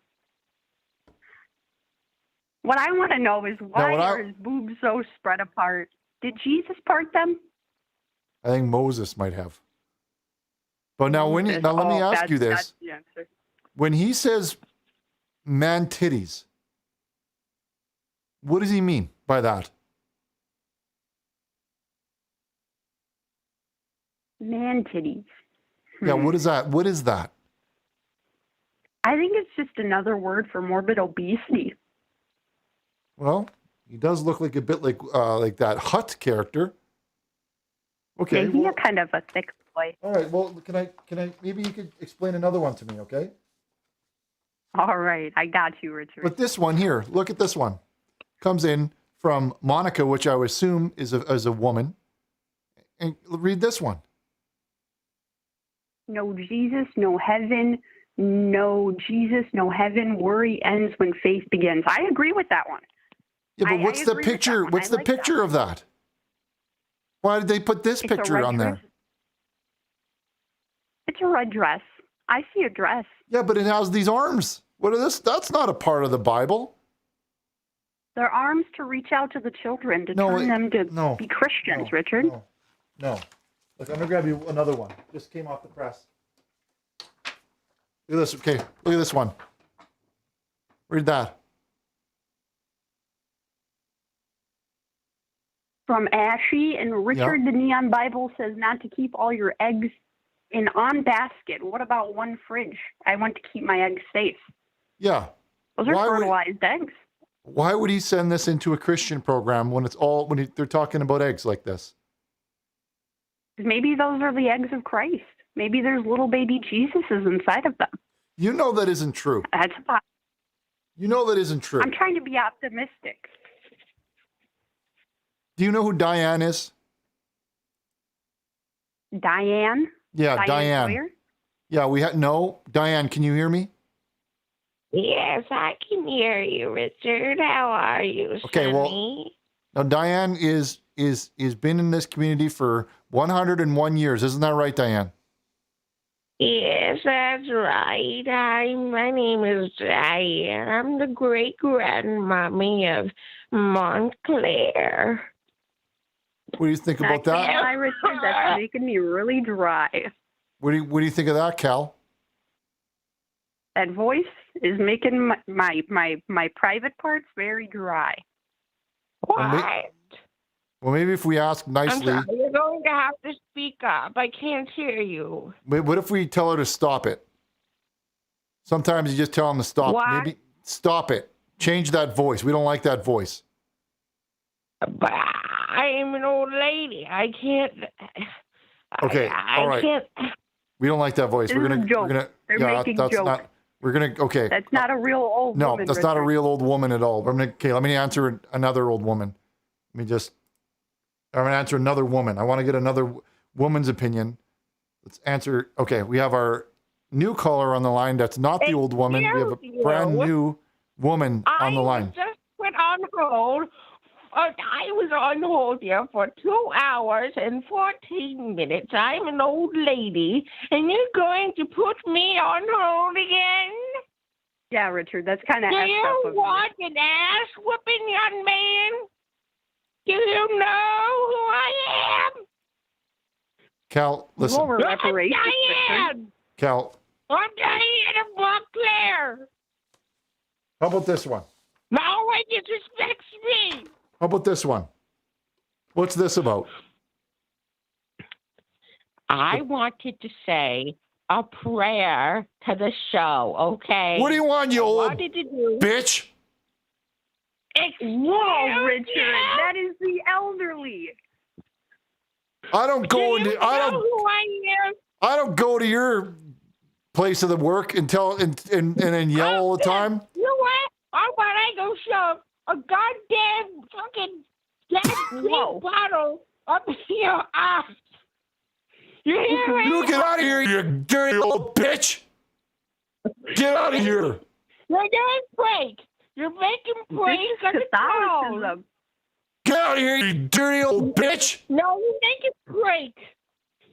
What I want to know is why are his boobs so spread apart? Did Jesus part them? I think Moses might have. But now let me ask you this. That's the answer. When he says man titties, What does he mean by that? Man titties. Yeah, what is that? What is that? I think it's just another word for morbid obesity. Well, he does look like a bit like that Hut character. Okay. Yeah, he's kind of a thick boy. All right. Well, can I? Maybe you could explain another one to me, okay? All right, I got you, Richard. But this one here, look at this one. Comes in from Monica, which I would assume is a woman. And read this one. No Jesus, no heaven. No Jesus, no heaven. Worry ends when faith begins. I agree with that one. Yeah, but what's the picture? What's the picture of that? Why did they put this picture on there? It's a red dress. I see a dress. Yeah, but it has these arms. What are this? That's not a part of the Bible. Their arms to reach out to the children, to turn them to be Christians, Richard. No. Look, I'm going to grab you another one. Just came off the press. Look at this. Okay, look at this one. Read that. From Ashy and Richard, the Neon Bible says not to keep all your eggs in on basket. What about one fridge? I want to keep my eggs safe. Yeah. Those are fertilized eggs. Why would he send this into a Christian program when they're talking about eggs like this? Maybe those are the eggs of Christ. Maybe there's little baby Jesuses inside of them. You know that isn't true. That's a You know that isn't true. I'm trying to be optimistic. Do you know who Diane is? Diane? Yeah, Diane. Sawyer? Yeah, no. Diane, can you hear me? Yes, I can hear you, Richard. How are you, Okay, well, Sonny? now Diane is been in this community for 101 years. Isn't that right, Diane? Yes, that's right. My name is Diane. I'm the great-grandmommy of Montclair. What do you think about Can't that? lie, Richard, that's making me really dry. What do you think of that, Cal? That voice is making my private parts very dry. Well, maybe if we ask I'm nicely. sorry, you're going to have to speak up. I can't hear you. What if we tell her to stop it? Sometimes you just tell them to stop. What? Maybe stop it. Change that voice. We don't like that voice. But I am an old lady. I can't. Okay, I all right. can't. We don't like that voice. This We're is gonna. a joke. We're gonna. They're Yeah, making that's joke. not. We're gonna. Okay. That's not a real old No, woman. that's not a Richard. real old woman at all. Okay, let me answer another old woman. I'm gonna answer another woman. I want to get another woman's opinion. Let's answer. Okay, we have our new caller on the line. That's not the old woman. We have a brand new woman on the line. Just put on hold. I was on hold here for 2 hours and 14 minutes. I'm an old lady, and you're going to put me on hold again? Yeah, Richard, that's kind of Do effed up you of you. want an ass whooping, young man? Do you know who I am? Cal, listen. Lower reparations, Richard. Diane! Cal, I'm Diane of Montclair. how about this one? No one disrespects me. How about this one? What's this about? I wanted to say a prayer to the show, okay? What do you want, you old wanted to do... bitch? Whoa, Richard, that is the elderly. I don't go into. I don't go to your place of the work and then yell all the time. You know what? I want to go shove a goddamn fucking big bottle up your ass. You hear me? You get out of here, you dirty old bitch! Get out of here! You're doing break. You're making break on the phone. Get out of here, you dirty old bitch! No, you're making break.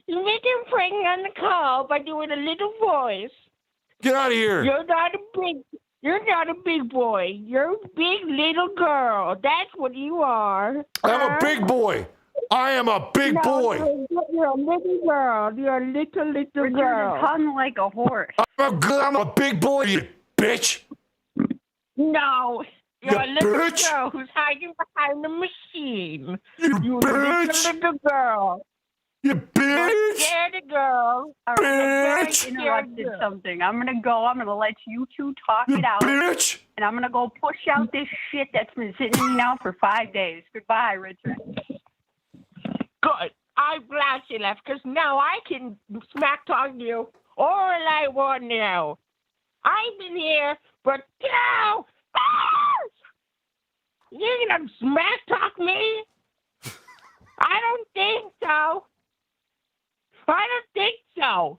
You're making break on the call by doing a little voice. Get out of here! You're not a big boy. You're a big little girl. That's what you are. I'm a big boy. I am a big boy. You're a little girl. You're a little Richard, girl. you're hung like a horse. I'm a big boy, you bitch. No, You're a little bitch. girl who's hiding behind the machine. You bitch. Little girl. You bitch. Scared girl. All right, I just interrupted something. I'm gonna go. I'm gonna let you two talk it out. Bitch. And I'm gonna go push out this shit that's been sitting in me now for 5 days. Goodbye, Richard. Good. I'm glad she left, because now I can smack talk you all I want now. I've been here for 2 hours. You're gonna smack talk me? I don't think so. I don't think so.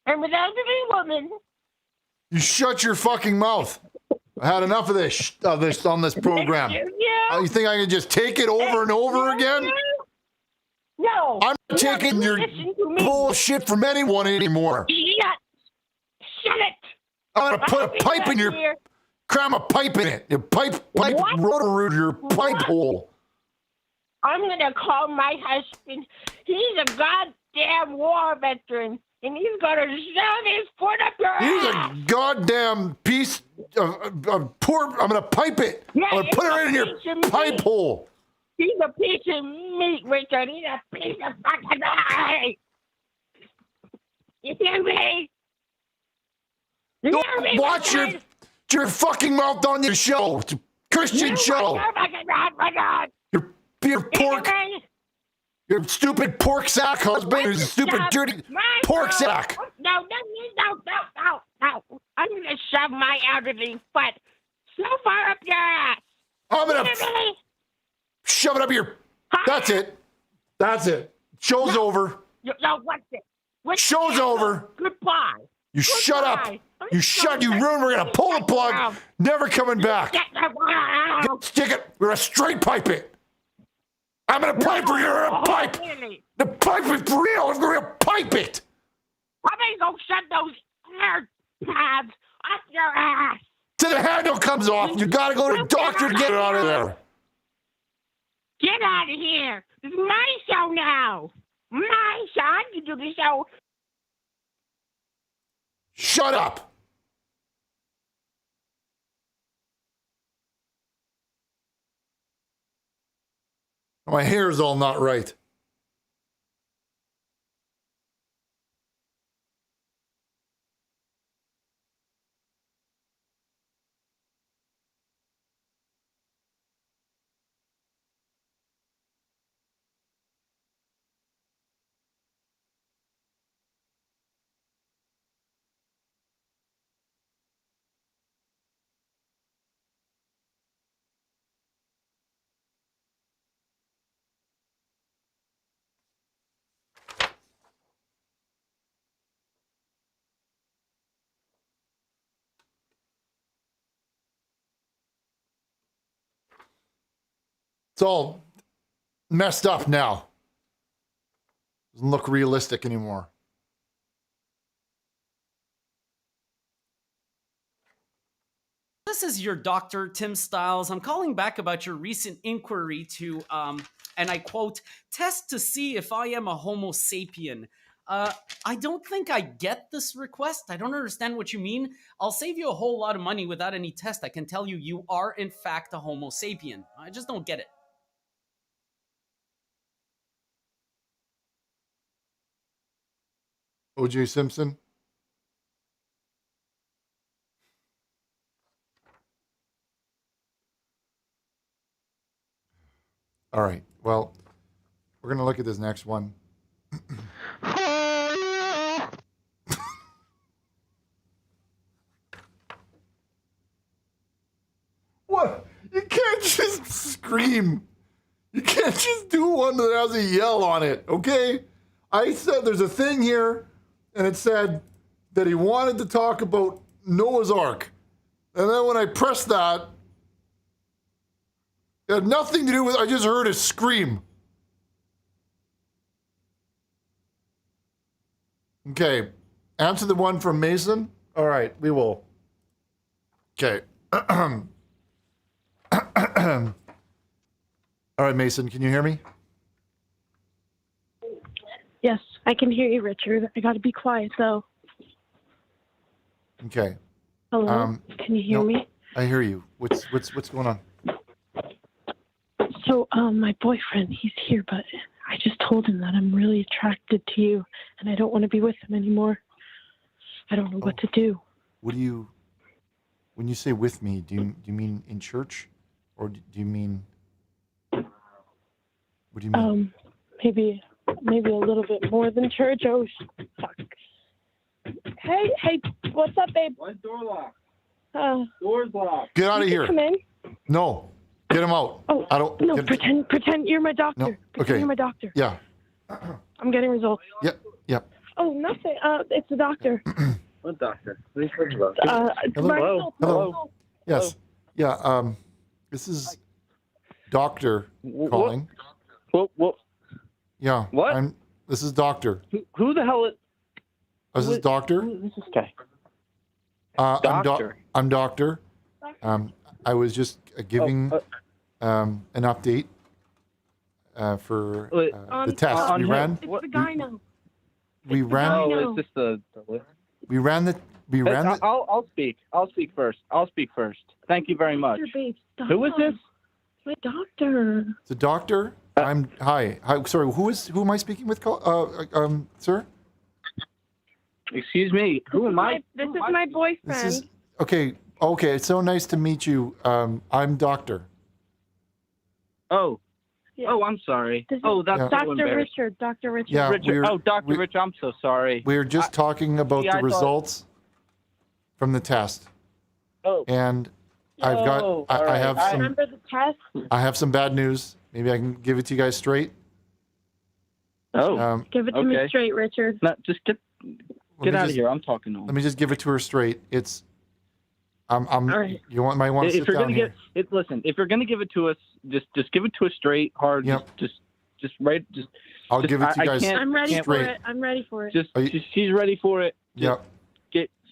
I'm an elderly woman. You shut your fucking mouth. I had enough of this on this program. You think I can just take it over and over again? No. I'm not taking your bullshit from anyone anymore. Shut it. I'm gonna put a pipe in your, cram a pipe in it. Your pipe rotor your pipe hole. I'm gonna call my husband. He's a goddamn war veteran, and he's gonna shove his foot up your He's ass. a goddamn piece of poor. I'm gonna pipe it. Yeah, I'm gonna put it in your pipe hole. He's a piece of meat, Richard. He's a piece of fucking meat. You hear me? You hear me? Watch your fucking mouth on your show. It's a Christian show. Your pork. Your stupid pork sack husband. Your stupid dirty pork sack. No. I'm gonna shove my elderly foot so far up your ass. I'm gonna shove it up your. That's it. That's it. Show's over. No, what's it? Show's over. Goodbye. You shut up. You shut. You ruined. We're gonna pull the plug. Never coming back. Stick it. We're gonna straight pipe it. I'm gonna pipe for you. Pipe. The pipe is real. We're gonna pipe it. Somebody go shut those air pads up your ass. Till the handle comes off. You gotta go to the doctor to get it out of there. Get out of here. This is my show now. My show. I can do the show. Shut up. My hair's all not right. It's all messed up now. Doesn't look realistic anymore. This is your Dr. Tim Stiles. I'm calling back about your recent inquiry to, and I quote, test to see if I am a Homo sapien. I don't think I get this request. I don't understand what you mean. I'll save you a whole lot of money without any test. I can tell you, you are in fact a Homo sapien. I just don't get it. O.J. Simpson? All right. Well, we're going to look at this next one. What? You can't just scream. You can't just do one that has a yell on it, okay? I said there's a thing here, and it said that he wanted to talk about Noah's Ark. And then when I pressed that, it had nothing to do with, I just heard a scream. Okay. Answer the one from Mason? All right, we will. Okay. All right, Mason, can you hear me? Yes, I can hear you, Richard. I gotta be quiet, though. Okay. Hello? Can you hear me? I hear you. What's going on? So, my boyfriend, he's here, but I just told him that I'm really attracted to you, and I don't want to be with him anymore. I don't know what to do. What do you? When you say with me, do you mean in church, or do you mean? What do you mean? Maybe a little bit more than church. Oh, fuck. Hey, what's up, babe? Why door locked? Door's locked. Get out of you here. can come in. No, get him out. Oh, I don't. No, pretend you're my doctor. No, Pretend okay. you're my doctor. Yeah. I'm getting results. Yep. Oh, nothing. It's the doctor. What doctor? What are you talking about? Hello. Hello. Yes. Yeah. This is Doctor calling. What? Yeah. What? This is Doctor. Who the hell is? This is Doctor. Who is this guy? Doctor. I'm Doctor. I was just giving an update for the test we ran. It's the guy now. We ran. Oh, is this the? We ran the. I'll speak. I'll speak first. Thank you very much. Who is this? My doctor. The doctor. Hi. Sorry. Who am I speaking with? Sir. Excuse me. Who am I? This is my boyfriend. This is okay. Okay. It's so nice to meet you. I'm Doctor. Oh. Yeah. Oh, I'm sorry. This is That's so Dr. embarrassing. Richard. Dr. Richard. Yeah, Richard. Dr. Rich, I'm so sorry. We were just talking about I the thought- results from the test. Oh. And I've got. all I right. have I some. remember the test. I have some bad news. Maybe I can give it to you guys straight. Oh. Give it to me Okay. straight, Richard. No, just get me out of just- here. I'm talking to him. Let me just give it to her straight. It's. All right. You might want to If sit you're down gonna here. listen. If you're gonna give it to us, just give it to us straight, hard. Yep. Just right. Just. I'll give it to you guys I'm ready for straight. it. I'm ready for it. Just she's ready for it. Yep.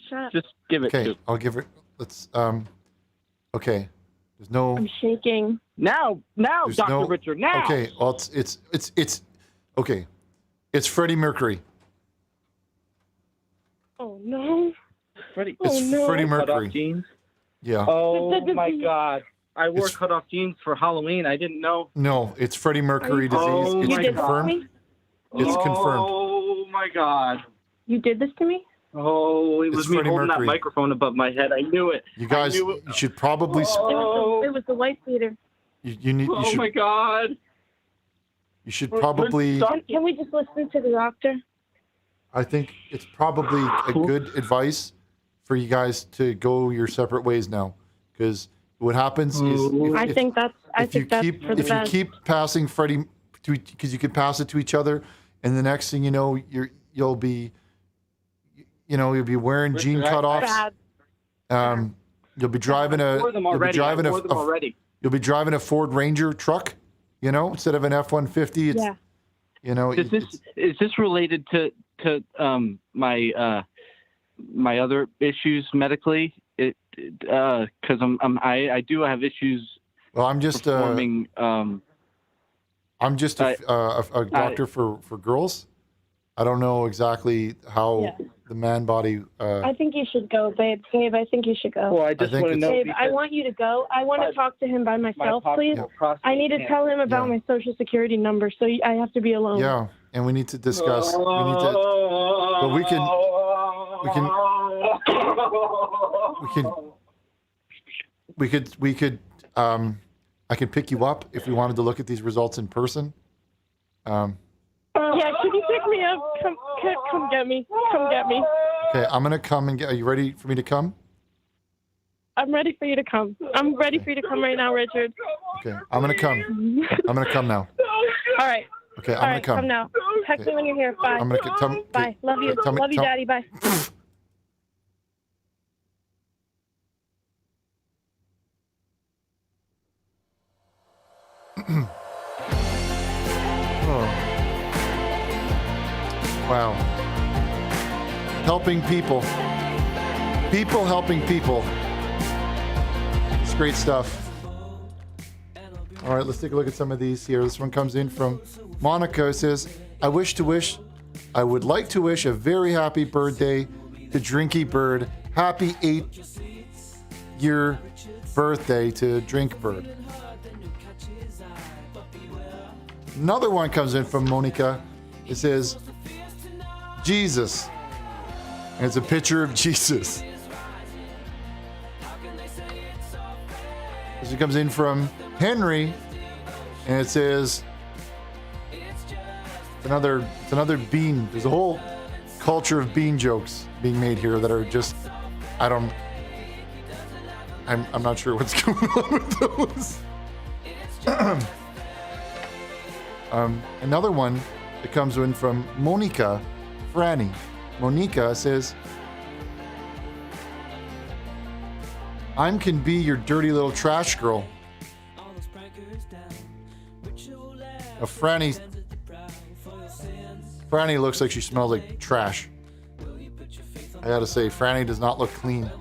Shut up. Just give it Okay. to. I'll give it. Let's. Okay. There's no. I'm shaking. Now, There's Dr. no- Richard. Now. Okay. Well, it's. Okay. It's Freddie Mercury. Oh no. Freddie. It's Freddie Cut Mercury. off jeans. Yeah. Oh my God. I wore cut-off jeans for Halloween. I didn't know. No, it's Freddie Mercury disease. Oh It's my confirmed. God. It's confirmed. Oh my God. You did this to me? Oh, it was It's me Freddie holding Mercury. that microphone above my head. I knew it. You guys, I knew it. you should probably. It was the white beater. You need. You Oh should. my God. You should probably. Can we just listen to the doctor? I think it's probably a good advice for you guys to go your separate ways now, because what happens is I think that's for the if best. you keep passing Freddie, because you can pass it to each other, and the next thing you know, you'll be wearing jean cutoffs. You'll be driving a. wore them You'll be already. driving I wore them already. You'll be driving a Ford Ranger truck, instead of an F-150. It's, Yeah. Is this related to my my other issues medically? Because I do have issues. Well, I'm just performing. I'm just a doctor for girls. I don't know exactly how the man body. I think you should go, babe. Babe, I think you should go. Well, I just want to know. Babe, I want you to go. I want to talk to him by myself, please. possible I need to cancer. tell him about my social security number, so I have to be alone. Yeah, and we need to discuss. But we could. I can pick you up if we wanted to look at these results in person. Yeah, can you pick me up? Come get me. Come get me. Okay, I'm gonna come and get. Are you ready for me to come? I'm ready for you to come. I'm ready for you to come right now, Richard. Okay, I'm gonna come. I'm gonna come now. All right. Okay, I'm All gonna right, come. come now. Text me when you're here. Bye. I'm gonna tell me. Bye. Love you. Tell me- Love you, tell- Daddy. Bye. Wow. Helping people. People helping people. It's great stuff. All right, let's take a look at some of these here. This one comes in from Monica. It says, I would like to wish a very happy birthday to Drinky Bird. Happy 8th year birthday to Drinkbird. Another one comes in from Monica. It says, Jesus. And it's a picture of Jesus. This one comes in from Henry. And it says, it's another bean. There's a whole culture of bean jokes being made here that are just, I'm not sure what's going on with those. Another one that comes in from Monica Franny. Monica says, I can be your dirty little trash girl. Franny looks like she smells like trash. I gotta say, Franny does not look clean.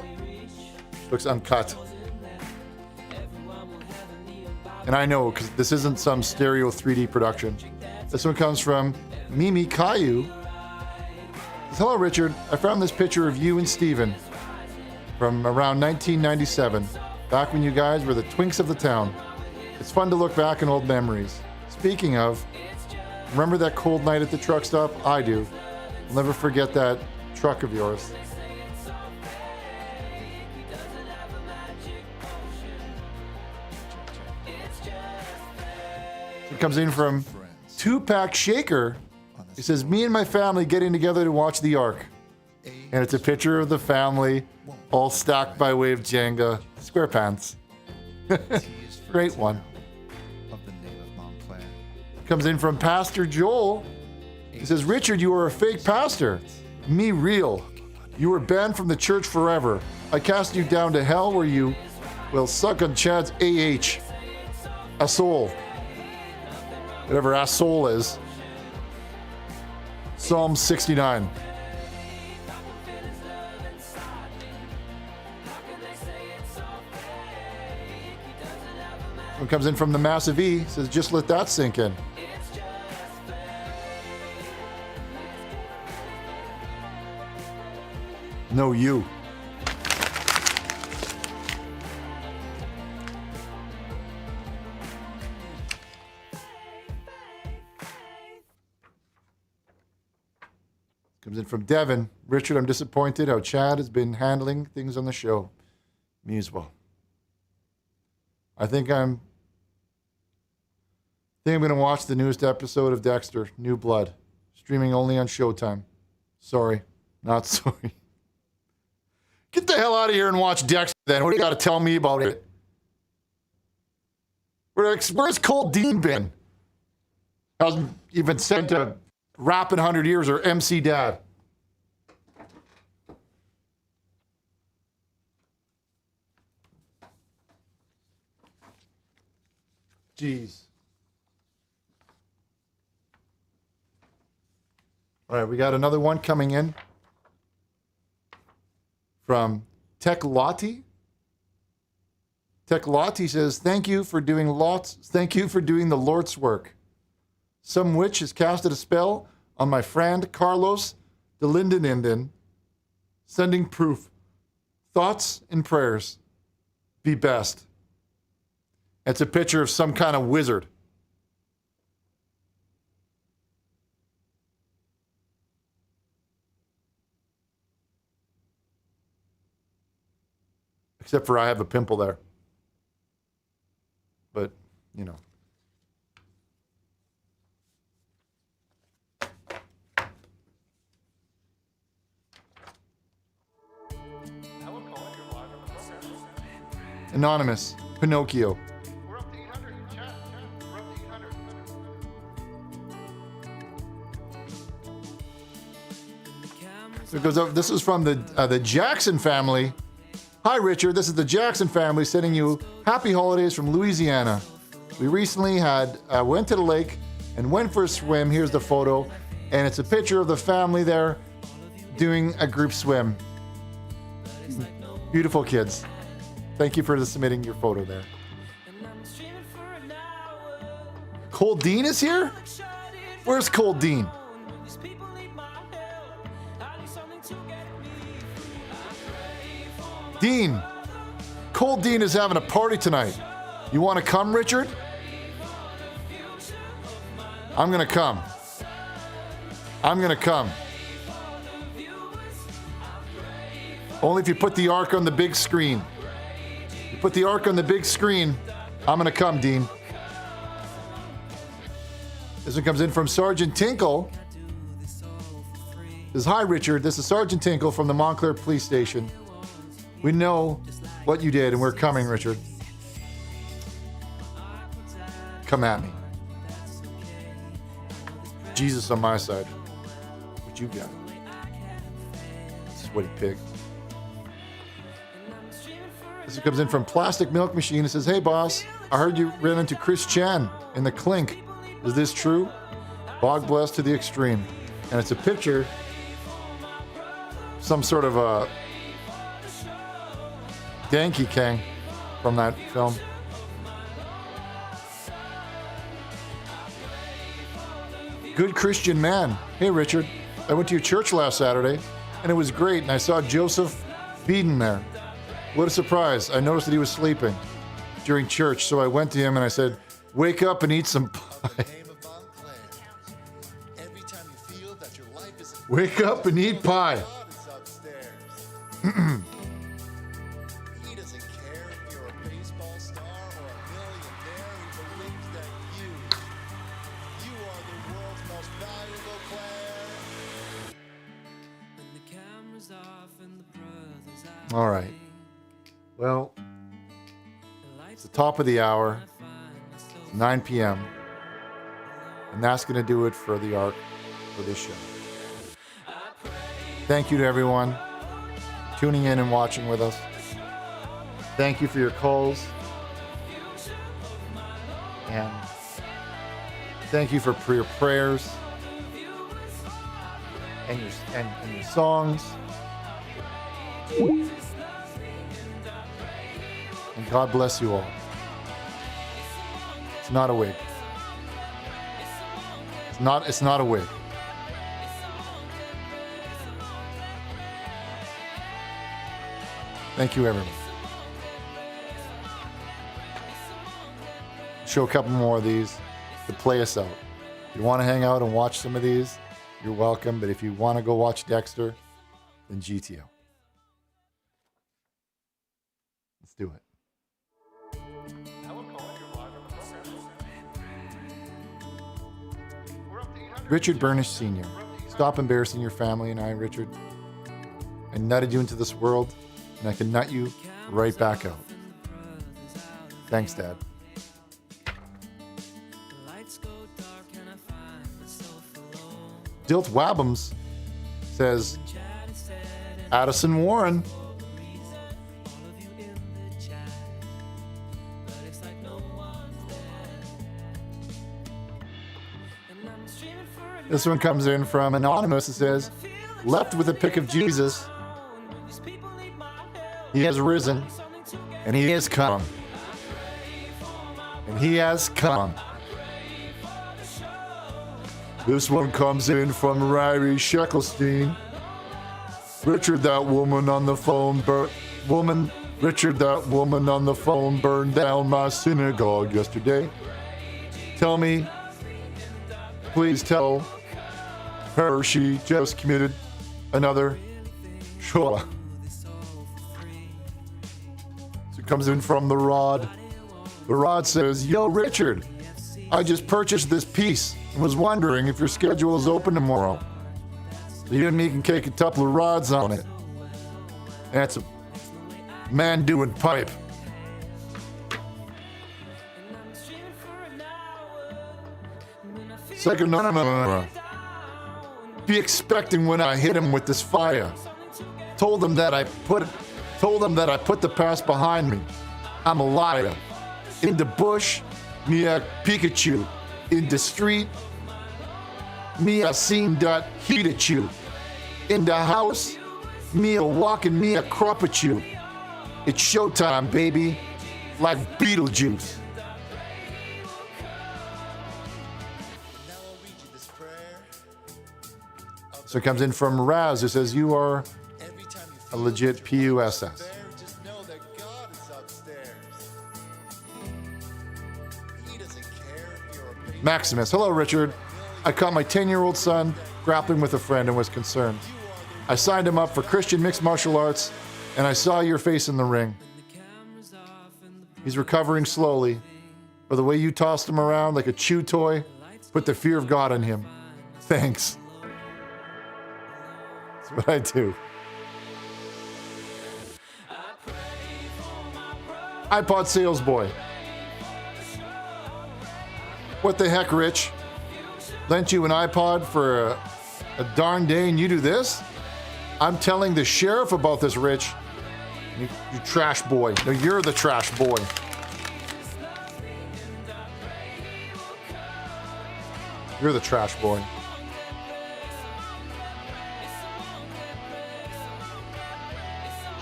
She looks uncut. And I know, because this isn't some stereo 3D production. This one comes from Mimi Caillou. Says, hello, Richard. I found this picture of you and Steven from around 1997, back when you guys were the twinks of the town. It's fun to look back in old memories. Speaking of, remember that cold night at the truck stop? I do. I'll never forget that truck of yours. It comes in from Two-Pack Shaker. He says, me and my family getting together to watch the Ark. And it's a picture of the family all stacked by way of Jenga SquarePants. Great one. Comes in from Pastor Joel. He says, Richard, you are a fake pastor. Me real. You were banned from the church forever. I cast you down to hell where you will suck on Chad's AH. A soul. Whatever a soul is. Psalm 69. One comes in from the Massive E. Says, just let that sink in. No, you. Comes in from Devin. Richard, I'm disappointed how Chad has been handling things on the show. Me as well. I think I'm going to watch the newest episode of Dexter, New Blood, streaming only on Showtime. Sorry, not sorry. Get the hell out of here and watch Dexter then. What do you got to tell me about it? Where's Cole Dean been? Hasn't even sent to Rappin' 100 Years or MC Dad. Jeez. All right, we got another one coming in from Tech Lottie. Tech Lottie says, thank you for doing the Lord's work. Some witch has casted a spell on my friend Carlos de Lindeninden, sending proof. Thoughts and prayers. Be best. It's a picture of some kind of wizard. Except for I have a pimple there. But, you know. Anonymous, Pinocchio. So it goes up. This is from the Jackson family. Hi, Richard. This is the Jackson family sending you happy holidays from Louisiana. We recently went to the lake and went for a swim. Here's the photo, and it's a picture of the family there doing a group swim. Beautiful kids. Thank you for submitting your photo there. Cole Dean is here? Where's Cole Dean? Dean, Cold Dean is having a party tonight. You want to come, Richard? I'm going to come. I'm going to come. Only if you put the ark on the big screen. You put the ark on the big screen, I'm going to come, Dean. This one comes in from Sergeant Tinkle. Says, hi, Richard. This is Sergeant Tinkle from the Montclair Police Station. We know what you did, and we're coming, Richard. Come at me. Jesus on my side. What you got? Sweaty pig. This comes in from Plastic Milk Machine. It says, hey, boss, I heard you ran into Chris Chan in the clink. Is this true? Bog blessed to the extreme. And it's a picture, some sort of a Danky Kang from that film. Good Christian man. Hey, Richard. I went to your church last Saturday, and it was great, and I saw Joseph Beeden there. What a surprise. I noticed that he was sleeping during church, so I went to him and I said, wake up and eat some pie. Wake up and eat pie. All right. Well, it's the top of the hour, 9 p.m. And that's going to do it for the arc for this show. Thank you to everyone tuning in and watching with us. Thank you for your calls. And thank you for your prayers and your songs. And God bless you all. It's not a wig. It's not a wig. Thank you, everyone. Show a couple more of these to play us out. If you want to hang out and watch some of these, you're welcome. But if you want to go watch Dexter, then GTO. Let's do it. Richard Burnish Sr. Stop embarrassing your family and I, Richard. I nutted you into this world, and I can nut you right back out. Thanks, Dad. Dilt Wabbams says, Addison Warren. This one comes in from Anonymous. It says, left with a pic of Jesus. He has risen, and he has come. And he has come. This one comes in from Ryrie Sheckelstein. Richard, that woman on the phone burned down my synagogue yesterday. Tell me, please tell her she just committed another Shoah. So it comes in from the Rod. The Rod says, yo, Richard, I just purchased this piece and was wondering if your schedule is open tomorrow. So you and me can cake a couple of rods on it. That's a man doing pipe. Second, no. Be expecting when I hit him with this fire. Told them that I put the past behind me. I'm a liar. In the bush, me a Pikachu. In the street, me a seen that heat at you. In the house, me a walking, me a crop at you. It's showtime, baby, like Beetlejuice. So it comes in from Raz, who says, you are a legit PUSS. Maximus. Hello, Richard. I caught my 10-year-old son grappling with a friend and was concerned. I signed him up for Christian mixed martial arts, and I saw your face in the ring. He's recovering slowly, but the way you tossed him around like a chew toy put the fear of God in him. Thanks. That's what I do. iPod sales boy. What the heck, Rich? Lent you an iPod for a darn day and you do this? I'm telling the sheriff about this, Rich. You trash boy. No, you're the trash boy. You're the trash boy.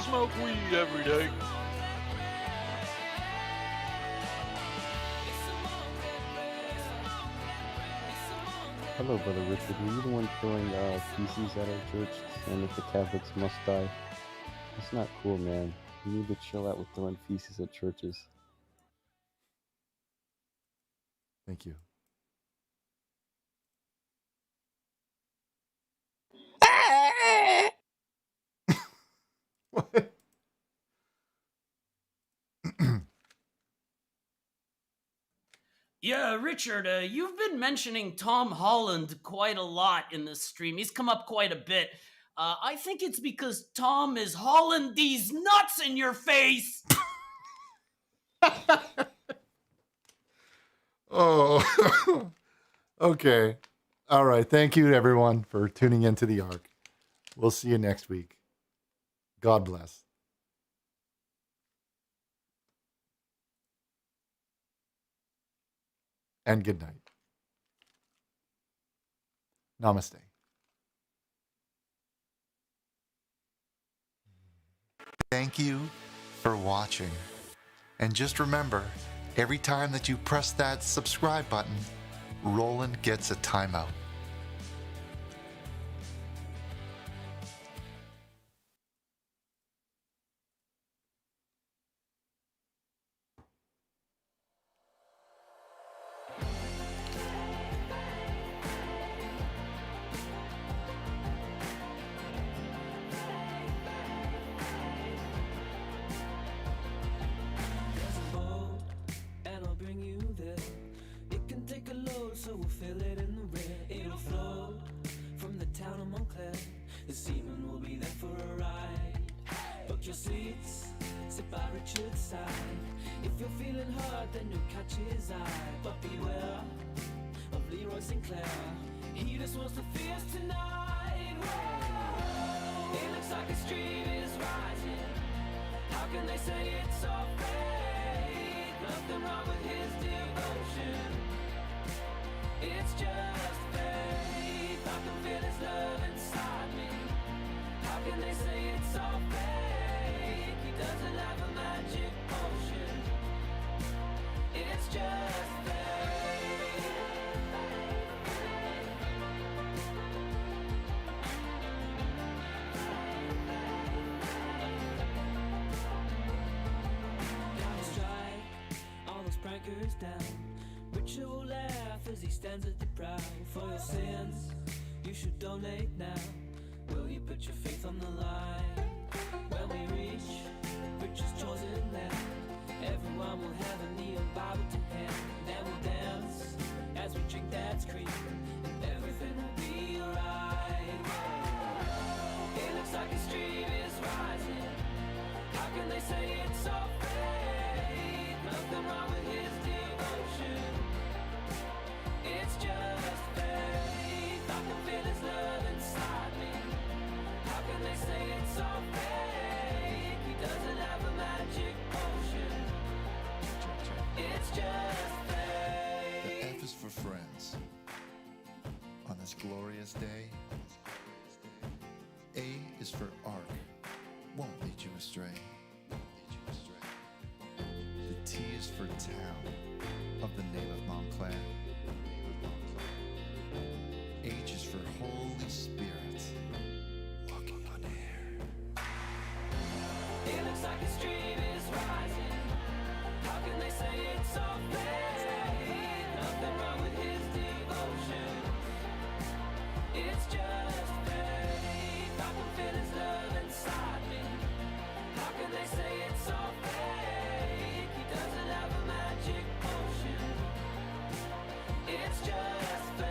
Smoke weed every day. Hello, Brother Richard. Were you the one throwing feces at our church and that the Catholics must die? That's not cool, man. You need to chill out with throwing feces at churches. Thank you. What? Yeah, Richard, you've been mentioning Tom Holland quite a lot in this stream. He's come up quite a bit. I think it's because Tom is hauling these nuts in your face. Oh, okay. All right. Thank you, everyone, for tuning into the Ark. We'll see you next week. God bless. And good night. Namaste. Thank you for watching. And just remember, every time that you press that subscribe button, Roland gets a timeout. So we'll fill it in the red. It'll flow from the town of Montclair. The seaman will be there for a ride. Book your seats, sit by Richard's side. If you're feeling hurt, then you'll catch his eye. But beware of Leroy Sinclair. He just wants to fierce tonight. Whoa. It looks like a stream is rising. How can they say it's all fake? Nothing wrong with his devotion. It's just faith. I can feel his love inside me. How can they say it's all fake? He doesn't have a magic potion. It's just faith. Gotta strike all those prankers down. Richard will laugh as he stands at the prow. For your sins, you should donate now. Will you put your faith on the line? When we reach Richard's chosen land, everyone will have a neon Bible to hand. Then we'll dance as we drink that scream, and everything will be alright. It looks like a stream is rising. How can they say it's all fake? Nothing wrong with his devotion. It's just faith. I can feel his love inside me. How can they say it's all fake? He doesn't have a magic potion. It's just faith. The F is for friends. On this glorious day. A is for ark. Won't lead you astray. The T is for town. Of the name of Montclair. H is for Holy Spirit. Walking on air. It looks like a stream is rising. How can they say it's all fake? Nothing wrong with his devotion. It's just faith. I can feel his love inside me. How can they say it's all fake? He doesn't have a magic potion. It's just faith.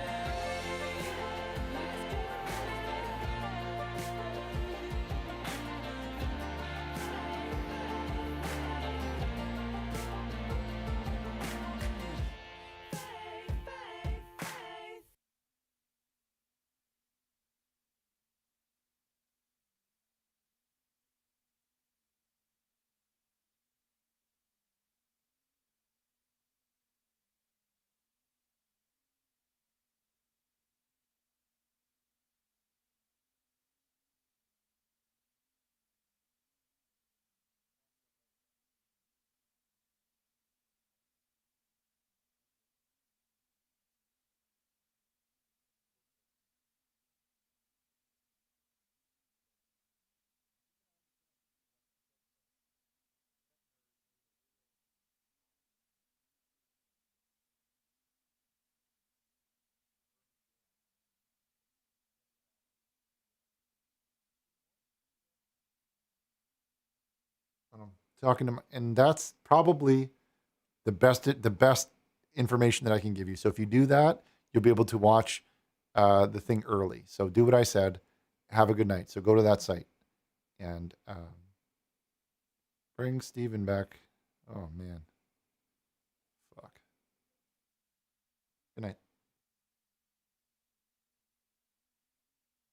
Talking to and that's probably the best information that I can give you. So if you do that, you'll be able to watch the thing early. So do what I said. Have a good night. So go to that site and bring Steven back. Oh man.